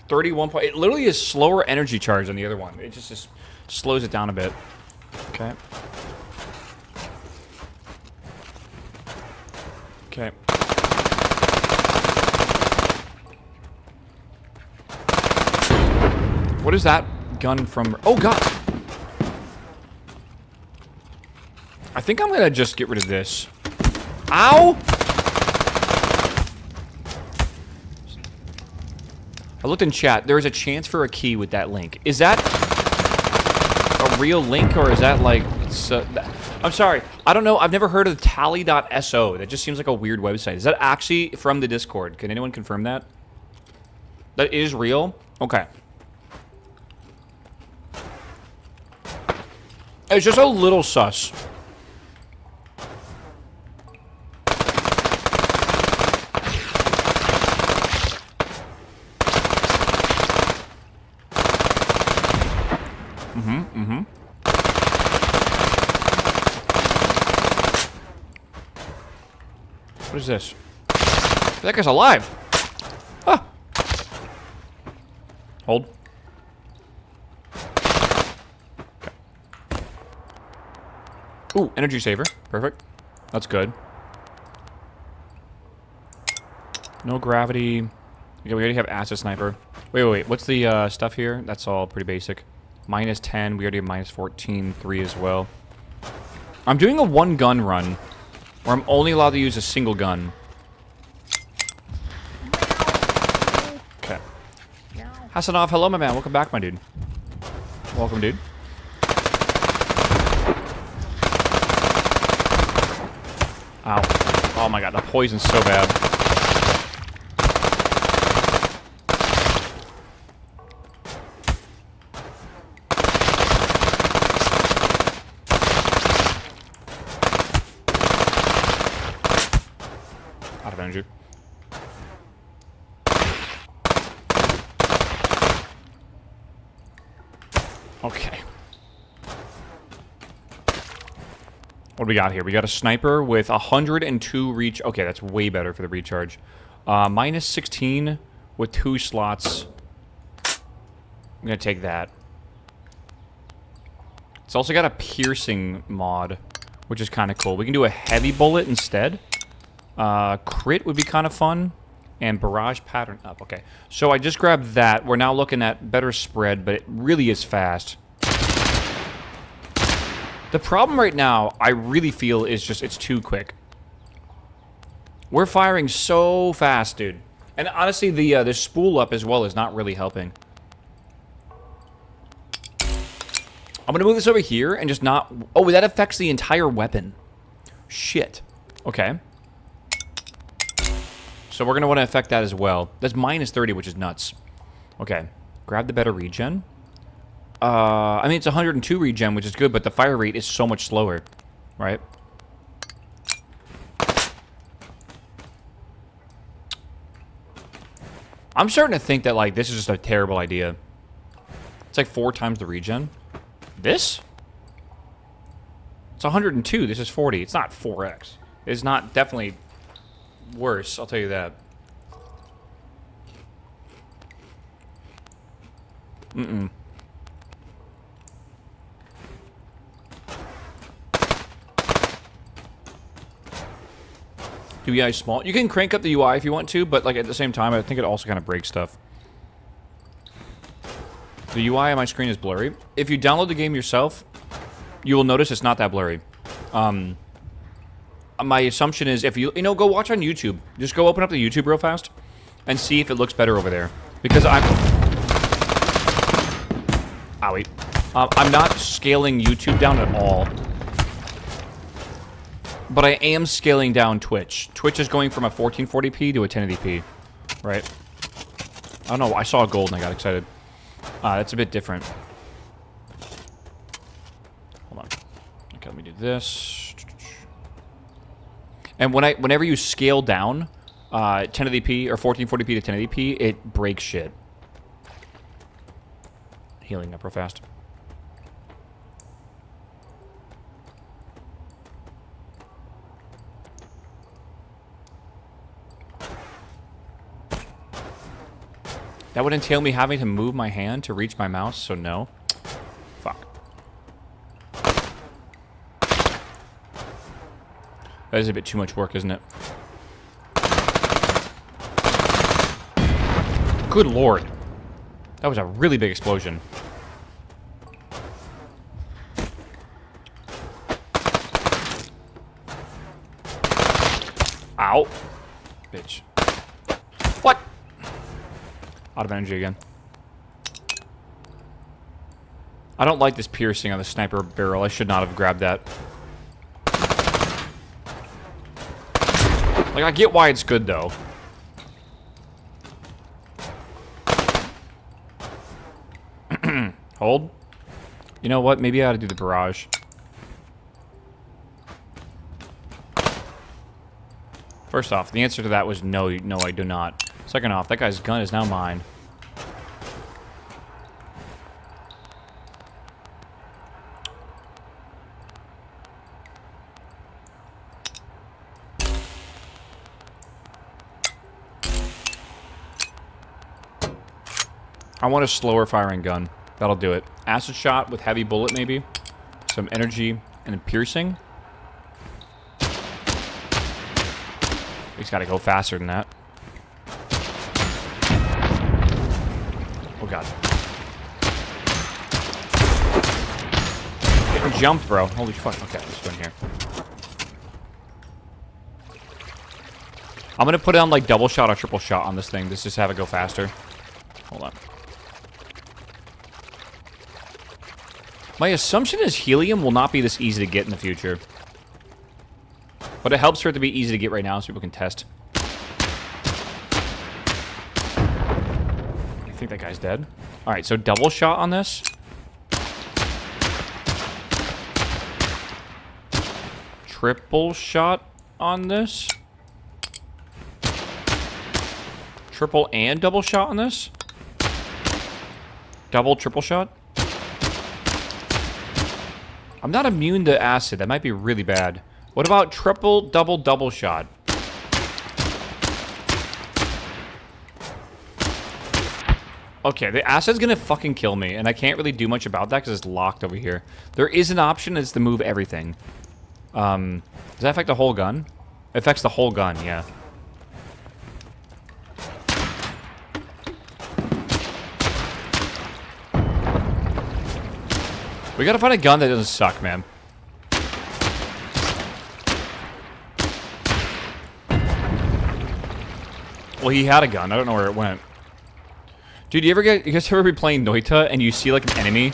31 point. It literally is slower energy charge than the other one. It just slows it down a bit. Okay. Okay. What is that gun from? Oh god! I think I'm gonna just get rid of this. Ow! I looked in chat. There is a chance for a key with that link. Is that a real link, or is that like... I'm sorry. I don't know. I've never heard of tally.so. That just seems like a weird website. Is that actually from the Discord? Can anyone confirm that? That is real? Okay. It's just a little sus. What is this? That guy's alive. Ah. Hold. Okay. Ooh, energy saver. Perfect. That's good. No gravity. Okay, we already have acid sniper. Wait. What's the stuff here? That's all pretty basic. Minus 10. We already have minus 14. 3 as well. I'm doing a one gun run where I'm only allowed to use a single gun. Okay. Hasanov, hello, my man. Welcome back, my dude. Welcome, dude. Ow. Oh my god, the poison's so bad. Out of energy. Okay. What do we got here? We got a sniper with 102 reach. Okay, that's way better for the recharge. Minus 16 with 2 slots. I'm gonna take that. It's also got a piercing mod, which is kind of cool. We can do a heavy bullet instead. Crit would be kind of fun. And barrage pattern up. Okay, so I just grabbed that. We're now looking at better spread, but it really is fast. The problem right now, I really feel, is just it's too quick. We're firing so fast, dude. And honestly, the spool up as well is not really helping. I'm gonna move this over here and just not... Oh, that affects the entire weapon. Shit. Okay. So we're gonna want to affect that as well. That's minus 30, which is nuts. Okay. Grab the better regen. I mean, it's 102 regen, which is good, but the fire rate is so much slower, right? I'm starting to think that, like, this is just a terrible idea. It's like 4 times the regen. This? It's 102. This is 40. It's not 4x. It's not definitely worse, I'll tell you that. Mm-mm. UI is small. You can crank up the UI if you want to, but like at the same time, I think it also kind of breaks stuff. The UI on my screen is blurry. If you download the game yourself, you will notice it's not that blurry. My assumption is if you go watch on YouTube. Just go open up the YouTube real fast and see if it looks better over there. Because Owie. I'm not scaling YouTube down at all. But I am scaling down Twitch. Twitch is going from a 1440p to a 1080p, right? I don't know. I saw a gold and I got excited. That's a bit different. Hold on. Okay, let me do this. And whenever you scale down 1080p or 1440p to 1080p, it breaks shit. Healing up real fast. That would entail me having to move my hand to reach my mouse, so no. Fuck. That is a bit too much work, isn't it? Good lord. That was a really big explosion. Ow. Bitch. What? Out of energy again. I don't like this piercing on the sniper barrel. I should not have grabbed that. Like, I get why it's good, though. Hold. You know what? Maybe I ought to do the barrage. First off, the answer to that was no, no, I do not. Second off, that guy's gun is now mine. I want a slower firing gun. That'll do it. Acid shot with heavy bullet, maybe. Some energy. And then piercing. He's got to go faster than that. Oh, God. Getting jumped, bro. Holy fuck. Okay, let's go in here. I'm going to put it on, like, double shot or triple shot on this thing. Let's just have it go faster. Hold on. My assumption is helium will not be this easy to get in the future. But it helps for it to be easy to get right now so people can test. I think that guy's dead. Alright, so double shot on this. Triple shot on this. Triple and double shot on this. Double, triple shot. I'm not immune to acid. That might be really bad. What about triple, double, double shot? Okay, the acid's gonna fucking kill me, and I can't really do much about that because it's locked over here. There is an option, it's to move everything. Does that affect the whole gun? It affects the whole gun, yeah. We gotta find a gun that doesn't suck, man. Well, he had a gun. I don't know where it went. Dude, you guys ever be playing Noita and you see like an enemy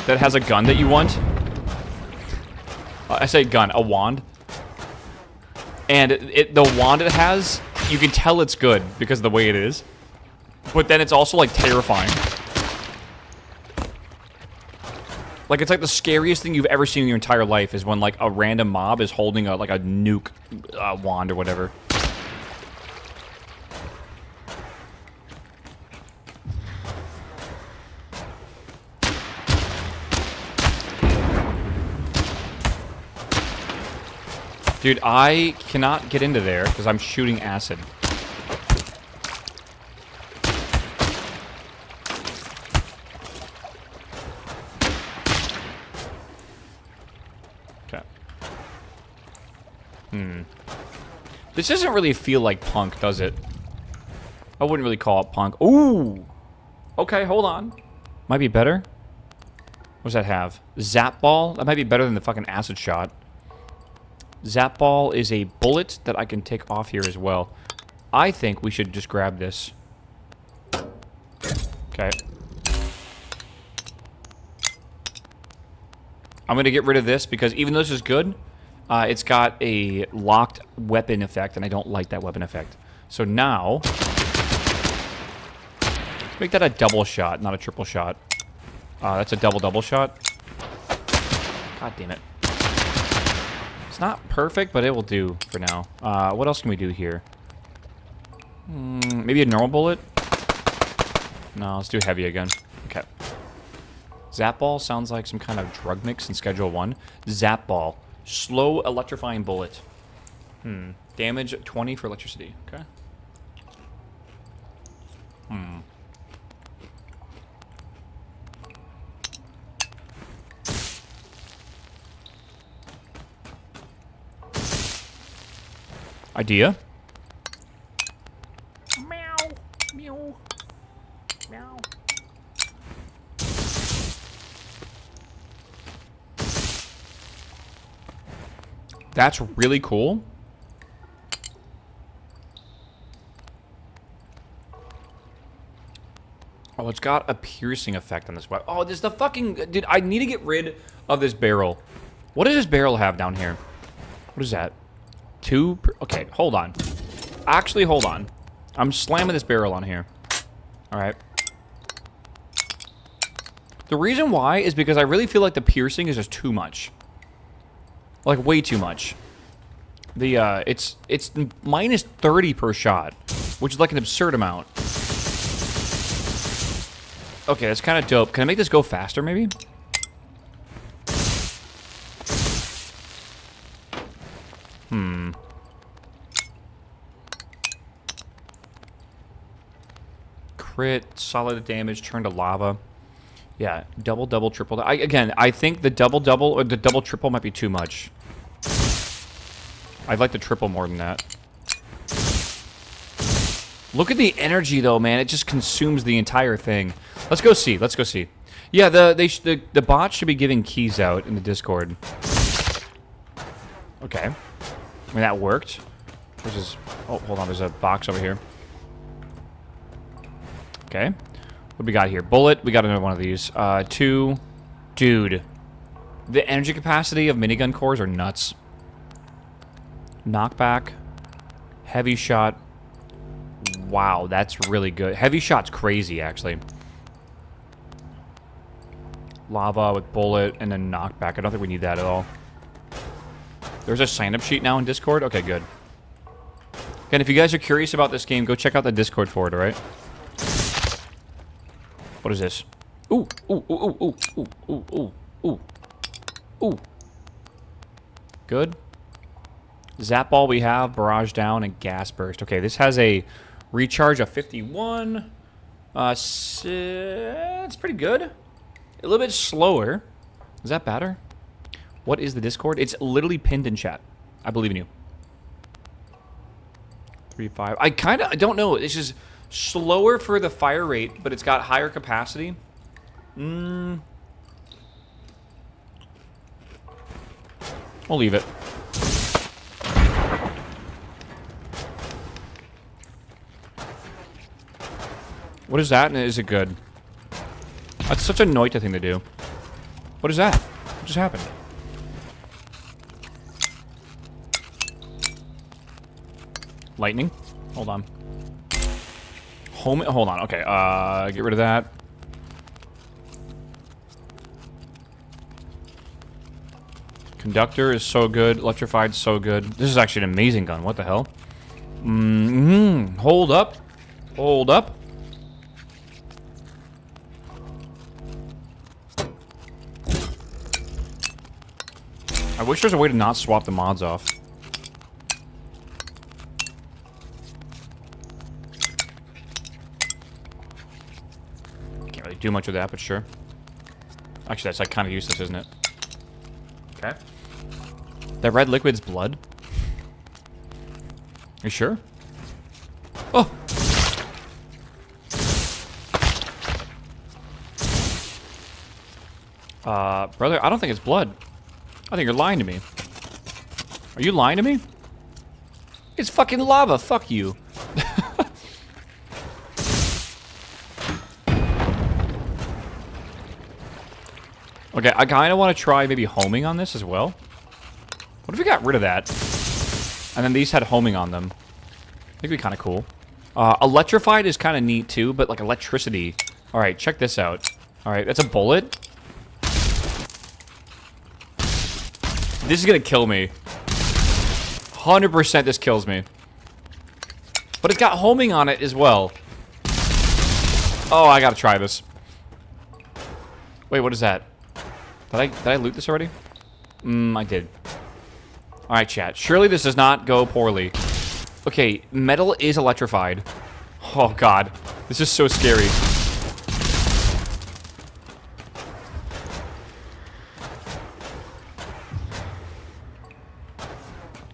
that has a gun that you want? I say gun, a wand. And the wand it has, you can tell it's good because of the way it is. But then it's also like terrifying. Like, it's like the scariest thing you've ever seen in your entire life is when, like, a random mob is holding, a, like, a nuke wand or whatever. Dude, I cannot get into there because I'm shooting acid. This doesn't really feel like punk, does it? I wouldn't really call it punk. Ooh! Okay, hold on. Might be better. What does that have? Zap ball? That might be better than the fucking acid shot. Zap ball is a bullet that I can take off here as well. I think we should just grab this. Okay. I'm going to get rid of this because even though this is good, it's got a locked weapon effect, and I don't like that weapon effect. So now, let's make that a double shot, not a triple shot. That's a double shot. God damn it. It's not perfect, but it will do for now. What else can we do here? Maybe a normal bullet? No, let's do heavy again. Okay. Zap ball sounds like some kind of drug mix in Schedule 1. Zap ball. Slow electrifying bullet. Damage 20 for electricity. Okay. Idea. Meow. Meow. Meow. That's really cool. Oh, it's got a piercing effect on this weapon. Oh, this is the fucking... Dude, I need to get rid of this barrel. What does this barrel have down here? What is that? Okay, hold on. Actually, hold on. I'm slamming this barrel on here. Alright. The reason why is because I really feel like the piercing is just too much. Like, way too much. It's minus 30 per shot, which is like an absurd amount. Okay, that's kind of dope. Can I make this go faster, maybe? Crit, solid damage, turn to lava. Yeah, double, triple. Again, I think the double or the double triple might be too much. I'd like the triple more than that. Look at the energy, though, man. It just consumes the entire thing. Let's go see. Let's go see. Yeah, the bot should be giving keys out in the Discord. Okay. I mean, that worked. Which is... Oh, hold on. There's a box over here. Okay. What do we got here? Bullet. We got another one of these. 2. Dude. The energy capacity of minigun cores are nuts. Knockback. Heavy shot. Wow, that's really good. Heavy shot's crazy, actually. Lava with bullet and then knockback. I don't think we need that at all. There's a sign-up sheet now in Discord? Okay, good. Again, if you guys are curious about this game, go check out the Discord for it, alright? What is this? Ooh, ooh, ooh, ooh, ooh, ooh, ooh, ooh, ooh. Good. Zap ball we have, barrage down, and gas burst. Okay, this has a recharge of 51. It's pretty good. A little bit slower. Is that better? What is the Discord? It's literally pinned in chat. I believe in you. 3.5. I don't know. It's just slower for the fire rate, but it's got higher capacity. We'll leave it. What is that, and is it good? That's such a Noita thing to do. What is that? What just happened? Lightning? Hold on. Hold on. Okay, get rid of that. Conductor is so good. Electrified, so good. This is actually an amazing gun. What the hell? Hold up. Hold up. I wish there's a way to not swap the mods off. Can't really do much with that, but sure. Actually, that's like kind of useless, isn't it? Okay. That red liquid's blood? You sure? Oh! Brother, I don't think it's blood. I think you're lying to me. Are you lying to me? It's fucking lava. Fuck you. Okay, I kind of want to try maybe homing on this as well. What if we got rid of that? And then these had homing on them. I think it'd be kind of cool. Electrified is kind of neat too, but like electricity. Alright, check this out. Alright, that's a bullet. This is gonna kill me. 100% this kills me. But it's got homing on it as well. Oh, I gotta try this. Wait, what is that? Did I loot this already? I did. Alright, chat. Surely this does not go poorly. Okay, metal is electrified. Oh, God. This is so scary.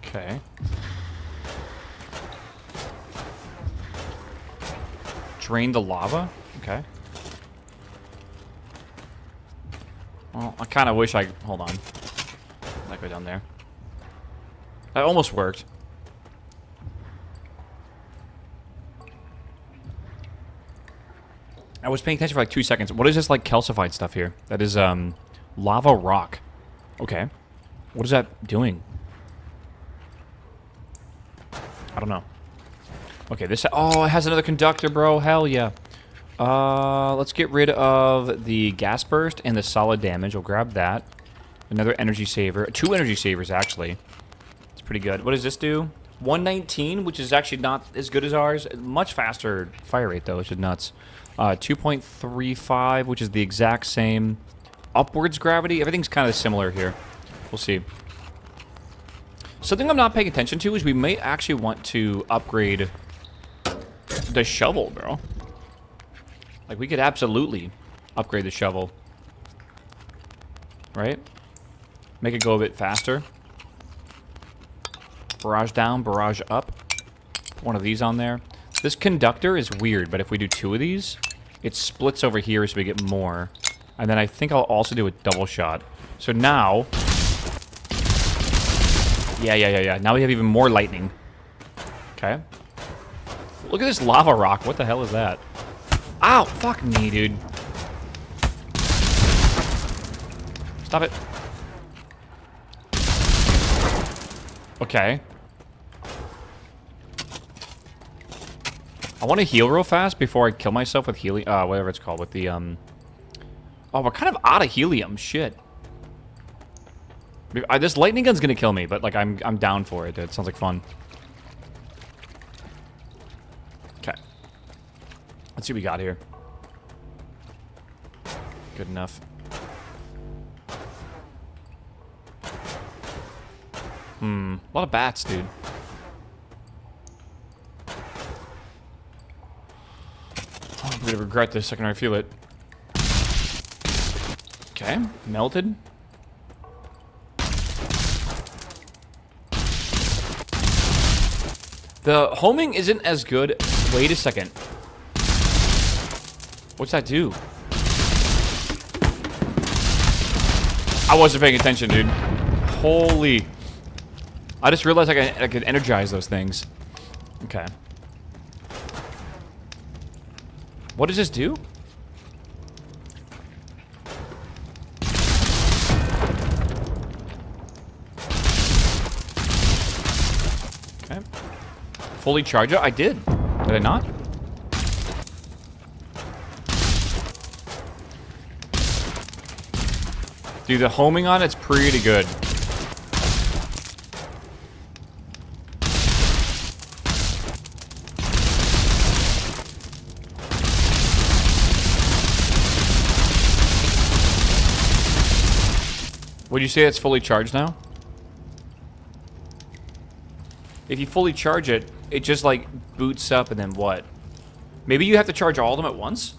Okay. Drain the lava? Okay. Well, I kind of wish I... Hold on. That go down there. That almost worked. I was paying attention for like 2 seconds. What is this like calcified stuff here? That is lava rock. Okay. What is that doing? I don't know. Okay, this... Oh, it has another conductor, bro. Hell yeah. Let's get rid of the gas burst and the solid damage. We'll grab that. Another energy saver. 2 energy savers, actually. It's pretty good. What does this do? 119, which is actually not as good as ours. Much faster fire rate, though, which is nuts. 2.35, which is the exact same. Upwards gravity. Everything's kind of similar here. We'll see. Something I'm not paying attention to is we may actually want to upgrade the shovel, bro. Like, we could absolutely upgrade the shovel. Right? Make it go a bit faster. Barrage down, barrage up. Put one of these on there. This conductor is weird, but if we do 2 of these, it splits over here so we get more. And then I think I'll also do a double shot. So now... Yeah. Now we have even more lightning. Okay. Look at this lava rock. What the hell is that? Ow! Fuck me, dude. Stop it. Okay. I want to heal real fast before I kill myself with helium. Whatever it's called. With the, Oh, we're kind of out of helium. Shit. This lightning gun's gonna kill me, but, like, I'm down for it. It sounds like fun. Okay. Let's see what we got here. Good enough. A lot of bats, dude. Oh, I'm gonna regret this the second I feel it. Okay, melted. The homing isn't as good. Wait a second. What's that do? I wasn't paying attention, dude. Holy. I just realized I could energize those things. Okay. What does this do? Okay. Fully charge it? I did. Did I not? Dude, the homing on it's pretty good. Would you say it's fully charged now? If you fully charge it, it just like boots up and then what? Maybe you have to charge all of them at once?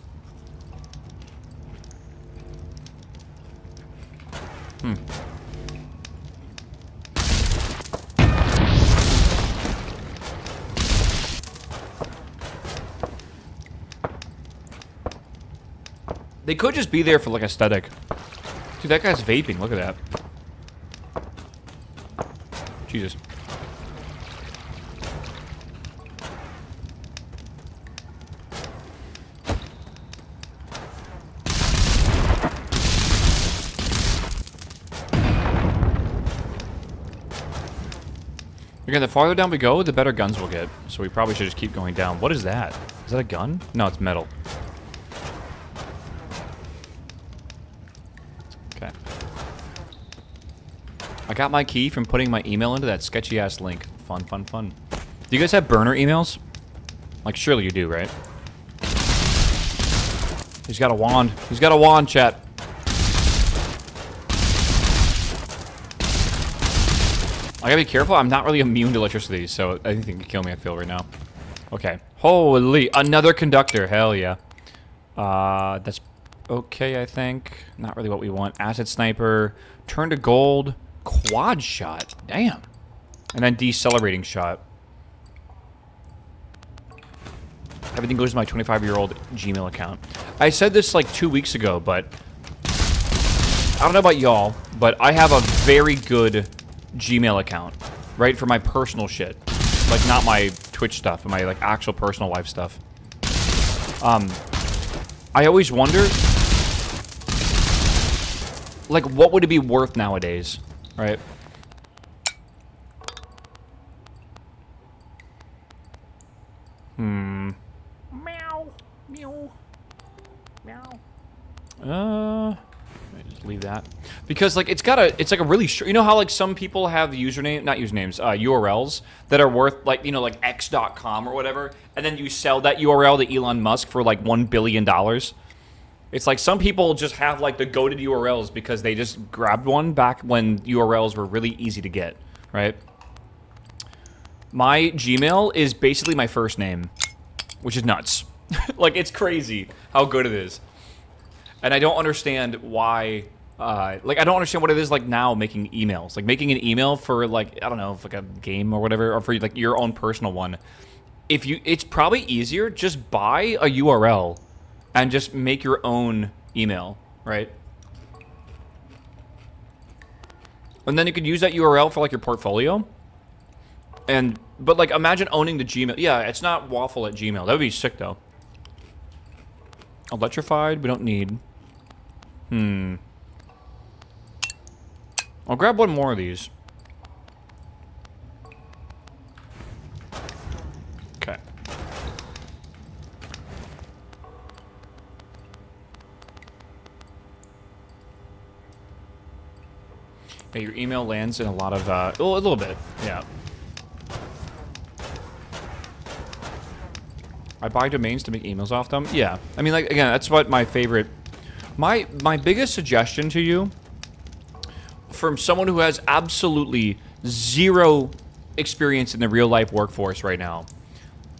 They could just be there for like aesthetic. Dude, that guy's vaping. Look at that. Jesus. Again, the farther down we go, the better guns we'll get. So we probably should just keep going down. What is that? Is that a gun? No, it's metal. Okay. I got my key from putting my email into that sketchy-ass link. Fun, fun, fun. Do you guys have burner emails? Like, surely you do, right? He's got a wand. He's got a wand, chat. I gotta be careful. I'm not really immune to electricity, so anything can kill me, I feel, right now. Okay. Holy. Another conductor. Hell yeah. That's okay, I think. Not really what we want. Acid sniper. Turn to gold. Quad shot. Damn. And then decelerating shot. Everything goes to my 25-year-old Gmail account. I said this like 2 weeks ago, but I don't know about y'all, but I have a very good Gmail account, right, for my personal shit, like not my Twitch stuff, but my like actual personal life stuff. I always wonder, like, what would it be worth nowadays, right? Meow. Meow. Meow. Just leave that. Because, like, it's like a really short, you know how, like, some people have URLs that are worth, like, you know, like x.com or whatever, and then you sell that URL to Elon Musk for, like, $1 billion? It's like some people just have, like, the goated URLs because they just grabbed one back when URLs were really easy to get, right? My Gmail is basically my first name, which is nuts. Like, it's crazy how good it is. And I don't understand why. Like, I don't understand what it is like now making emails. Like, making an email for, like, I don't know, like a game or whatever, or for, like, your own personal one. It's probably easier, just buy a URL and just make your own email, right? And then you could use that URL for, like, your portfolio. But, like, imagine owning the Gmail. Yeah, it's not waffle at Gmail. That would be sick, though. Electrified, we don't need. I'll grab one more of these. Okay. Yeah, your email lands in a lot of, a little bit, yeah. I buy domains to make emails off them? Yeah. I mean, like, again, that's what my favorite... My biggest suggestion to you, from someone who has absolutely zero experience in the real-life workforce right now,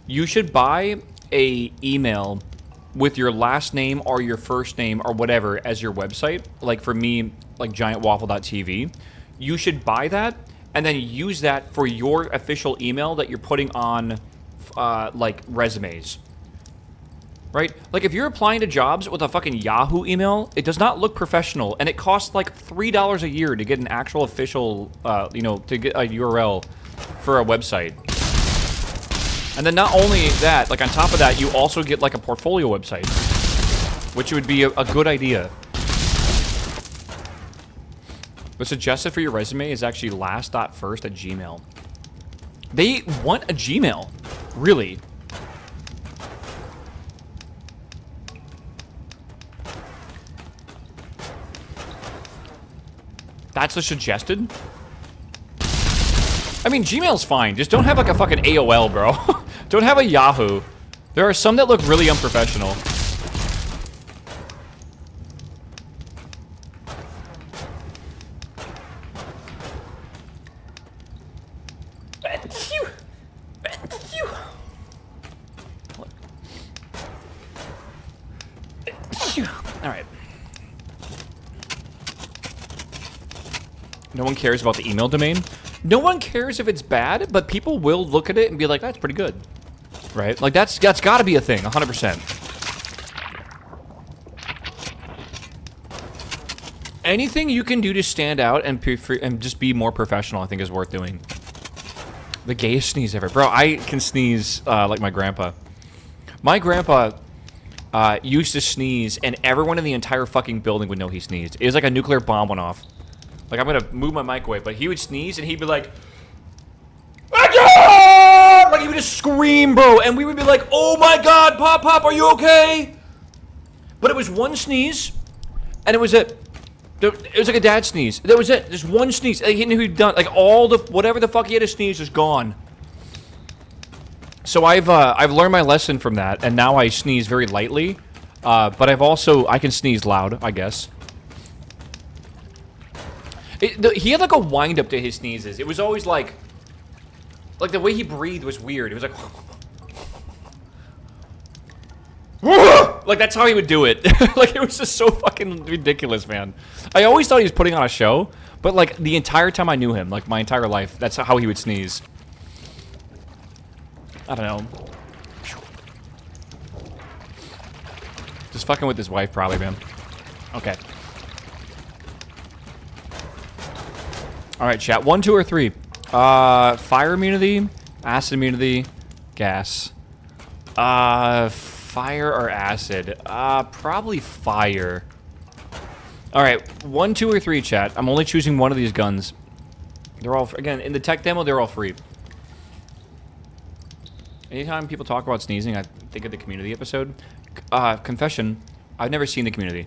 you should buy a email with your last name or your first name or whatever as your website. Like, for me, like GiantWaffle.tv. You should buy that and then use that for your official email that you're putting on... like, resumes. Right? Like, if you're applying to jobs with a fucking Yahoo email, it does not look professional, and it costs, like, $3 a year to get an actual official, you know, to get a URL for a website. And then not only that, like, on top of that, you also get, like, a portfolio website, which would be a good idea. The suggested for your resume is actually last.first@gmail. They want a Gmail. Really? That's the suggested? I mean, Gmail's fine. Just don't have like a fucking AOL, bro. Don't have a Yahoo. There are some that look really unprofessional. All right. No one cares about the email domain. No one cares if it's bad, but people will look at it and be like, "That's pretty good," right? Like that's got to be a thing, 100%. Anything you can do to stand out and just be more professional, I think, is worth doing. The gayest sneeze ever, bro. I can sneeze like my grandpa. My grandpa used to sneeze, and everyone in the entire fucking building would know he sneezed. It was like a nuclear bomb went off. Like, I'm gonna move my mic away, but he would sneeze, and he'd be like, "Acha!" Like, he would just scream, bro, and we would be like, "Oh my god, Pop, are you okay?" But it was one sneeze, and it was it. It was like a dad sneeze. That was it. Just one sneeze. He knew he'd done. Like, all the, whatever the fuck he had to sneeze is gone. So I've learned my lesson from that, and now I sneeze very lightly. But I can sneeze loud, I guess. He had like a wind up to his sneezes. It was always like the way he breathed was weird. It was like, like that's how he would do it. Like it was just so fucking ridiculous, man. I always thought he was putting on a show, but like the entire time I knew him, like my entire life, that's how he would sneeze. I don't know. Just fucking with his wife, probably, man. Okay. All right, chat. 1, 2, or 3. Fire immunity, acid immunity, gas. Fire or acid? Probably fire. All right, 1, 2, or 3, chat. I'm only choosing one of these guns. They're all, again, in the tech demo, they're all free. Anytime people talk about sneezing, I think of the Community episode. Confession, I've never seen the Community.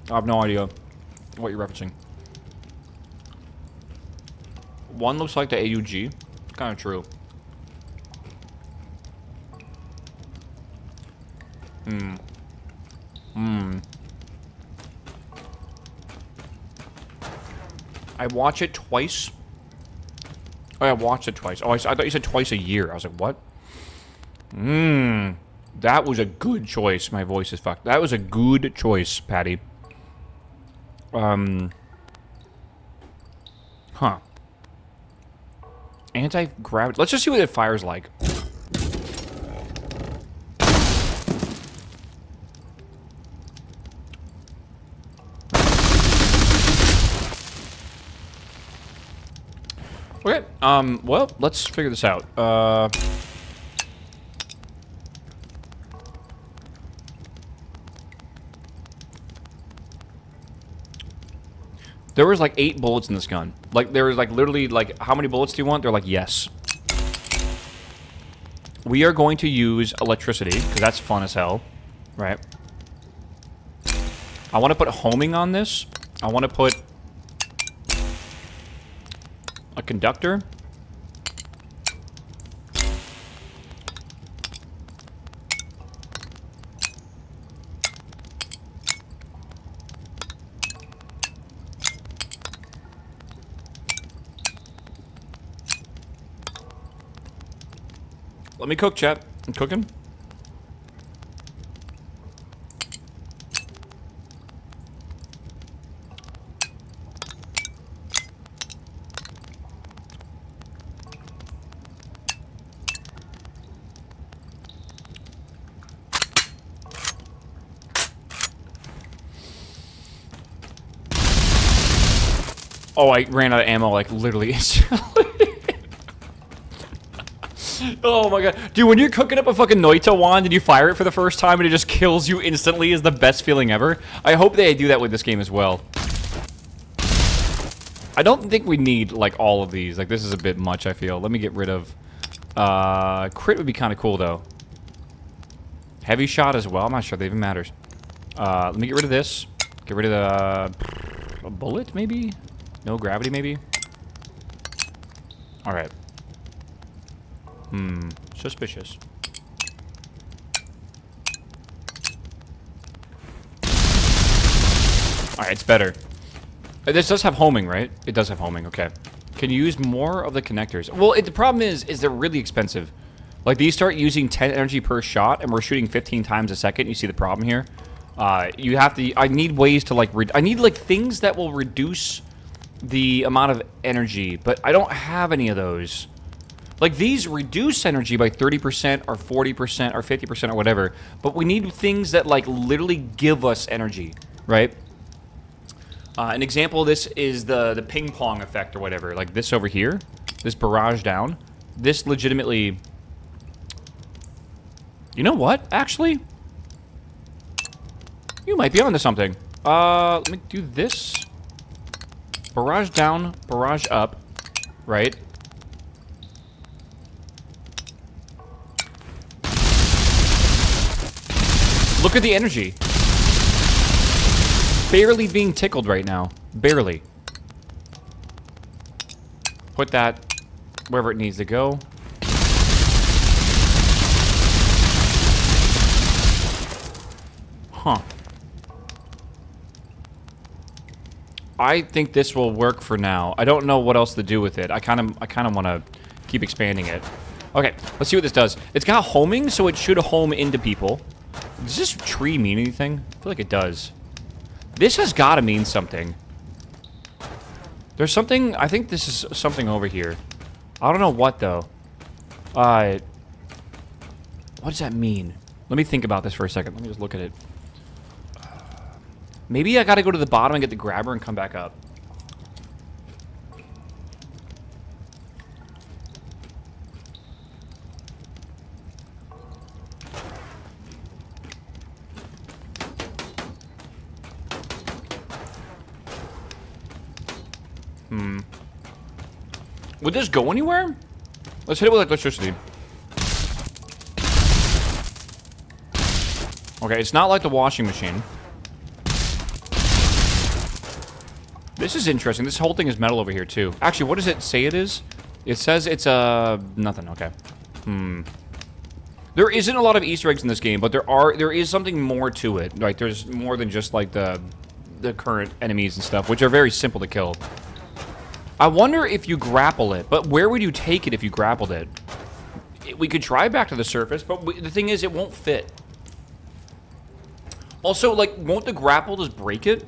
I have no idea what you're referencing. One looks like the AUG. Kind of true. I watch it twice. Oh, I watched it twice. Oh, I thought you said twice a year. I was like, what? That was a good choice. My voice is fucked. That was a good choice, Patty. Huh. Anti-gravity. Let's just see what it fires like. Okay, well, let's figure this out. There was like 8 bullets in this gun. Like, there was like literally like, how many bullets do you want? They're like, yes. We are going to use electricity, because that's fun as hell. Right? I want to put homing on this. I want to put a conductor. Let me cook, chat. I'm cooking. Oh, I ran out of ammo, like, literally instantly. Oh my god. Dude, when you're cooking up a fucking Noita wand and you fire it for the first time and it just kills you instantly is the best feeling ever. I hope they do that with this game as well. I don't think we need, like, all of these. Like, this is a bit much, I feel. Let me get rid of... crit would be kind of cool, though. Heavy shot as well. I'm not sure that even matters. Let me get rid of this. Get rid of the... a bullet, maybe? No gravity, maybe? Alright. Suspicious. Alright, it's better. This does have homing, right? It does have homing, okay. Can you use more of the connectors? Well, the problem is they're really expensive. Like, these start using 10 energy per shot, and we're shooting 15 times a second. You see the problem here? You have to... I need ways to, like... I need, like, things that will reduce the amount of energy, but I don't have any of those. Like, these reduce energy by 30% or 40% or 50% or whatever, but we need things that, like, literally give us energy, right? An example of this is the ping pong effect or whatever. Like, this over here, this barrage down. This legitimately... You know what, actually? You might be onto something. Let me do this. Barrage down, barrage up, right? Look at the energy. Barely being tickled right now. Barely. Put that wherever it needs to go. Huh. I think this will work for now. I don't know what else to do with it. I kind of want to keep expanding it. Okay, let's see what this does. It's got homing, so it should home into people. Does this tree mean anything? I feel like it does. This has got to mean something. There's something... I think this is something over here. I don't know what, though. What does that mean? Let me think about this for a second. Let me just look at it. Maybe I gotta go to the bottom and get the grabber and come back up. Would this go anywhere? Let's hit it with electricity. Okay, it's not like the washing machine. This is interesting. This whole thing is metal over here, too. Actually, what does it say it is? It says it's, nothing. Okay. There isn't a lot of Easter eggs in this game, but there is something more to it. Like, there's more than just, like, the current enemies and stuff, which are very simple to kill. I wonder if you grapple it, but where would you take it if you grappled it? we could try back to the surface, but the thing is, it won't fit. Also, like, won't the grapple just break it?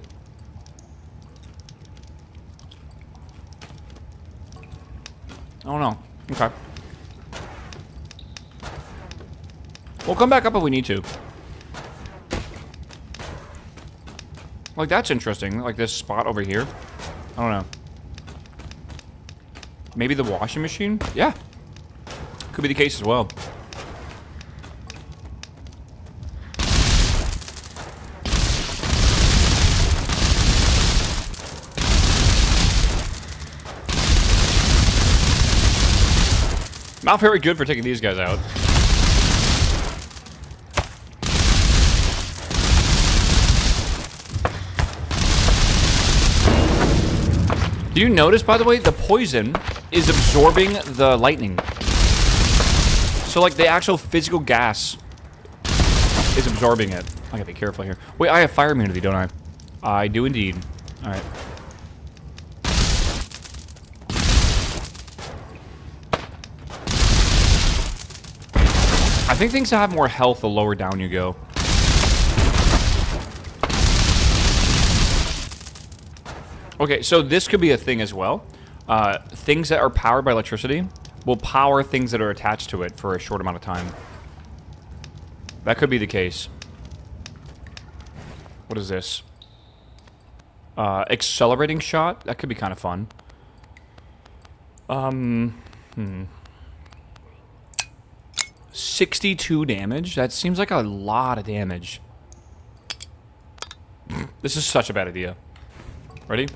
I don't know. Okay. We'll come back up if we need to. Like, that's interesting. Like, this spot over here. I don't know. Maybe the washing machine? Yeah. Could be the case as well. Not very good for taking these guys out. Do you notice, by the way, the poison is absorbing the lightning? So, like, the actual physical gas is absorbing it. I gotta be careful here. Wait, I have fire immunity, don't I? I do indeed. Alright. I think things have more health the lower down you go. Okay, so this could be a thing as well. Things that are powered by electricity will power things that are attached to it for a short amount of time. That could be the case. What is this? Accelerating shot? That could be kind of fun. 62 damage? That seems like a lot of damage. This is such a bad idea. Ready?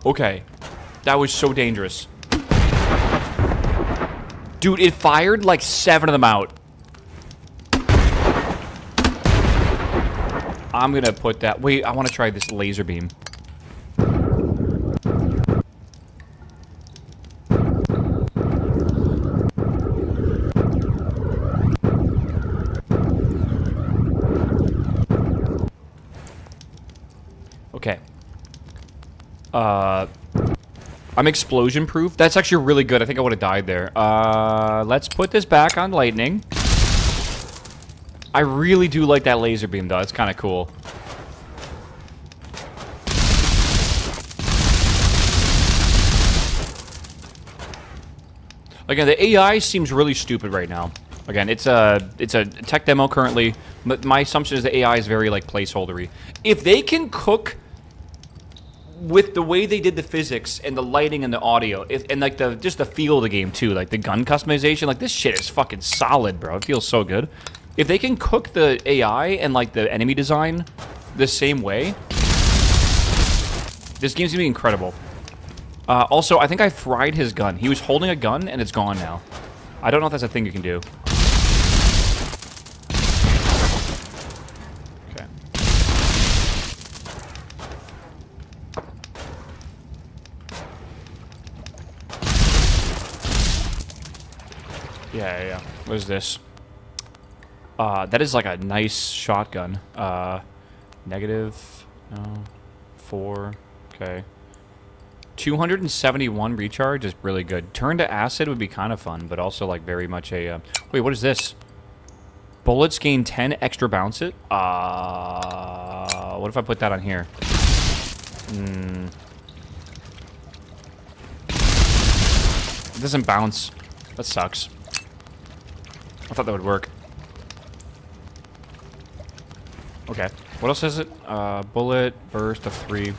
Okay. That was so dangerous. Dude, it fired like 7 of them out. I'm gonna put that... Wait, I want to try this laser beam. Okay. I'm explosion proof. That's actually really good. I think I would have died there. Let's put this back on lightning. I really do like that laser beam, though. It's kind of cool. Again, the AI seems really stupid right now. Again, it's a tech demo currently. But my assumption is the AI is very, like, placeholdery. If they can cook with the way they did the physics and the lighting and the audio, and like just the feel of the game too, like the gun customization, like this shit is fucking solid, bro. It feels so good. If they can cook the AI and like the enemy design the same way, this game's gonna be incredible. Also, I think I fried his gun. He was holding a gun and it's gone now. I don't know if that's a thing you can do. Yeah. What is this? That is like a nice shotgun. Negative... No. 4. Okay. 271 recharge is really good. Turn to acid would be kind of fun, but also like very much a... Wait, what is this? Bullets gain 10 extra bounce it? What if I put that on here? It doesn't bounce. That sucks. I thought that would work. Okay. What else is it? Bullet, burst of 3.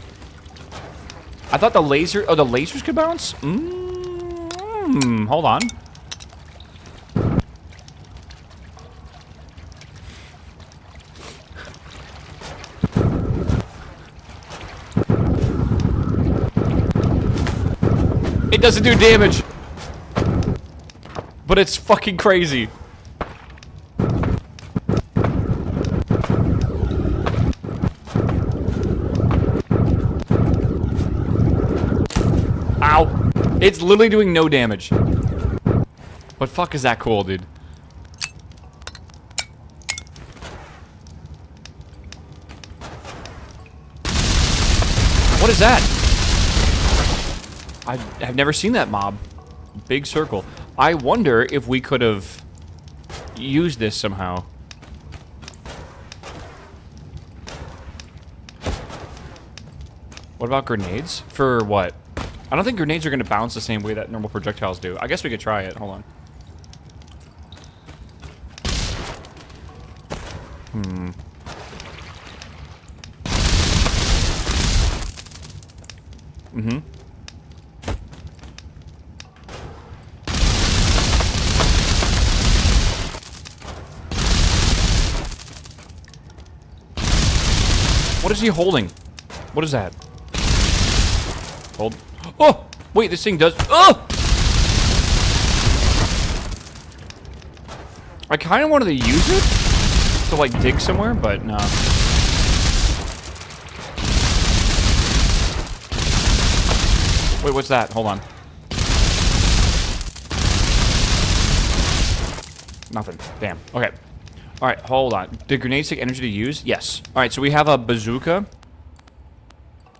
I thought the laser... Oh, the lasers could bounce? Hold on. It doesn't do damage. But it's fucking crazy. Ow. It's literally doing no damage. But fuck is that cool, dude. What is that? I've never seen that mob. Big circle. I wonder if we could have used this somehow. What about grenades? For what? I don't think grenades are going to bounce the same way that normal projectiles do. I guess we could try it. Hold on. What is he holding? What is that? Hold. Oh! Wait, this thing does... Oh! I kind of wanted to use it to, like, dig somewhere, but no. Wait, what's that? Hold on. Nothing. Damn. Okay. Alright, hold on. Did grenades take energy to use? Yes. Alright, so we have a bazooka.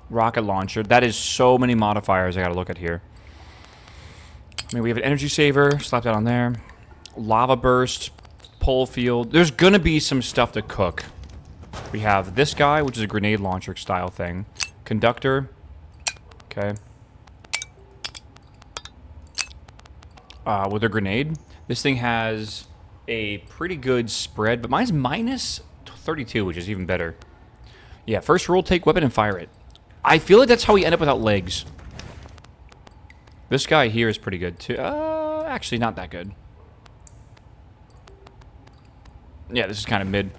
Rocket launcher. That is so many modifiers I gotta look at here. I mean, we have an energy saver. Slap that on there. Lava burst. Pole field. There's gonna be some stuff to cook. We have this guy, which is a grenade launcher style thing. Conductor. Okay. With a grenade. This thing has a pretty good spread, but mine's minus 32, which is even better. Yeah, first rule, take weapon and fire it. I feel like that's how we end up without legs. This guy here is pretty good, too. Actually, not that good. Yeah, this is kind of mid.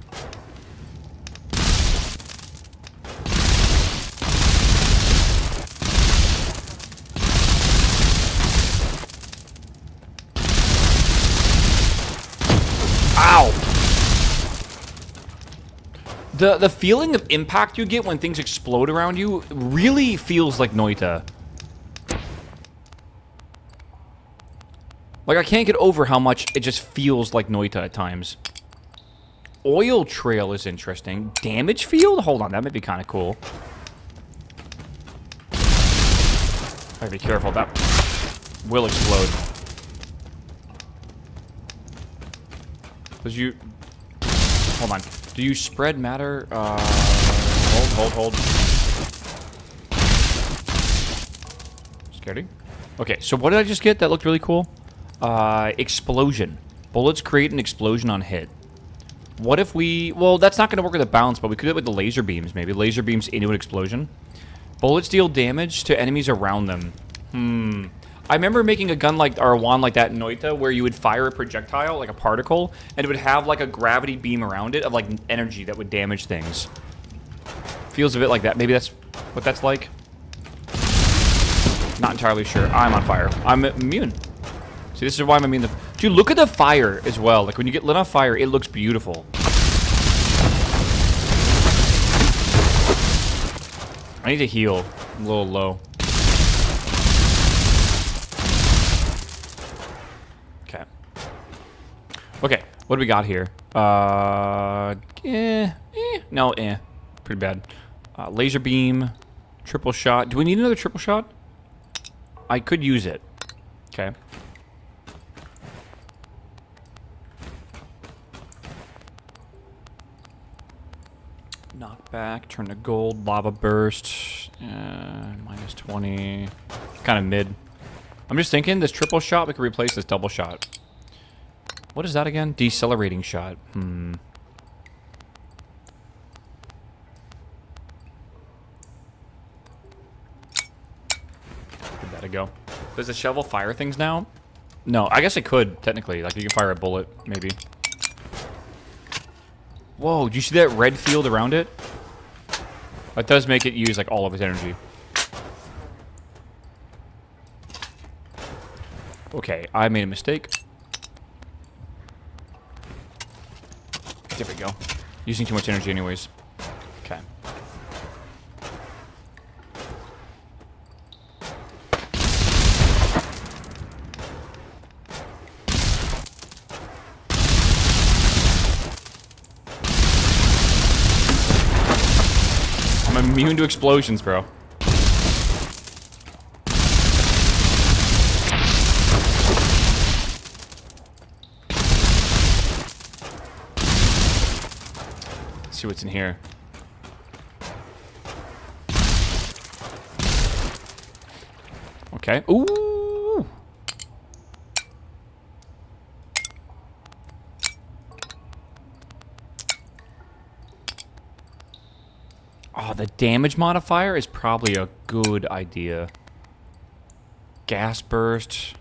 Ow! The feeling of impact you get when things explode around you really feels like Noita. Like, I can't get over how much it just feels like Noita at times. Oil trail is interesting. Damage field? Hold on, that might be kind of cool. Gotta be careful, that will explode. Does you... Hold on. Do you spread matter? Hold. Scary. Okay, so what did I just get that looked really cool? Explosion. Bullets create an explosion on hit. What if we... Well, that's not going to work with the bounce, but we could do it with the laser beams, maybe. Laser beams into an explosion. Bullets deal damage to enemies around them. I remember making a gun like, or a wand like that in Noita, where you would fire a projectile, like a particle, and it would have like a gravity beam around it of like energy that would damage things. Feels a bit like that. Maybe that's what that's like. Not entirely sure. I'm on fire. I'm immune. See, this is why I'm immune. Dude, look at the fire as well. Like when you get lit on fire, it looks beautiful. I need to heal. I'm a little low. Okay, what do we got here? Pretty bad. Laser beam, triple shot. Do we need another triple shot? I could use it. Okay. Knockback, turn to gold, lava burst, minus 20. Kind of mid. I'm just thinking this triple shot, we could replace this double shot. What is that again? Decelerating shot. Give that a go. Does the shovel fire things now? No, I guess it could, technically. Like, you can fire a bullet, maybe. Whoa, do you see that red field around it? That does make it use, like, all of its energy. Okay, I made a mistake. There we go. Using too much energy anyways. Okay. I'm immune to explosions, bro. see what's in here. Okay. Ooh. Oh, the damage modifier is probably a good idea. Gas burst.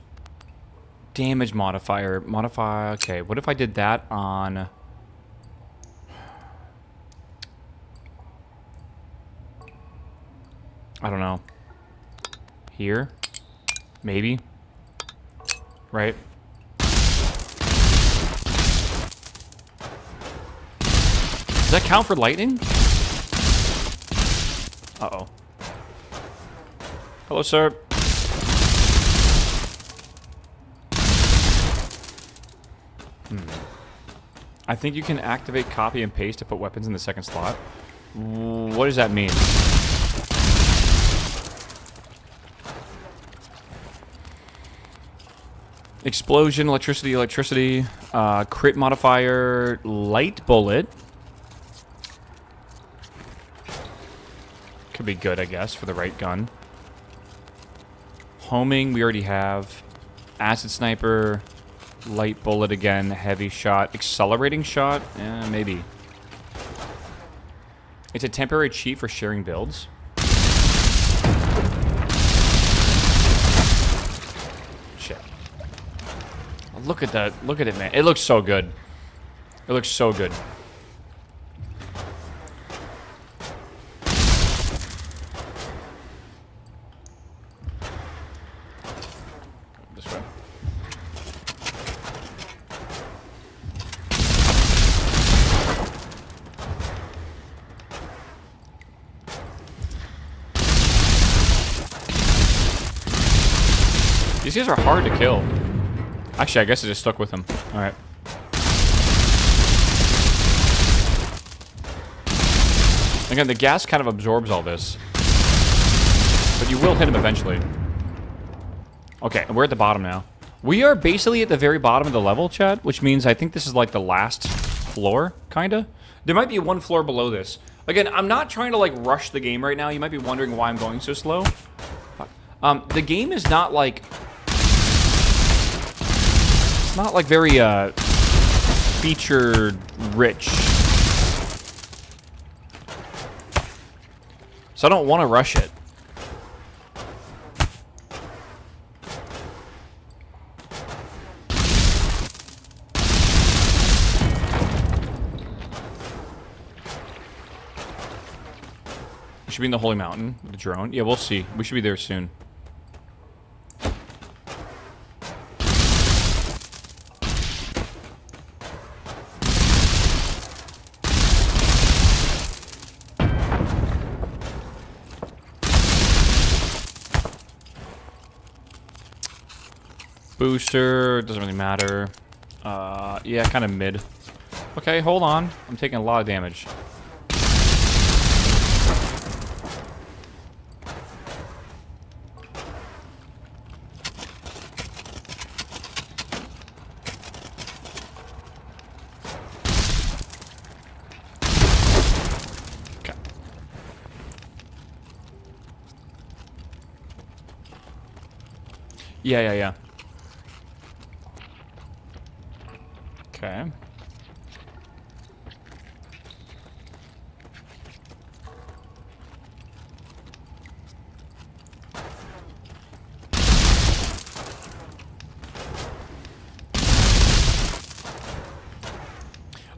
Damage modifier. Modify. Okay, what if I did that on... I don't know. Here? Maybe? Right? Does that count for lightning? Uh-oh. Hello, sir. I think you can activate copy and paste to put weapons in the second slot. What does that mean? Explosion, electricity, electricity. Crit modifier, light bullet. Could be good, I guess, for the right gun. Homing, we already have. Acid sniper, light bullet again, heavy shot. Accelerating shot? Maybe. It's a temporary cheat for sharing builds. Shit. Look at that. Look at it, man. It looks so good. It looks so good. This way. These guys are hard to kill. Actually, I guess I just stuck with him. Alright. Again, the gas kind of absorbs all this. But you will hit him eventually. Okay, we're at the bottom now. We are basically at the very bottom of the level, chat, which means I think this is like the last floor, kinda. There might be one floor below this. Again, I'm not trying to like rush the game right now. You might be wondering why I'm going so slow. The game is not like... It's not like very, feature rich. So I don't want to rush it. We should be in the Holy Mountain with the drone. Yeah, we'll see. We should be there soon. Booster, doesn't really matter. Yeah, kind of mid. Okay, hold on. I'm taking a lot of damage. Okay. Yeah. Okay.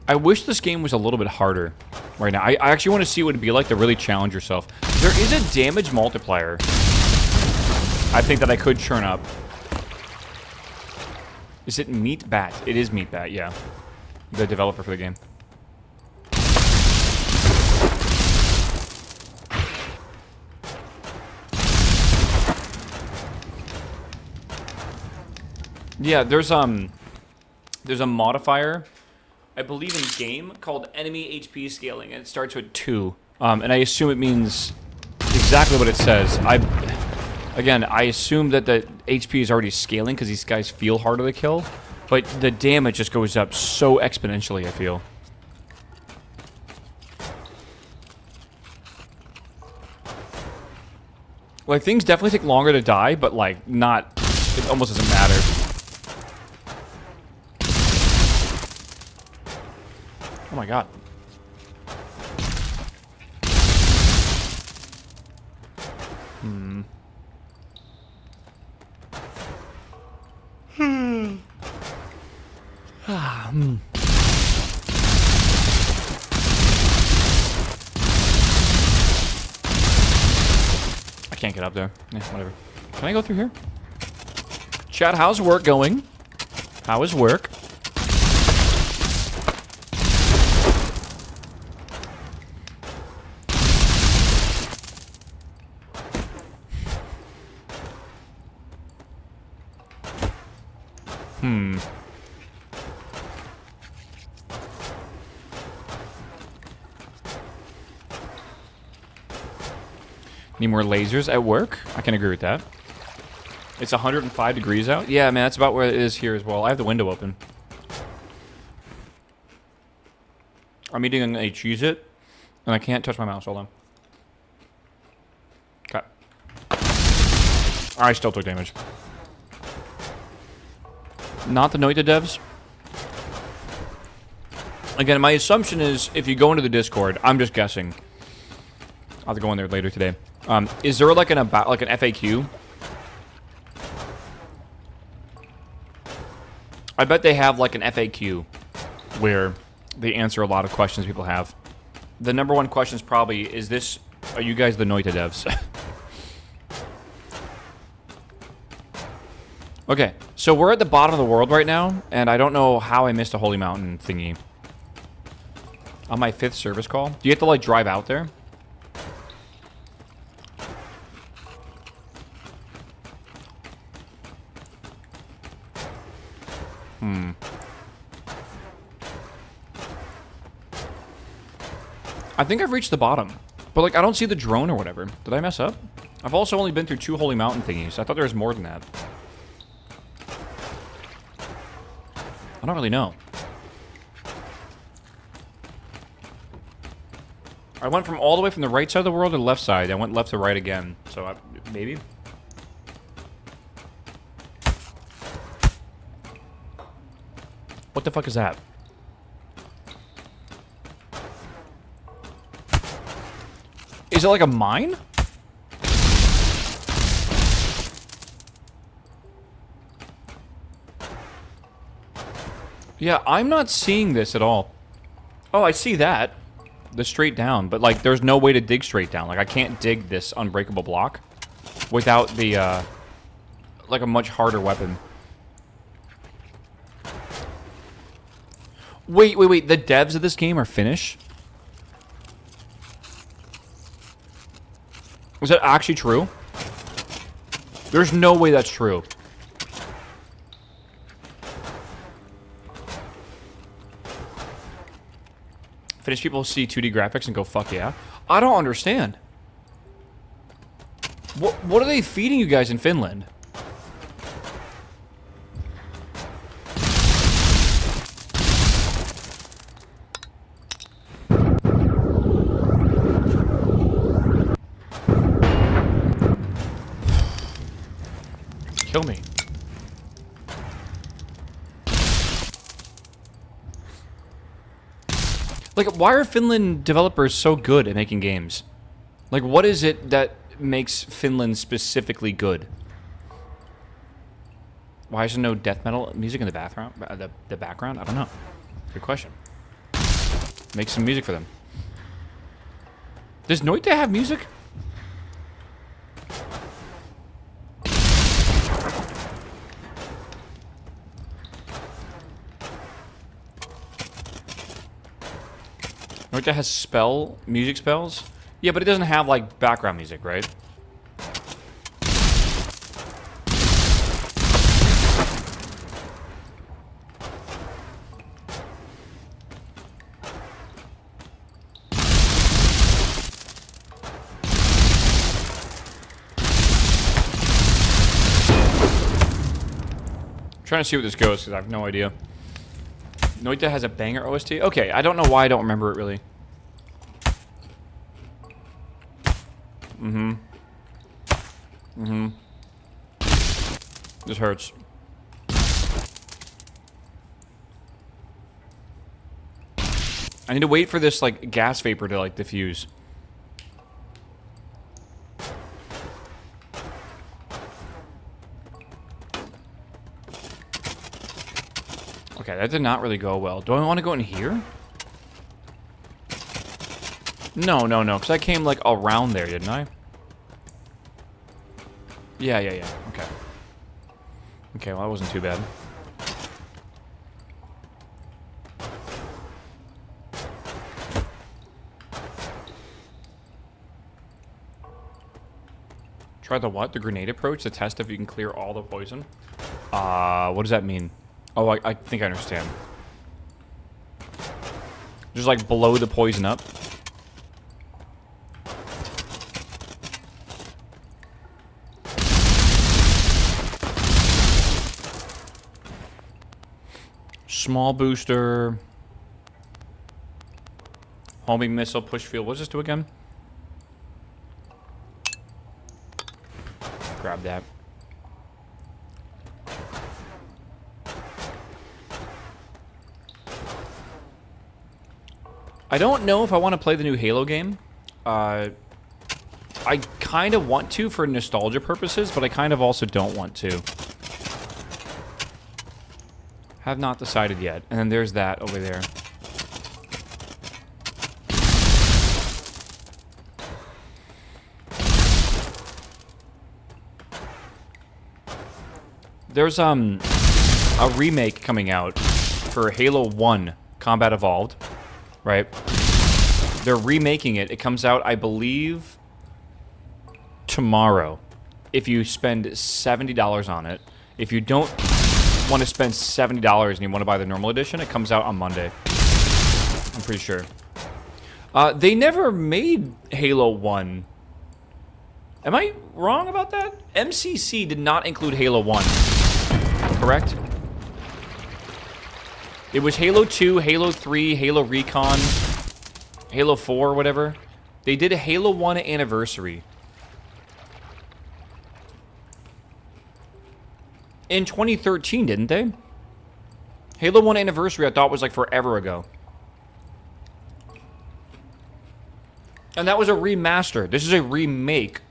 I wish this game was a little bit harder right now. I actually want to see what it'd be like to really challenge yourself. There is a damage multiplier I think that I could churn up. Is it Meat Bat? It is Meat Bat, yeah. The developer for the game. Yeah, there's a modifier, I believe in game, called enemy HP scaling, and it starts with 2. And I assume it means exactly what it says. Again, I assume that the HP is already scaling because these guys feel harder to kill, but the damage just goes up so exponentially, I feel. Like, things definitely take longer to die, but, like, not... It almost doesn't matter. Oh my god. I can't get up there. Yeah, whatever. Can I go through here? Chat, how's work going? How is work? Need more lasers at work? I can agree with that. It's 105 degrees out? Yeah, man, that's about where it is here as well. I have the window open. I'm eating a Cheez-It, and I can't touch my mouse. Hold on. Okay. I still took damage. Not the Noita devs. Again, my assumption is if you go into the Discord, I'm just guessing. I'll have to go in there later today. Is there like an FAQ? I bet they have like an FAQ where they answer a lot of questions people have. The number one question is probably, are you guys the Noita devs? Okay, so we're at the bottom of the world right now, and I don't know how I missed a Holy Mountain thingy. On my 5th service call? Do you have to like drive out there? I think I've reached the bottom. But, like, I don't see the drone or whatever. Did I mess up? I've also only been through 2 Holy Mountain thingies. I thought there was more than that. I don't really know. I went from all the way from the right side of the world to the left side. I went left to right again. So, maybe? What the fuck is that? Is it like a mine? Yeah, I'm not seeing this at all. Oh, I see that. The straight down, but like there's no way to dig straight down. Like I can't dig this unbreakable block without the like a much harder weapon. Wait. The devs of this game are Finnish? Is that actually true? There's no way that's true. Finnish people see 2D graphics and go, fuck yeah. I don't understand. What are they feeding you guys in Finland? Kill me. Like, why are Finland developers so good at making games? Like, what is it that makes Finland specifically good? Why is there no death metal music in the background? The background? I don't know. Good question. Make some music for them. Does Noita have music? Noita has music spells? Yeah, but it doesn't have, like, background music, right? I'm trying to see where this goes, because I have no idea. Noita has a banger OST? Okay, I don't know why I don't remember it, really. This hurts. I need to wait for this, like, gas vapor to, like, diffuse. Okay, that did not really go well. Do I want to go in here? No, because I came, like, around there, didn't I? Yeah. Okay. Okay, well, that wasn't too bad. Try the what? The grenade approach to test if you can clear all the poison? What does that mean? Oh, I think I understand. Just, like, blow the poison up. Small booster. Homing missile, push field. What does this do again? Grab that. I don't know if I want to play the new Halo game. I kind of want to for nostalgia purposes, but I kind of also don't want to. Have not decided yet. And then there's that over there. There's a remake coming out for Halo 1 Combat Evolved, right? They're remaking it. It comes out, I believe, tomorrow. If you spend $70 on it. If you don't want to spend $70 and you want to buy the normal edition, it comes out on Monday. I'm pretty sure. They never made Halo 1. Am I wrong about that? MCC did not include Halo 1. Correct? It was Halo 2, Halo 3, Halo Recon, Halo 4, whatever. They did a Halo 1 anniversary. In 2013, didn't they? Halo 1 anniversary, I thought was like forever ago. And that was a remaster. This is a remake.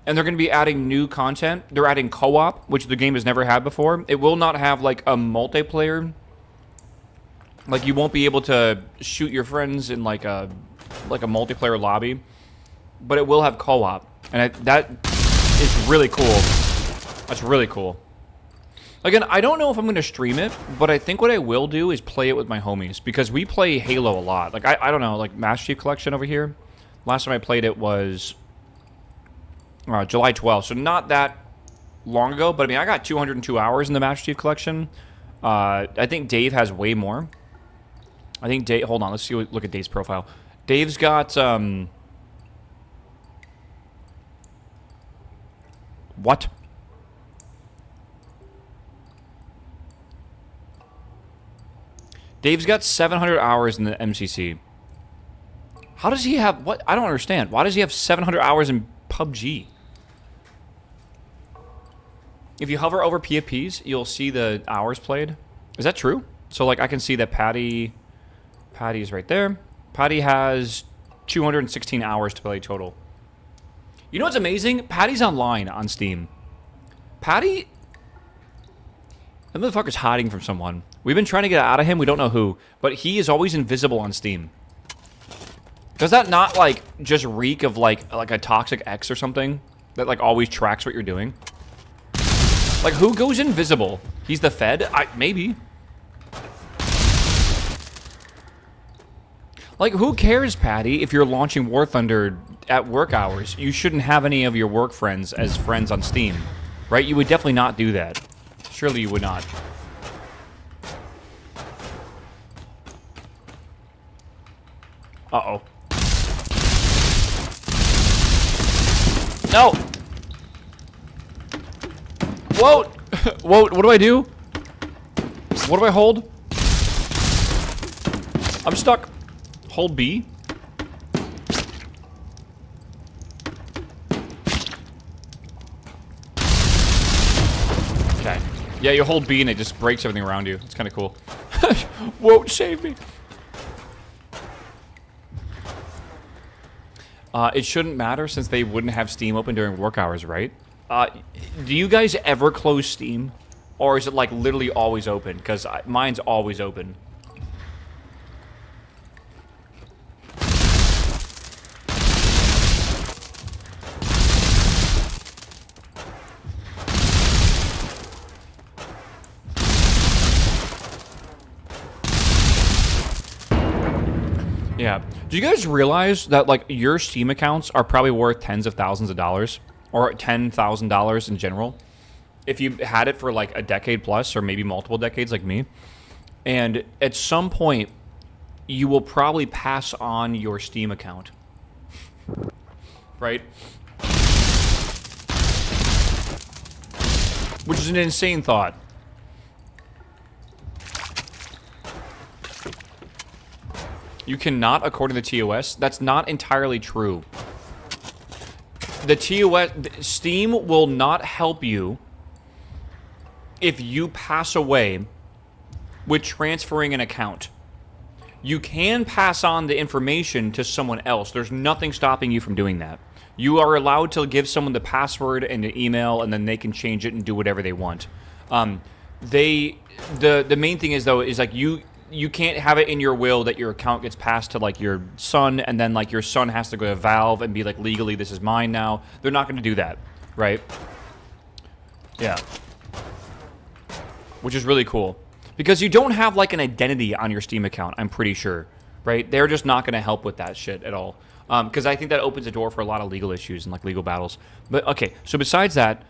And they're going to be adding new content. They're adding co-op, which the game has never had before. It will not have, like, a multiplayer. Like, you won't be able to shoot your friends in, like a multiplayer lobby. But it will have co-op. And that is really cool. That's really cool. Again, I don't know if I'm going to stream it, but I think what I will do is play it with my homies. Because we play Halo a lot. Like, I don't know, like, Master Chief Collection over here. Last time I played it was July 12th, so not that long ago. But, I mean, I got 202 hours in the Master Chief Collection. I think Dave has way more. I think Dave... Hold on, let's see. Look at Dave's profile. Dave's got... What? Dave's got 700 hours in the MCC. How does he have... What? I don't understand. Why does he have 700 hours in PUBG? If you hover over PFPs, you'll see the hours played. Is that true? So, like, I can see that Patty's right there. Patty has 216 hours to play total. You know what's amazing? Patty's online on Steam. Patty... That motherfucker's hiding from someone. We've been trying to get out of him. We don't know who. But he is always invisible on Steam. Does that not, like, just reek of, like a toxic ex or something? That, like, always tracks what you're doing? Like, who goes invisible? He's the Fed? Maybe. Like, who cares, Patty, if you're launching War Thunder at work hours? You shouldn't have any of your work friends as friends on Steam. Right? You would definitely not do that. Surely you would not. Uh-oh. No! Whoa! Whoa, what do I do? What do I hold? I'm stuck. Hold B? Yeah, you hold B and it just breaks everything around you. It's kind of cool. Won't save me. It shouldn't matter since they wouldn't have Steam open during work hours, right? Do you guys ever close Steam? Or is it like literally always open? Because mine's always open. Yeah. Do you guys realize that, like, your Steam accounts are probably worth tens of thousands of dollars? Or $10,000 in general? If you had it for, like, a decade plus, or maybe multiple decades like me. And at some point, you will probably pass on your Steam account. Right? Which is an insane thought. You cannot, according to the TOS. That's not entirely true. The TOS, Steam will not help you if you pass away with transferring an account. You can pass on the information to someone else. There's nothing stopping you from doing that. You are allowed to give someone the password and the email, and then they can change it and do whatever they want. The main thing is, though, is like you can't have it in your will that your account gets passed to, like, your son, and then, like, your son has to go to Valve and be like, legally, this is mine now. They're not going to do that, right? Yeah. Which is really cool. Because you don't have, like, an identity on your Steam account, I'm pretty sure, right? They're just not going to help with that shit at all. Because I think that opens the door for a lot of legal issues and, like, legal battles. But, okay, so besides that,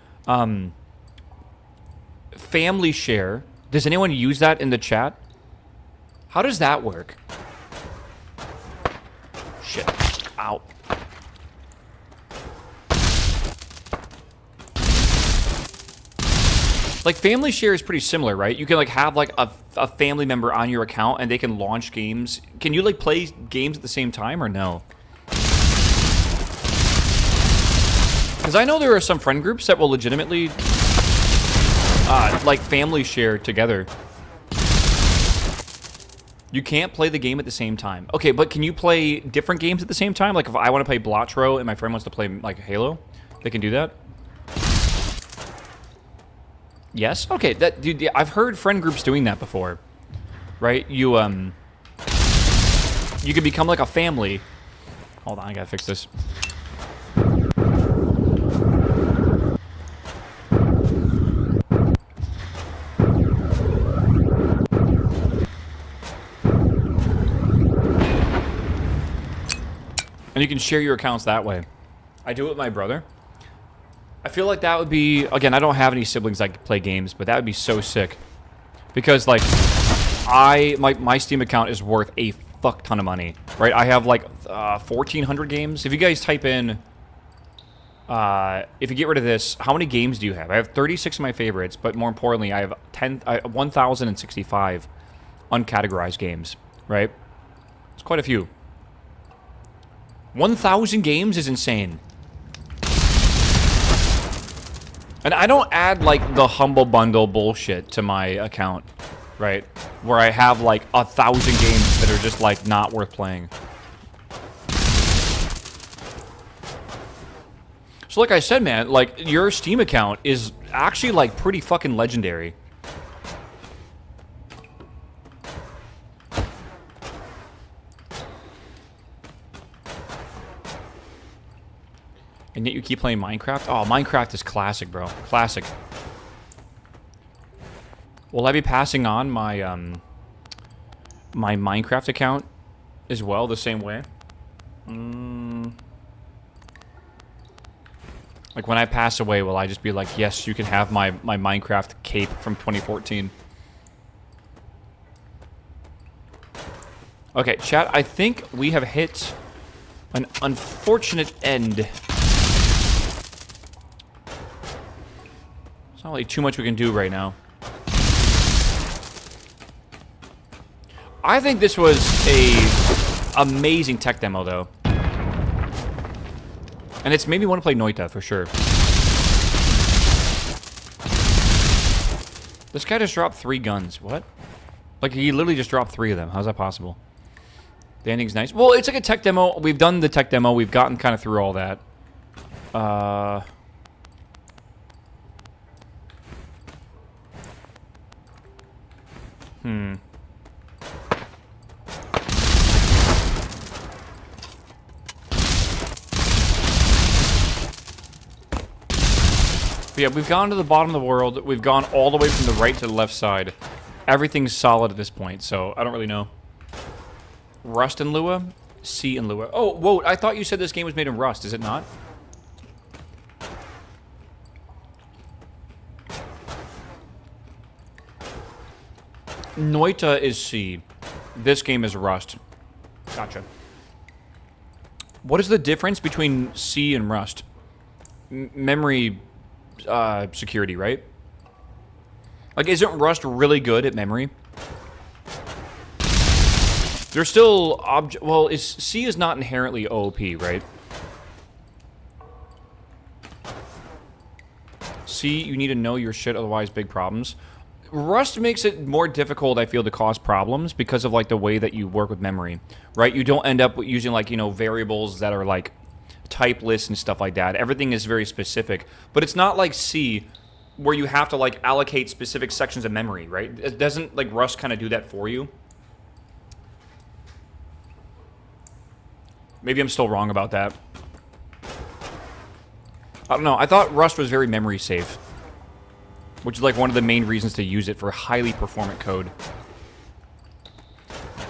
family share, does anyone use that in the chat? How does that work? Shit. Ow. Like, family share is pretty similar, right? You can, like, have, like, a family member on your account and they can launch games. Can you, like, play games at the same time or no? Because I know there are some friend groups that will legitimately, like, family share together. You can't play the game at the same time. Okay, but can you play different games at the same time? Like, if I want to play Blotro and my friend wants to play, like, Halo, they can do that? Yes? Okay, that, dude, yeah, I've heard friend groups doing that before. Right? You can become, like, a family. Hold on, I gotta fix this. And you can share your accounts that way. I do it with my brother. I feel like that would be... Again, I don't have any siblings that can play games, but that would be so sick. Because, like, my Steam account is worth a fuck ton of money. Right? I have, like, 1,400 games. If you guys type in... if you get rid of this, how many games do you have? I have 36 of my favorites, but more importantly, I have 1,065 uncategorized games. Right? It's quite a few. 1,000 games is insane. And I don't add, like, the Humble Bundle bullshit to my account, right? Where I have, like, 1,000 games that are just, like, not worth playing. So, like I said, man, like, your Steam account is actually, like, pretty fucking legendary. And yet you keep playing Minecraft? Oh, Minecraft is classic, bro. Classic. Will I be passing on my, my Minecraft account as well the same way? Like, when I pass away, will I just be like, yes, you can have my Minecraft cape from 2014? Okay, chat, I think we have hit an unfortunate end. It's not really too much we can do right now. I think this was a amazing tech demo, though. And it's made me want to play Noita, for sure. This guy just dropped 3 guns. What? Like, he literally just dropped 3 of them. How's that possible? The ending's nice. Well, it's like a tech demo. We've done the tech demo. We've gotten kind of through all that. But yeah, we've gone to the bottom of the world. We've gone all the way from the right to the left side. Everything's solid at this point, so I don't really know. Rust and Lua? C and Lua. Oh, whoa, I thought you said this game was made in Rust. Is it not? Noita is C. This game is Rust. Gotcha. What is the difference between C and Rust? Memory security, right? Like, isn't Rust really good at memory? There's still well, C is not inherently OOP, right? C, you need to know your shit, otherwise big problems. Rust makes it more difficult, I feel, to cause problems because of, like, the way that you work with memory, right? You don't end up using, like, you know, variables that are, like, type lists and stuff like that. Everything is very specific. But it's not like C, where you have to, like, allocate specific sections of memory, right? It doesn't, like, Rust kind of do that for you? Maybe I'm still wrong about that. I don't know. I thought Rust was very memory safe, which is like one of the main reasons to use it for highly performant code.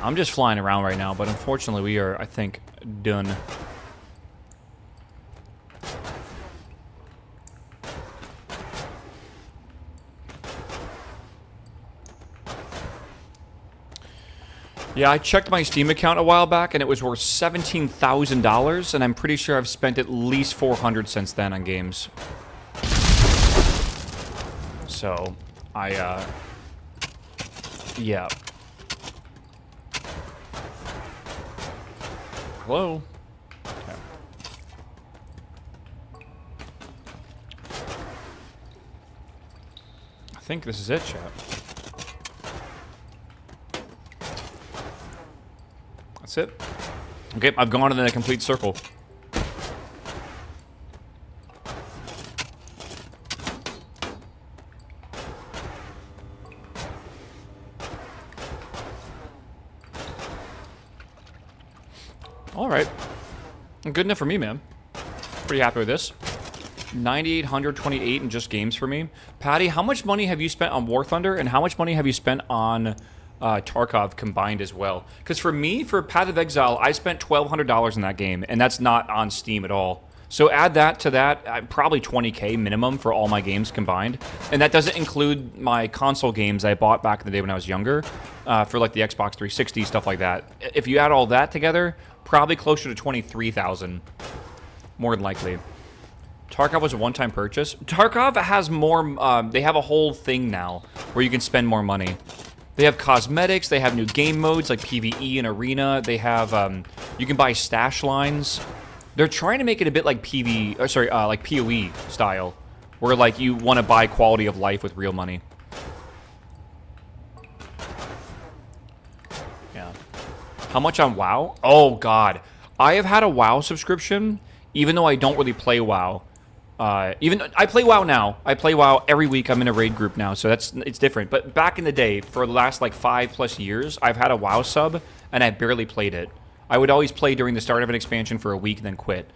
I'm just flying around right now, but unfortunately we are, I think, done. Yeah, I checked my Steam account a while back, and it was worth $17,000, and I'm pretty sure I've spent at least $400 since then on games. So, yeah. Hello? Okay. I think this is it, chat. That's it. Okay, I've gone in a complete circle. Alright. Good enough for me, man. Pretty happy with this. 9,828 in just games for me. Patty, how much money have you spent on War Thunder, and how much money have you spent on Tarkov combined as well? Because for me, for Path of Exile, I spent $1,200 in that game, and that's not on Steam at all. So add that to that, probably 20K minimum for all my games combined. And that doesn't include my console games I bought back in the day when I was younger, for like the Xbox 360, stuff like that. If you add all that together, probably closer to 23,000, more than likely. Tarkov was a one-time purchase. Tarkov has more, they have a whole thing now where you can spend more money. They have cosmetics, they have new game modes like PvE and Arena, they have, you can buy stash lines. They're trying to make it a bit like like PoE style, where like you want to buy quality of life with real money. Yeah. How much on WoW? Oh god. I have had a WoW subscription, even though I don't really play WoW. I play WoW now. I play WoW every week. I'm in a raid group now, so it's different. But back in the day, for the last like 5+ years, I've had a WoW sub, and I barely played it. I would always play during the start of an expansion for a week and then quit.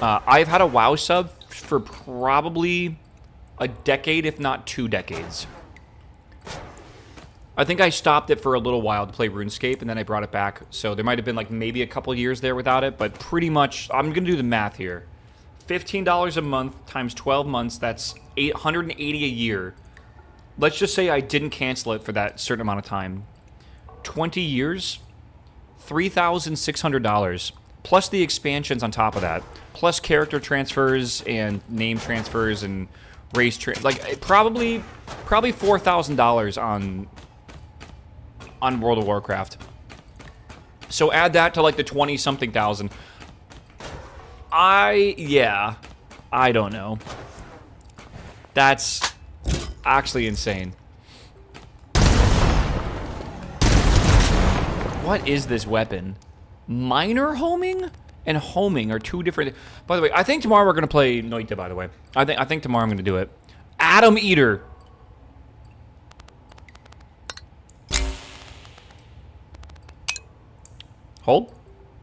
I've had a WoW sub for probably a decade, if not 2 decades. I think I stopped it for a little while to play RuneScape, and then I brought it back. So there might have been like maybe a couple years there without it, but pretty much, I'm going to do the math here. $15 a month times 12 months, that's $880 a year. Let's just say I didn't cancel it for that certain amount of time. 20 years, $3,600, plus the expansions on top of that, plus character transfers and name transfers and race like probably $4,000 on World of Warcraft. So add that to like the 20-something thousand. I don't know. That's actually insane. What is this weapon? Minor homing and homing are two different... By the way, I think tomorrow we're going to play Noita, by the way. I think tomorrow I'm going to do it. Atom Eater. Hold.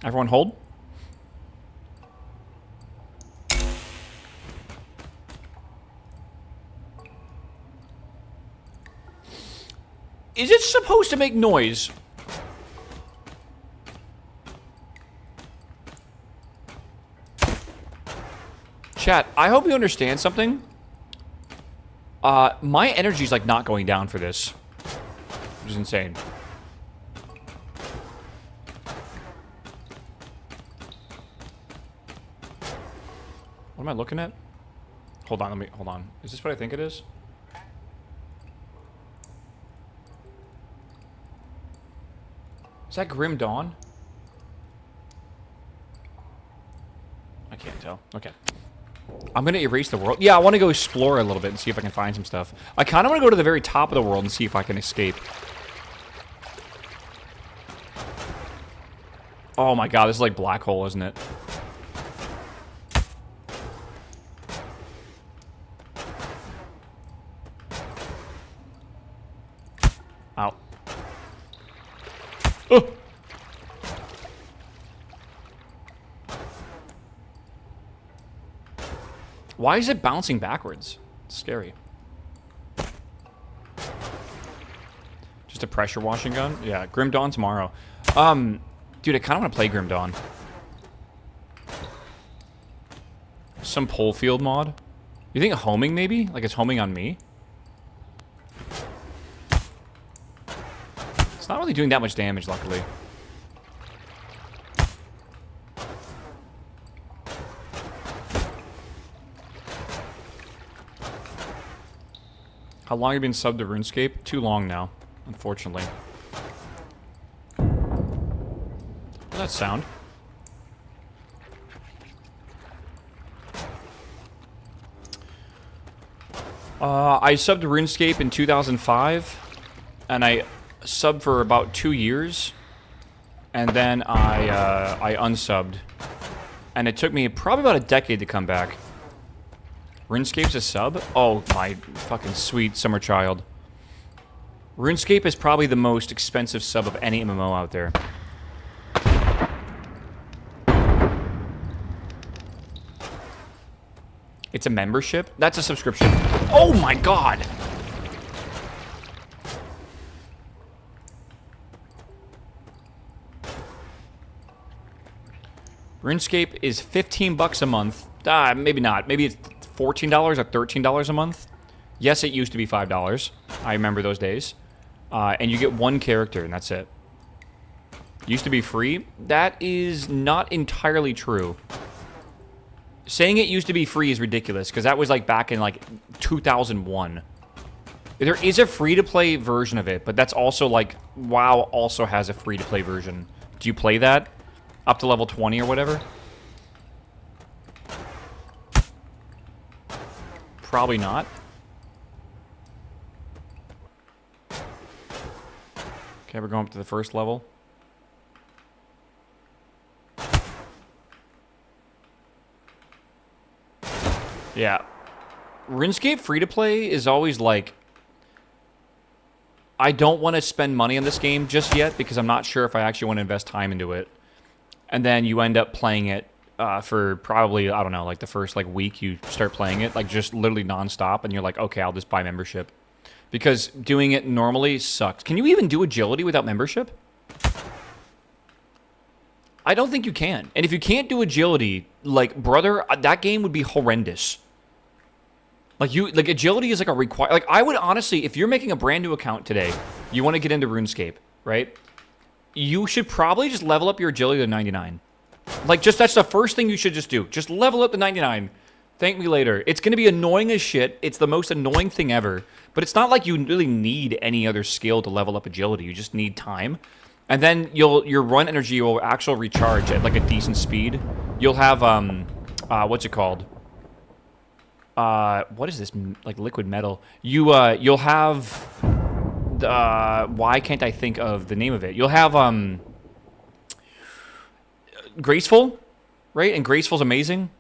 Everyone hold. Is it supposed to make noise? Chat, I hope you understand something. My energy's like not going down for this. Which is insane. What am I looking at? Hold on, hold on. Is this what I think it is? Is that Grim Dawn? I can't tell. Okay. I'm gonna erase the world. Yeah, I want to go explore a little bit and see if I can find some stuff. I kind of want to go to the very top of the world and see if I can escape. Oh my god, this is like black hole, isn't it? Ow. Oh! Why is it bouncing backwards? It's scary. Just a pressure washing gun? Yeah, Grim Dawn tomorrow. Dude, I kind of want to play Grim Dawn. Some pole field mod? You think homing maybe? Like it's homing on me? It's not really doing that much damage, luckily. How long have you been subbed to RuneScape? Too long now, unfortunately. What's that sound? I subbed to RuneScape in 2005, and I subbed for about 2 years, and then I unsubbed, and it took me probably about a decade to come back. RuneScape's a sub? Oh, my fucking sweet summer child. RuneScape is probably the most expensive sub of any MMO out there. It's a membership? That's a subscription. Oh my god! RuneScape is 15 bucks a month. Maybe not. Maybe it's $14 or $13 a month. Yes, it used to be $5. I remember those days. And you get one character, and that's it. Used to be free. That is not entirely true. Saying it used to be free is ridiculous, because that was like back in like 2001. There is a free-to-play version of it, but that's also like, WoW also has a free-to-play version. Do you play that? Up to level 20 or whatever? Probably not. Okay, we're going up to the first level. Yeah. RuneScape free-to-play is always like... I don't want to spend money on this game just yet because I'm not sure if I actually want to invest time into it. And then you end up playing it for probably, I don't know, like the first like week you start playing it, like just literally nonstop, and you're like, okay, I'll just buy membership. Because doing it normally sucks. Can you even do agility without membership? I don't think you can. And if you can't do agility, like, brother, that game would be horrendous. Like, agility is like a require. Like, I would honestly, if you're making a brand new account today, you want to get into RuneScape, right? You should probably just level up your agility to 99. Like, that's the first thing you should just do. Just level up to 99. Thank me later. It's going to be annoying as shit. It's the most annoying thing ever. But it's not like you really need any other skill to level up agility. You just need time. And then your run energy will actually recharge at like a decent speed. You'll have, what's it called? What is this? Like liquid metal. You'll have, why can't I think of the name of it? You'll have, graceful, right? And graceful's amazing.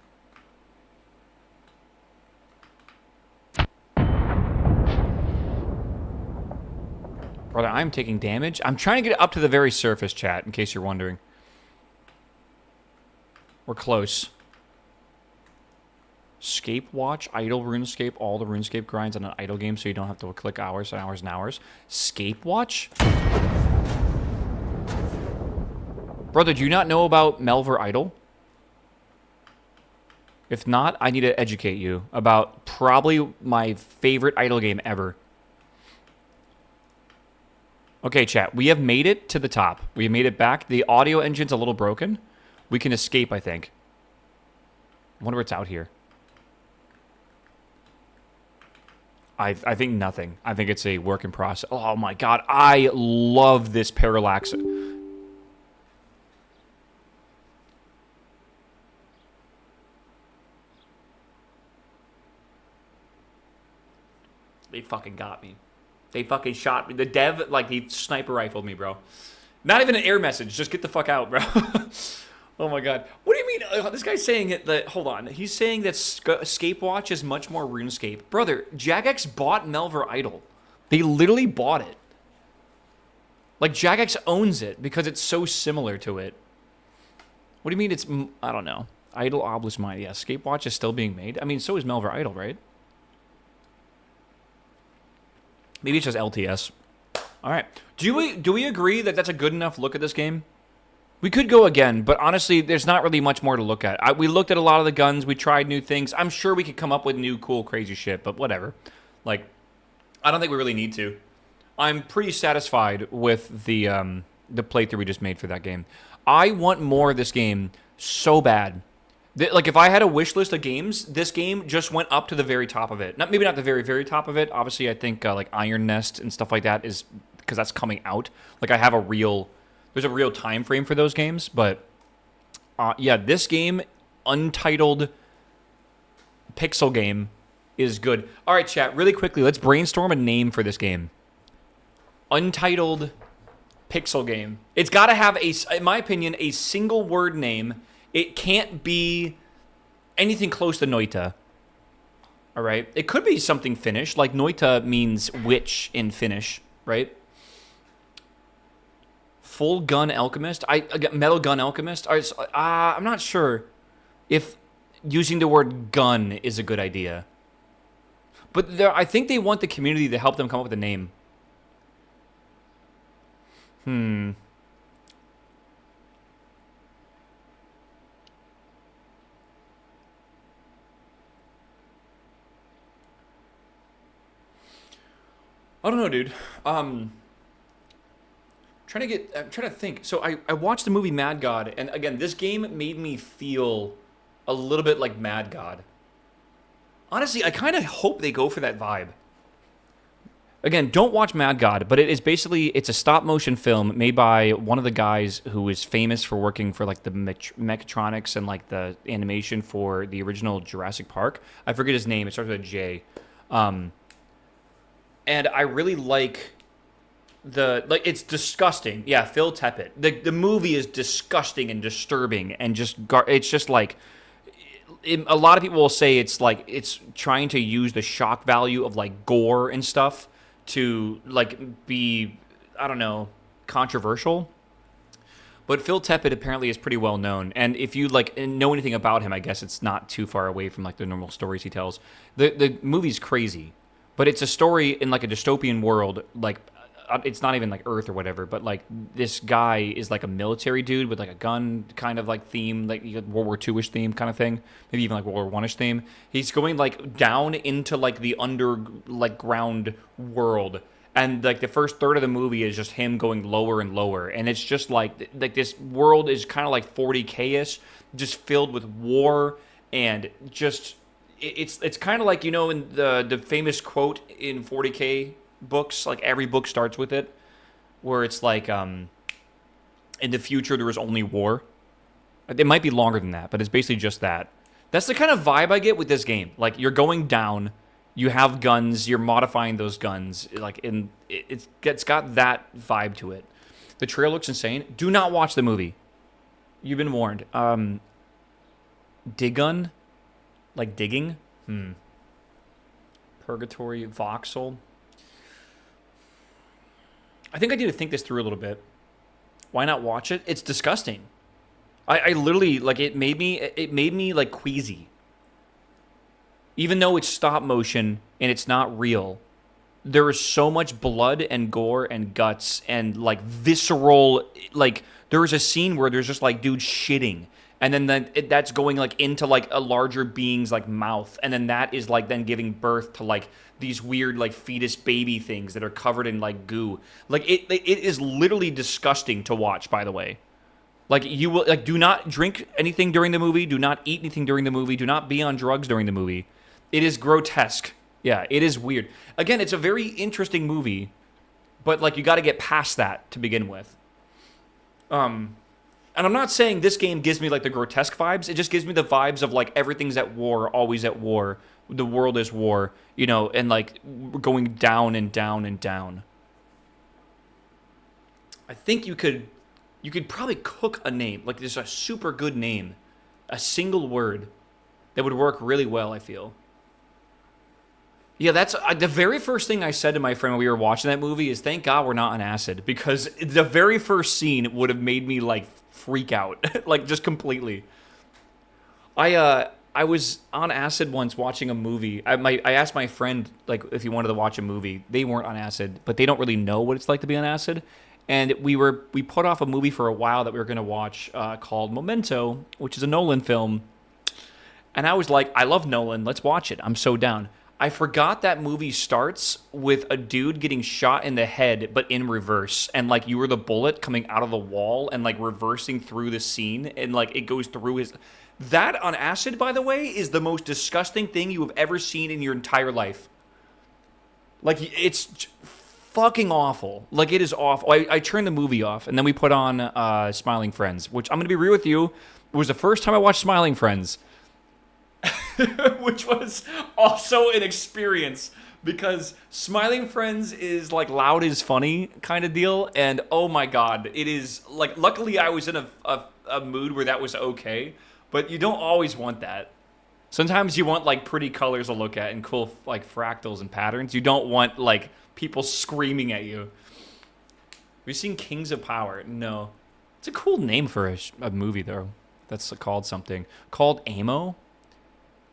Brother, I'm taking damage. I'm trying to get up to the very surface, chat, in case you're wondering. We're close. Scape watch, idle RuneScape, all the RuneScape grinds on an idle game so you don't have to click hours and hours and hours. Scape watch? Brother, do you not know about Melver Idle? If not, I need to educate you about probably my favorite idle game ever. Okay, chat, we have made it to the top. We have made it back. The audio engine's a little broken. We can escape, I think. I wonder what's out here. I think nothing. I think it's a work in process. Oh my god, I love this parallax. They fucking got me. They fucking shot me. The dev, like, he sniper rifled me, bro. Not even an air message. Just get the fuck out, bro. Oh my god. What do you mean? This guy's saying that, hold on. He's saying that Scape Watch is much more RuneScape. Brother, Jagex bought Melver Idle. They literally bought it. Like, Jagex owns it because it's so similar to it. What do you mean it's, I don't know. Idle Obelisk Mine. Yeah, Scape Watch is still being made. I mean, so is Melver Idle, right? Maybe it's just LTS. All right. Do we agree that that's a good enough look at this game? We could go again, but honestly, there's not really much more to look at. We looked at a lot of the guns. We tried new things. I'm sure we could come up with new, cool, crazy shit, but whatever. Like, I don't think we really need to. I'm pretty satisfied with the playthrough we just made for that game. I want more of this game so bad. Like, if I had a wish list of games, this game just went up to the very top of it. Maybe not the very, very top of it. Obviously, I think, like, Iron Nest and stuff like that is... because that's coming out. Like, I have a real... there's a real time frame for those games, but... yeah, this game, Untitled Pixel Game, is good. All right, chat, really quickly, let's brainstorm a name for this game. Untitled Pixel Game. It's got to have, in my opinion, a single word name. It can't be anything close to Noita. All right? It could be something Finnish, like Noita means witch in Finnish, right? Full Gun Alchemist? Metal Gun Alchemist? I'm not sure if using the word gun is a good idea. But I think they want the community to help them come up with a name. I don't know, dude. I'm trying to think. So I watched the movie Mad God, and again, this game made me feel a little bit like Mad God. Honestly, I kind of hope they go for that vibe. Again, don't watch Mad God, but it's a stop motion film made by one of the guys who is famous for working for like the mechatronics and like the animation for the original Jurassic Park. I forget his name. It starts with a J. And I really like it's disgusting. Yeah, Phil Tippett. The movie is disgusting and disturbing and it's just like a lot of people will say it's like it's trying to use the shock value of like gore and stuff to like be, I don't know, controversial. But Phil Tippett apparently is pretty well known, and if you like know anything about him, I guess it's not too far away from like the normal stories he tells. The movie's crazy. But it's a story in like a dystopian world, like it's not even like Earth or whatever, but like this guy is like a military dude with like a gun kind of like theme, like World War II-ish theme kind of thing, maybe even like World War I-ish theme. He's going like down into like the ground world, and like the first third of the movie is just him going lower and lower, and it's just like this world is kind of like 40K-ish, just filled with war and just. It's kind of like, you know, in the famous quote in 40K books, like every book starts with it, where it's like, in the future there is only war. It might be longer than that, but it's basically just that. That's the kind of vibe I get with this game. Like, you're going down, you have guns, you're modifying those guns, like, it's got that vibe to it. The trailer looks insane. Do not watch the movie. You've been warned. Digun, like digging. Purgatory, voxel. I think I need to think this through a little bit. Why not watch it? It's disgusting. I literally like it made me like queasy. Even though it's stop motion and it's not real, there is so much blood and gore and guts and like visceral. Like there is a scene where there's just like dude shitting, and then that's going like into like a larger being's like mouth, and then that is like then giving birth to like these weird like fetus baby things that are covered in like goo. Like it is literally disgusting to watch. By the way. Like you will like do not drink anything during the movie, do not eat anything during the movie, do not be on drugs during the movie. It is grotesque. Yeah, it is weird. Again, it's a very interesting movie, but like you got to get past that to begin with. And I'm not saying this game gives me like the grotesque vibes. It just gives me the vibes of like everything's at war, always at war. The world is war, you know, and like we're going down and down and down. I think you could probably cook a name. Like, there's a super good name. A single word that would work really well, I feel. Yeah, that's the very first thing I said to my friend when we were watching that movie is, thank God we're not on acid. Because the very first scene would have made me, like, freak out. Like, just completely. I was on acid once watching a movie. I asked my friend, like, if he wanted to watch a movie. They weren't on acid, but they don't really know what it's like to be on acid. And we put off a movie for a while that we were going to watch called Memento, which is a Nolan film. And I was like, I love Nolan. Let's watch it. I'm so down. I forgot that movie starts with a dude getting shot in the head, but in reverse. And like you were the bullet coming out of the wall and like reversing through the scene. And like it goes through his... That on acid, by the way, is the most disgusting thing you have ever seen in your entire life. Like, it's fucking awful. Like, it is awful. I turned the movie off, and then we put on Smiling Friends, which I'm going to be real with you. It was the first time I watched Smiling Friends, which was also an experience, because Smiling Friends is, like, loud is funny kind of deal, and oh my god, it is, like, luckily I was in a mood where that was okay, but you don't always want that. Sometimes you want, like, pretty colors to look at and cool, like, fractals and patterns. You don't want, like, people screaming at you. Have you seen Kings of Power? No. It's a cool name for a movie, though. That's called something. Called Amo.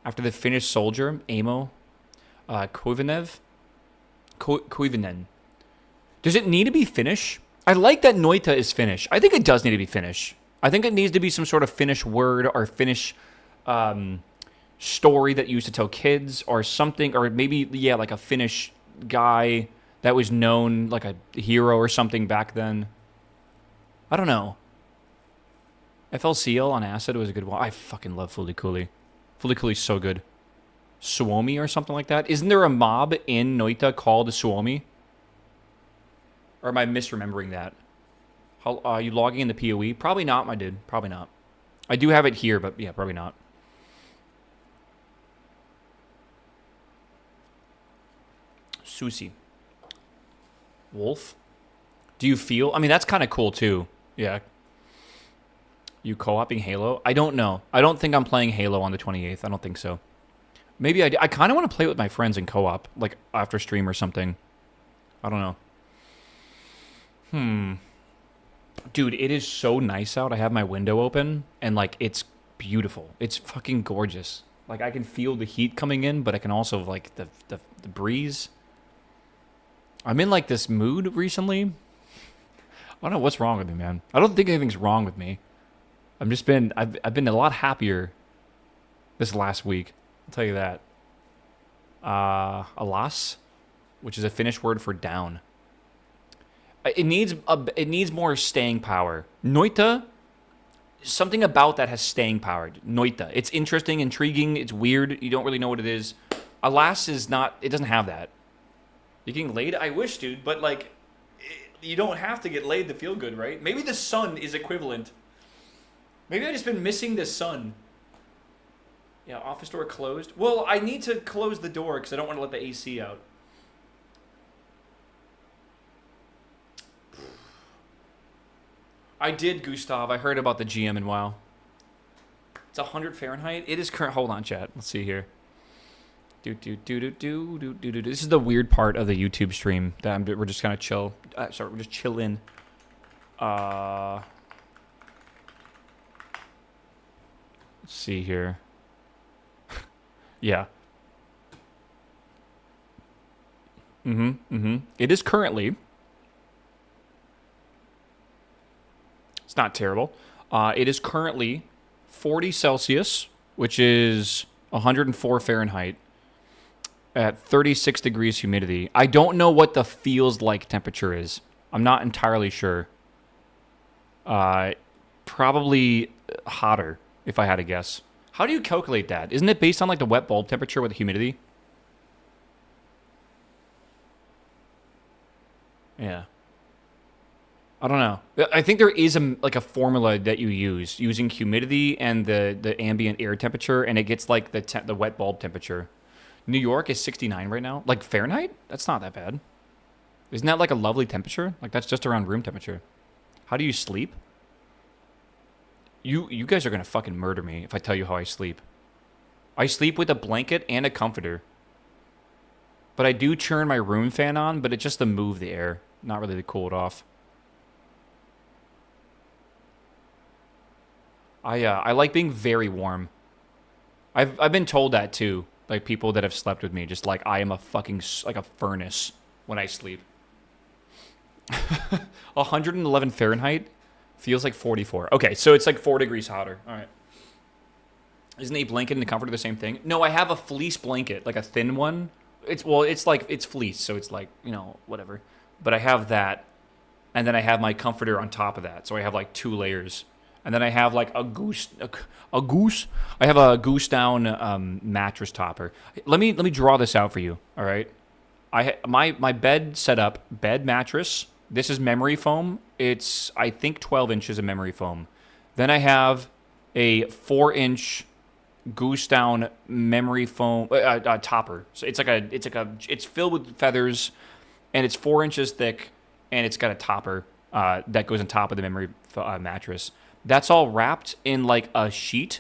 After the Finnish soldier, Amo. Koivunen. Does it need to be Finnish? I like that Noita is Finnish. I think it does need to be Finnish. I think it needs to be some sort of Finnish word or Finnish story that you used to tell kids or something. Or maybe, yeah, like a Finnish guy that was known, like a hero or something back then. I don't know. FLCL on acid was a good one. I fucking love Fulikuli. Fulikuli's so good. Suomi or something like that. Isn't there a mob in Noita called Suomi? Or am I misremembering that? How, are you logging in the PoE? Probably not, my dude. Probably not. I do have it here, but yeah, probably not. Susi. Wolf? Do you feel... I mean, that's kind of cool, too. Yeah. You co-oping Halo? I don't know. I don't think I'm playing Halo on the 28th. I don't think so. Maybe I kind of want to play with my friends in co-op, like after stream or something. I don't know. Dude, it is so nice out. I have my window open, and like it's beautiful. It's fucking gorgeous. Like I can feel the heat coming in, but I can also like the breeze. I'm in like this mood recently. I don't know what's wrong with me, man. I don't think anything's wrong with me. I've been a lot happier this last week. I'll tell you that. Alas, which is a Finnish word for down. It needs more staying power. Noita, something about that has staying power. Noita. It's interesting, intriguing, it's weird, you don't really know what it is. Alas is not, it doesn't have that. You getting laid? I wish, dude, but like, you don't have to get laid to feel good, right? Maybe the sun is equivalent. Maybe I've just been missing the sun. Yeah, office door closed. Well, I need to close the door because I don't want to let the AC out. I did, Gustav. I heard about the GM and WoW. It's 100 Fahrenheit. It is current. Hold on, chat. Let's see here. This is the weird part of the YouTube stream that we're just gonna chill. Sorry, we're just chilling. Let's see here. Yeah. It is currently. It's not terrible. It is currently 40 Celsius, which is 104 Fahrenheit, at 36 degrees humidity. I don't know what the feels like temperature is. I'm not entirely sure. Probably hotter, if I had to guess. How do you calculate that? Isn't it based on like the wet bulb temperature with the humidity? Yeah. I don't know. I think there is a formula that you use using humidity and the ambient air temperature, and it gets like the wet bulb temperature. New York is 69 right now. Like Fahrenheit? That's not that bad. Isn't that like a lovely temperature? Like that's just around room temperature. How do you sleep? You guys are gonna fucking murder me if I tell you how I sleep. I sleep with a blanket and a comforter. But I do turn my room fan on, but it's just to move the air, not really to cool it off. I like being very warm. I've been told that too. Like people that have slept with me, just like I am a fucking like a furnace when I sleep. 111 Fahrenheit feels like 44. Okay, so it's like 4 degrees hotter. All right. Isn't a blanket and a comforter the same thing? No, I have a fleece blanket, like a thin one. It's fleece, so it's like, you know, whatever. But I have that, and then I have my comforter on top of that, so I have like 2 layers. And then I have like a goose. I have a goose down mattress topper. Let me draw this out for you. All right. My bed setup, bed mattress. This is memory foam. It's I think 12 inches of memory foam. Then I have a 4-inch goose down memory foam topper. So it's filled with feathers, and it's 4 inches thick, and it's got a topper that goes on top of the memory mattress. That's all wrapped in like a sheet.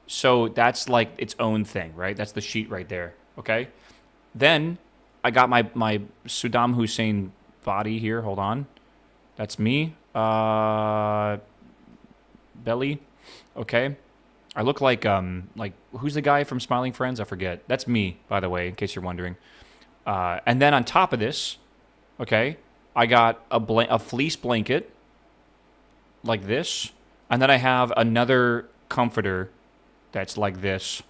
So that's like its own thing, right? That's the sheet right there. Okay. Then I got my Saddam Hussein body here. Hold on. That's me. Belly. Okay. I look like who's the guy from Smiling Friends? I forget. That's me, by the way, in case you're wondering. And then on top of this, okay, I got a fleece blanket like this. And then I have another comforter that's like this.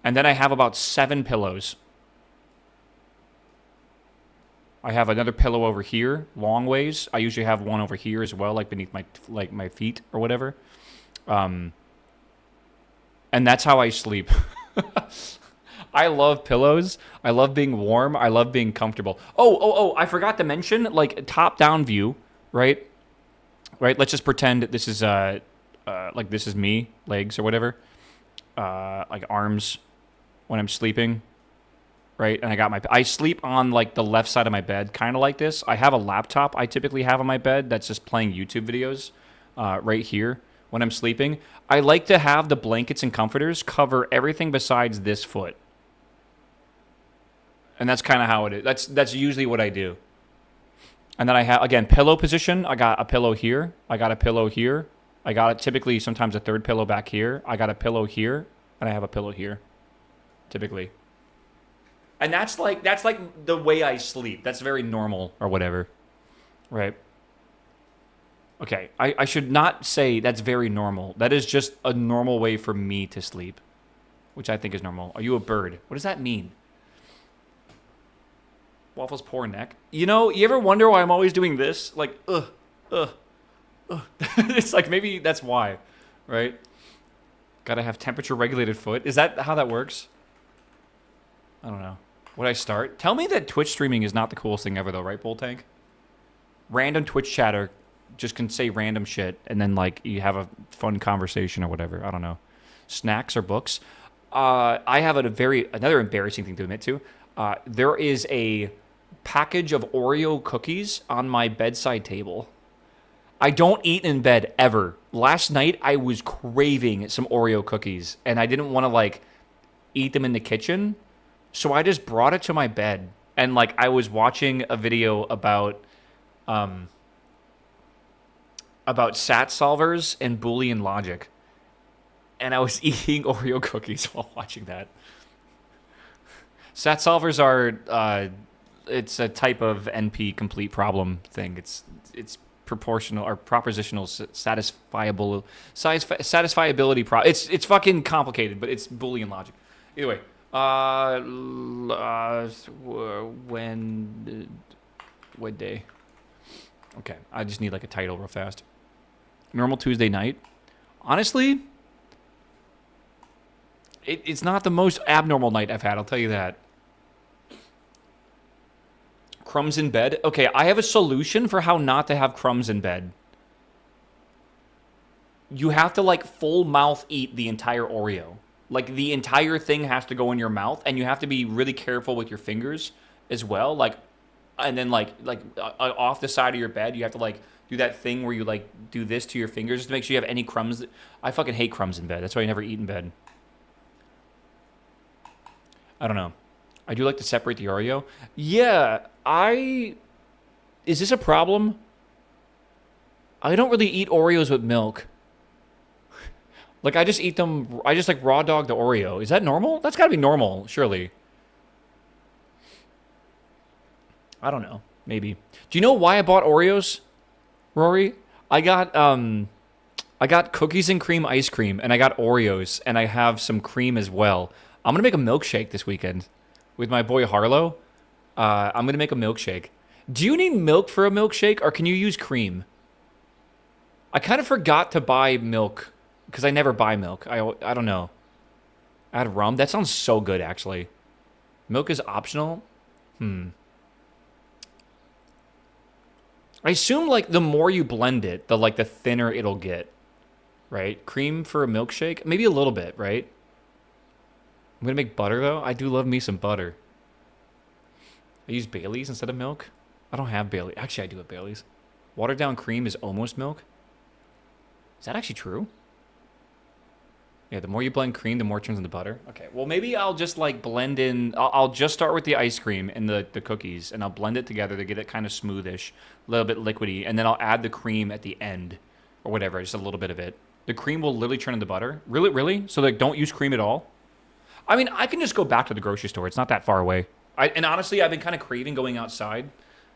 And then I have about 7 pillows. I have another pillow over here, long ways. I usually have one over here as well, like beneath my feet or whatever. And that's how I sleep. I love pillows. I love being warm. I love being comfortable. Oh, I forgot to mention, like, top-down view, right? Right, let's just pretend this is like this is me, legs or whatever, like arms when I'm sleeping, right? And I sleep on like the left side of my bed, kind of like this. I have a laptop I typically have on my bed that's just playing YouTube videos right here when I'm sleeping. I like to have the blankets and comforters cover everything besides this foot, and that's kind of how it is. That's usually what I do. And then I have, again, pillow position. I got a pillow here. I got a pillow here. I got typically sometimes a third pillow back here. I got a pillow here, and I have a pillow here, typically. And that's like the way I sleep. That's very normal or whatever, right? Okay, I should not say that's very normal. That is just a normal way for me to sleep, which I think is normal. Are you a bird? What does that mean? Waffle's poor neck. You know, you ever wonder why I'm always doing this? Like, It's like maybe that's why, right? Gotta have temperature regulated foot. Is that how that works? I don't know. Would I start? Tell me that Twitch streaming is not the coolest thing ever though, right, Bull Tank? Random Twitch chatter just can say random shit and then like you have a fun conversation or whatever. I don't know. Snacks or books? I have another embarrassing thing to admit to. There is a package of Oreo cookies on my bedside table. I don't eat in bed ever. Last night I was craving some Oreo cookies, and I didn't want to like eat them in the kitchen, so I just brought it to my bed. And like I was watching a video about SAT solvers and Boolean logic, and I was eating Oreo cookies while watching that. SAT solvers are it's a type of NP complete problem thing. It's proportional or propositional satisfiability it's fucking complicated, but it's Boolean logic. Either way, what day? Okay, I just need like a title real fast. Normal Tuesday night. Honestly, it's not the most abnormal night I've had. I'll tell you that. Crumbs in bed. Okay, I have a solution for how not to have crumbs in bed. You have to like full mouth eat the entire Oreo. Like the entire thing has to go in your mouth, and you have to be really careful with your fingers as well. Like, and then like off the side of your bed, you have to like do that thing where you like do this to your fingers just to make sure you have any crumbs. I fucking hate crumbs in bed. That's why I never eat in bed. I don't know. I do like to separate the Oreo. Yeah, is this a problem? I don't really eat Oreos with milk. Like, I just eat them, I just like raw dog the Oreo. Is that normal? That's gotta be normal, surely. I don't know. Maybe. Do you know why I bought Oreos, Rory? I got cookies and cream ice cream, and I got Oreos, and I have some cream as well. I'm gonna make a milkshake this weekend with my boy Harlow. I'm gonna make a milkshake. Do you need milk for a milkshake, or can you use cream? I kind of forgot to buy milk because I never buy milk. I don't know. Add rum. That sounds so good, actually. Milk is optional. I assume like the more you blend it, the thinner it'll get, right? Cream for a milkshake, maybe a little bit, right? I'm gonna make butter though. I do love me some butter. I use Bailey's instead of milk. I don't have Bailey. Actually, I do have Bailey's. Watered down cream is almost milk. Is that actually true? Yeah, the more you blend cream, the more it turns into butter. Okay, well, maybe I'll just, like, blend in... I'll just start with the ice cream and the cookies, and I'll blend it together to get it kind of smoothish, a little bit liquidy, and then I'll add the cream at the end, or whatever, just a little bit of it. The cream will literally turn into butter? Really? Really? So, like, don't use cream at all? I mean, I can just go back to the grocery store. It's not that far away. And honestly, I've been kind of craving going outside,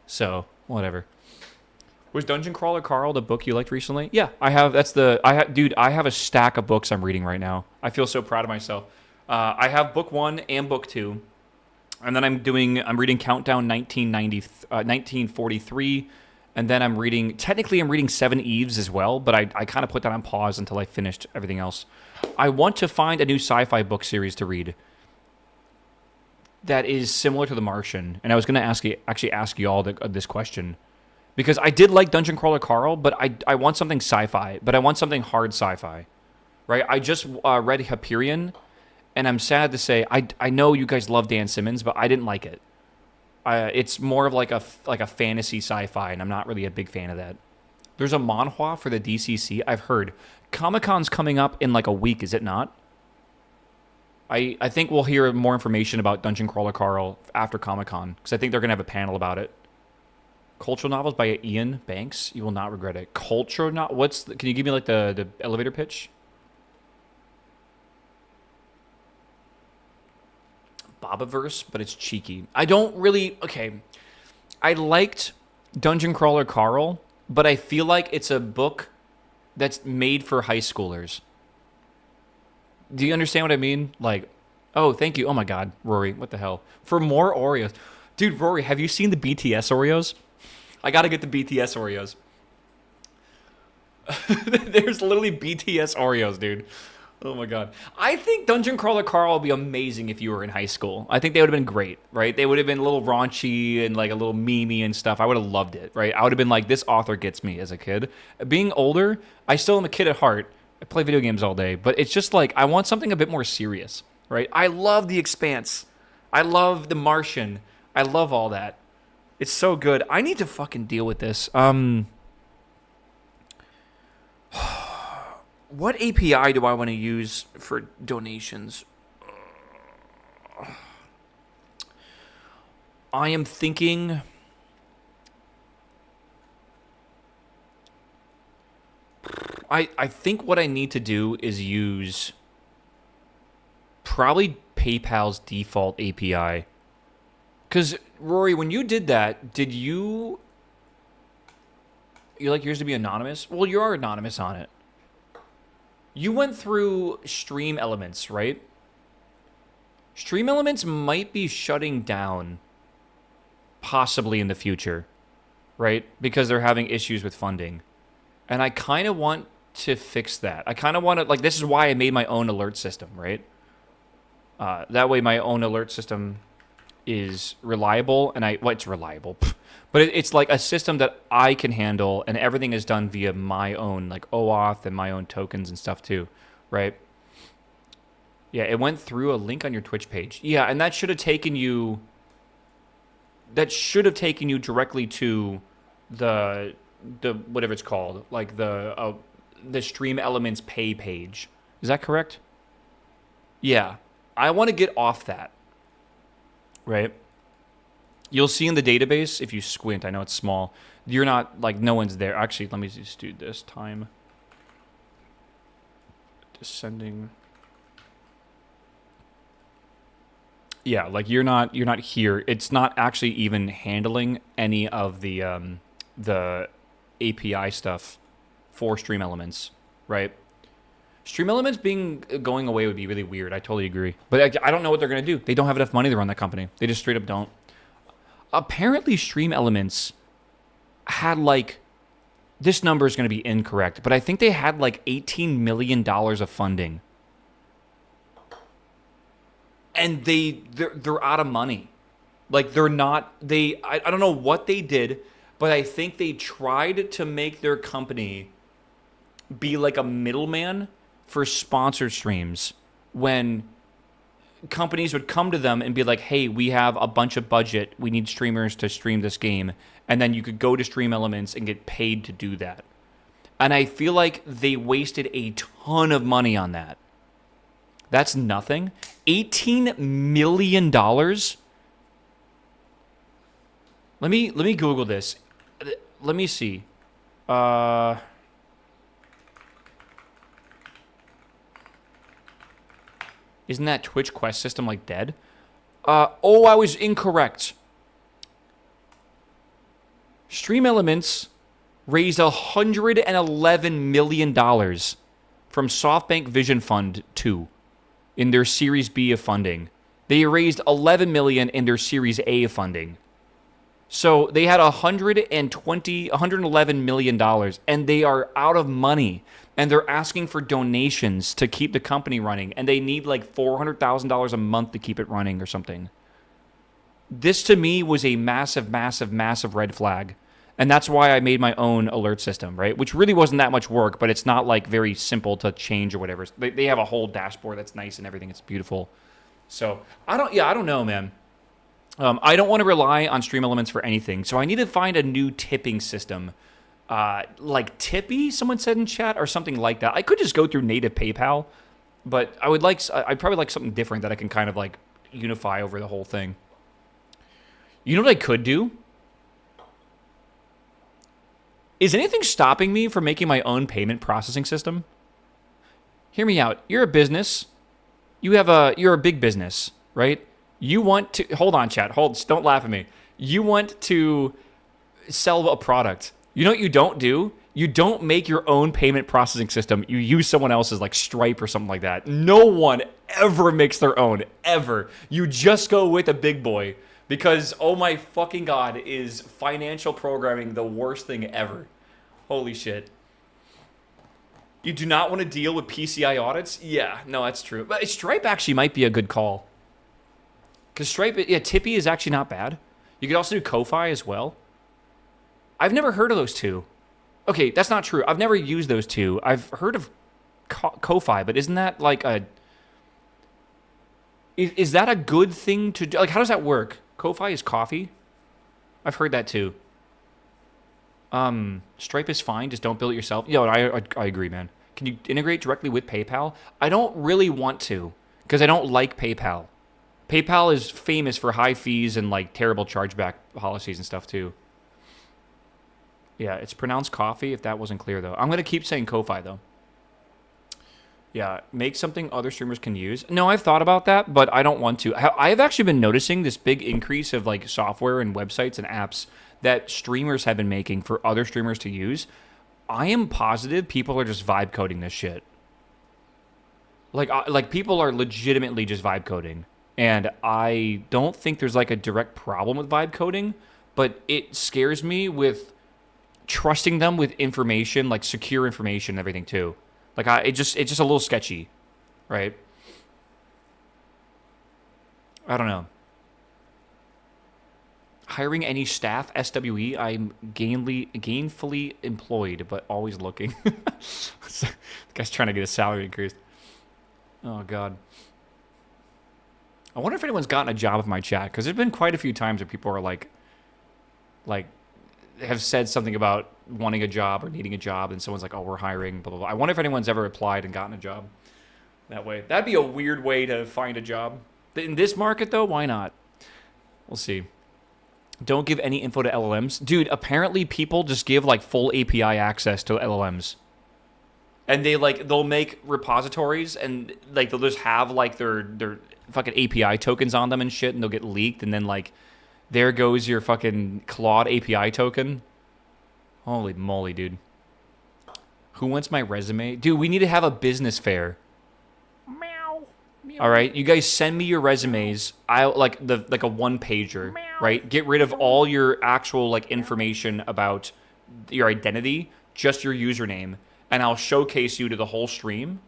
so whatever. Was Dungeon Crawler Carl the book you liked recently? Yeah, I have. Dude, I have a stack of books I'm reading right now. I feel so proud of myself. I have book 1 and book 2, and then I'm reading Countdown 1943, and then I'm reading 7 Eves as well, but I kind of put that on pause until I finished everything else. I want to find a new sci-fi book series to read that is similar to The Martian, and I was going to ask you all this question. Because I did like Dungeon Crawler Carl, but I want something sci-fi. But I want something hard sci-fi, right? I just read Hyperion, and I'm sad to say I know you guys love Dan Simmons, but I didn't like it. It's more of like a fantasy sci-fi, and I'm not really a big fan of that. There's a manhwa for the DCC. I've heard Comic-Con's coming up in like a week, is it not? I think we'll hear more information about Dungeon Crawler Carl after Comic-Con, because I think they're gonna have a panel about it. Cultural novels by Ian Banks. You will not regret it. Culture not. Can you give me like the elevator pitch? Bobaverse, but it's cheeky. I don't really. Okay, I liked Dungeon Crawler Carl, but I feel like it's a book that's made for high schoolers. Do you understand what I mean? Like, oh, thank you. Oh my God, Rory, what the hell? For more Oreos, dude. Rory, have you seen the BTS Oreos? I gotta get the BTS Oreos. There's literally BTS Oreos, dude. Oh my God. I think Dungeon Crawler Carl would be amazing if you were in high school. I think they would have been great, right? They would have been a little raunchy and like a little memey and stuff. I would have loved it, right? I would have been like, this author gets me as a kid. Being older, I still am a kid at heart. I play video games all day, but it's just like, I want something a bit more serious, right? I love The Expanse. I love The Martian. I love all that. It's so good. I need to fucking deal with this. What API do I want to use for donations? I am thinking... I think what I need to do is use probably PayPal's default API. Because, Rory, when you did that, did you... You like yours to be anonymous? Well, you are anonymous on it. You went through Stream Elements, right? Stream Elements might be shutting down possibly in the future, right? Because they're having issues with funding. And I kind of want to fix that. I kind of want to, like, this is why I made my own alert system, right? That way my own alert system is reliable, and well, it's reliable, but it's like a system that I can handle, and everything is done via my own, like, OAuth and my own tokens and stuff too, right? Yeah, it went through a link on your Twitch page. Yeah, and that should have taken you... That should have taken you directly to the whatever it's called, like the Stream Elements pay page. Is that correct? Yeah. I want to get off that. Right? You'll see in the database, if you squint, I know it's small, you're not, like, no one's there. Actually, let me just do this. Time. Descending. Yeah, like, you're not here. It's not actually even handling any of the API stuff for Stream Elements, right? Stream Elements going away would be really weird. I totally agree. But I don't know what they're going to do. They don't have enough money to run that company. They just straight up don't. Apparently, Stream Elements had, like... This number is going to be incorrect, but I think they had, like, $18 million of funding. And they're out of money. Like, they're not... I don't know what they did, but I think they tried to make their company be like a middleman for sponsored streams when companies would come to them and be like, hey, we have a bunch of budget. We need streamers to stream this game. And then you could go to Stream Elements and get paid to do that. And I feel like they wasted a ton of money on that. That's nothing. $18 million? Let me Google this. Let me see. Isn't that Twitch Quest system, like, dead? Oh, I was incorrect. Stream Elements raised $111 million from SoftBank Vision Fund 2 in their Series B of funding. They raised $11 million in their Series A of funding. So they had $111 million, and they are out of money. And they're asking for donations to keep the company running. And they need like $400,000 a month to keep it running or something. This to me was a massive, massive, massive red flag. And that's why I made my own alert system, right? Which really wasn't that much work, but it's not like very simple to change or whatever. They have a whole dashboard that's nice and everything. It's beautiful. So I don't know, man. I don't want to rely on Stream Elements for anything. So I need to find a new tipping system. Like Tippy, someone said in chat, or something like that. I could just go through native PayPal, but I'd probably like something different that I can kind of like unify over the whole thing. You know what I could do? Is anything stopping me from making my own payment processing system? Hear me out. You're a business. You're a big business, right? You want to... Hold on, chat. Don't laugh at me. You want to sell a product. You know what you don't do? You don't make your own payment processing system. You use someone else's, like Stripe or something like that. No one ever makes their own, ever. You just go with a big boy. Because, oh my fucking god, is financial programming the worst thing ever. Holy shit. You do not want to deal with PCI audits? Yeah, no, that's true. But Stripe actually might be a good call. Because Stripe, yeah, Tippy is actually not bad. You could also do Ko-Fi as well. I've never heard of those two. Okay, that's not true. I've never used those two. I've heard of Ko-Fi, but isn't that like a... Is that a good thing to do? Like, how does that work? Ko-Fi is coffee? I've heard that too. Stripe is fine. Just don't build it yourself. Yo, I agree, man. Can you integrate directly with PayPal? I don't really want to because I don't like PayPal. PayPal is famous for high fees and like terrible chargeback policies and stuff too. Yeah, it's pronounced coffee, if that wasn't clear though. I'm going to keep saying Ko-Fi though. Yeah, make something other streamers can use. No, I've thought about that, but I don't want to. I've actually been noticing this big increase of like software and websites and apps that streamers have been making for other streamers to use. I am positive people are just vibe coding this shit. Like people are legitimately just vibe coding. And I don't think there's like a direct problem with vibe coding, but it scares me with trusting them with information, like secure information and everything too. Like it's just a little sketchy, right? I don't know. Hiring any staff, SWE, I'm gainfully employed, but always looking. The guy's trying to get his salary increased. Oh, God. I wonder if anyone's gotten a job with my chat, because there's been quite a few times where people are like, have said something about wanting a job or needing a job, and someone's like, oh, we're hiring, blah, blah, blah. I wonder if anyone's ever applied and gotten a job that way. That'd be a weird way to find a job. In this market, though, why not? We'll see. Don't give any info to LLMs. Dude, apparently people just give, like, full API access to LLMs. And they'll make repositories, and, like, they'll just have, like, their fucking API tokens on them and shit, and they'll get leaked, and then, like, there goes your fucking Claude API token. Holy moly, dude. Who wants my resume? Dude, we need to have a business fair. Meow. All right, you guys send me your resumes. I like a one pager, right? Get rid of all your actual like information about your identity, just your username, and I'll showcase you to the whole stream.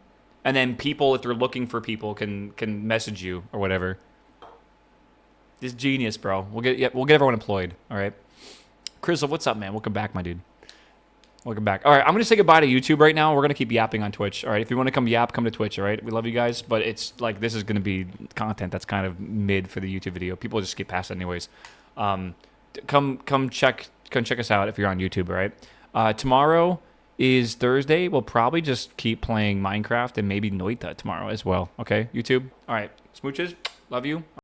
And then people, if they're looking for people, can message you or whatever. This is genius, bro. We'll get everyone employed. All right. Crizzle, what's up, man? Welcome back, my dude. Welcome back. All right, I'm going to say goodbye to YouTube right now. We're going to keep yapping on Twitch. All right, if you want to come yap, come to Twitch, all right? We love you guys, but it's like this is going to be content that's kind of mid for the YouTube video. People just skip past it anyways. Come check us out if you're on YouTube, all right? Tomorrow is Thursday. We'll probably just keep playing Minecraft and maybe Noita tomorrow as well, okay? YouTube? All right, smooches. Love you.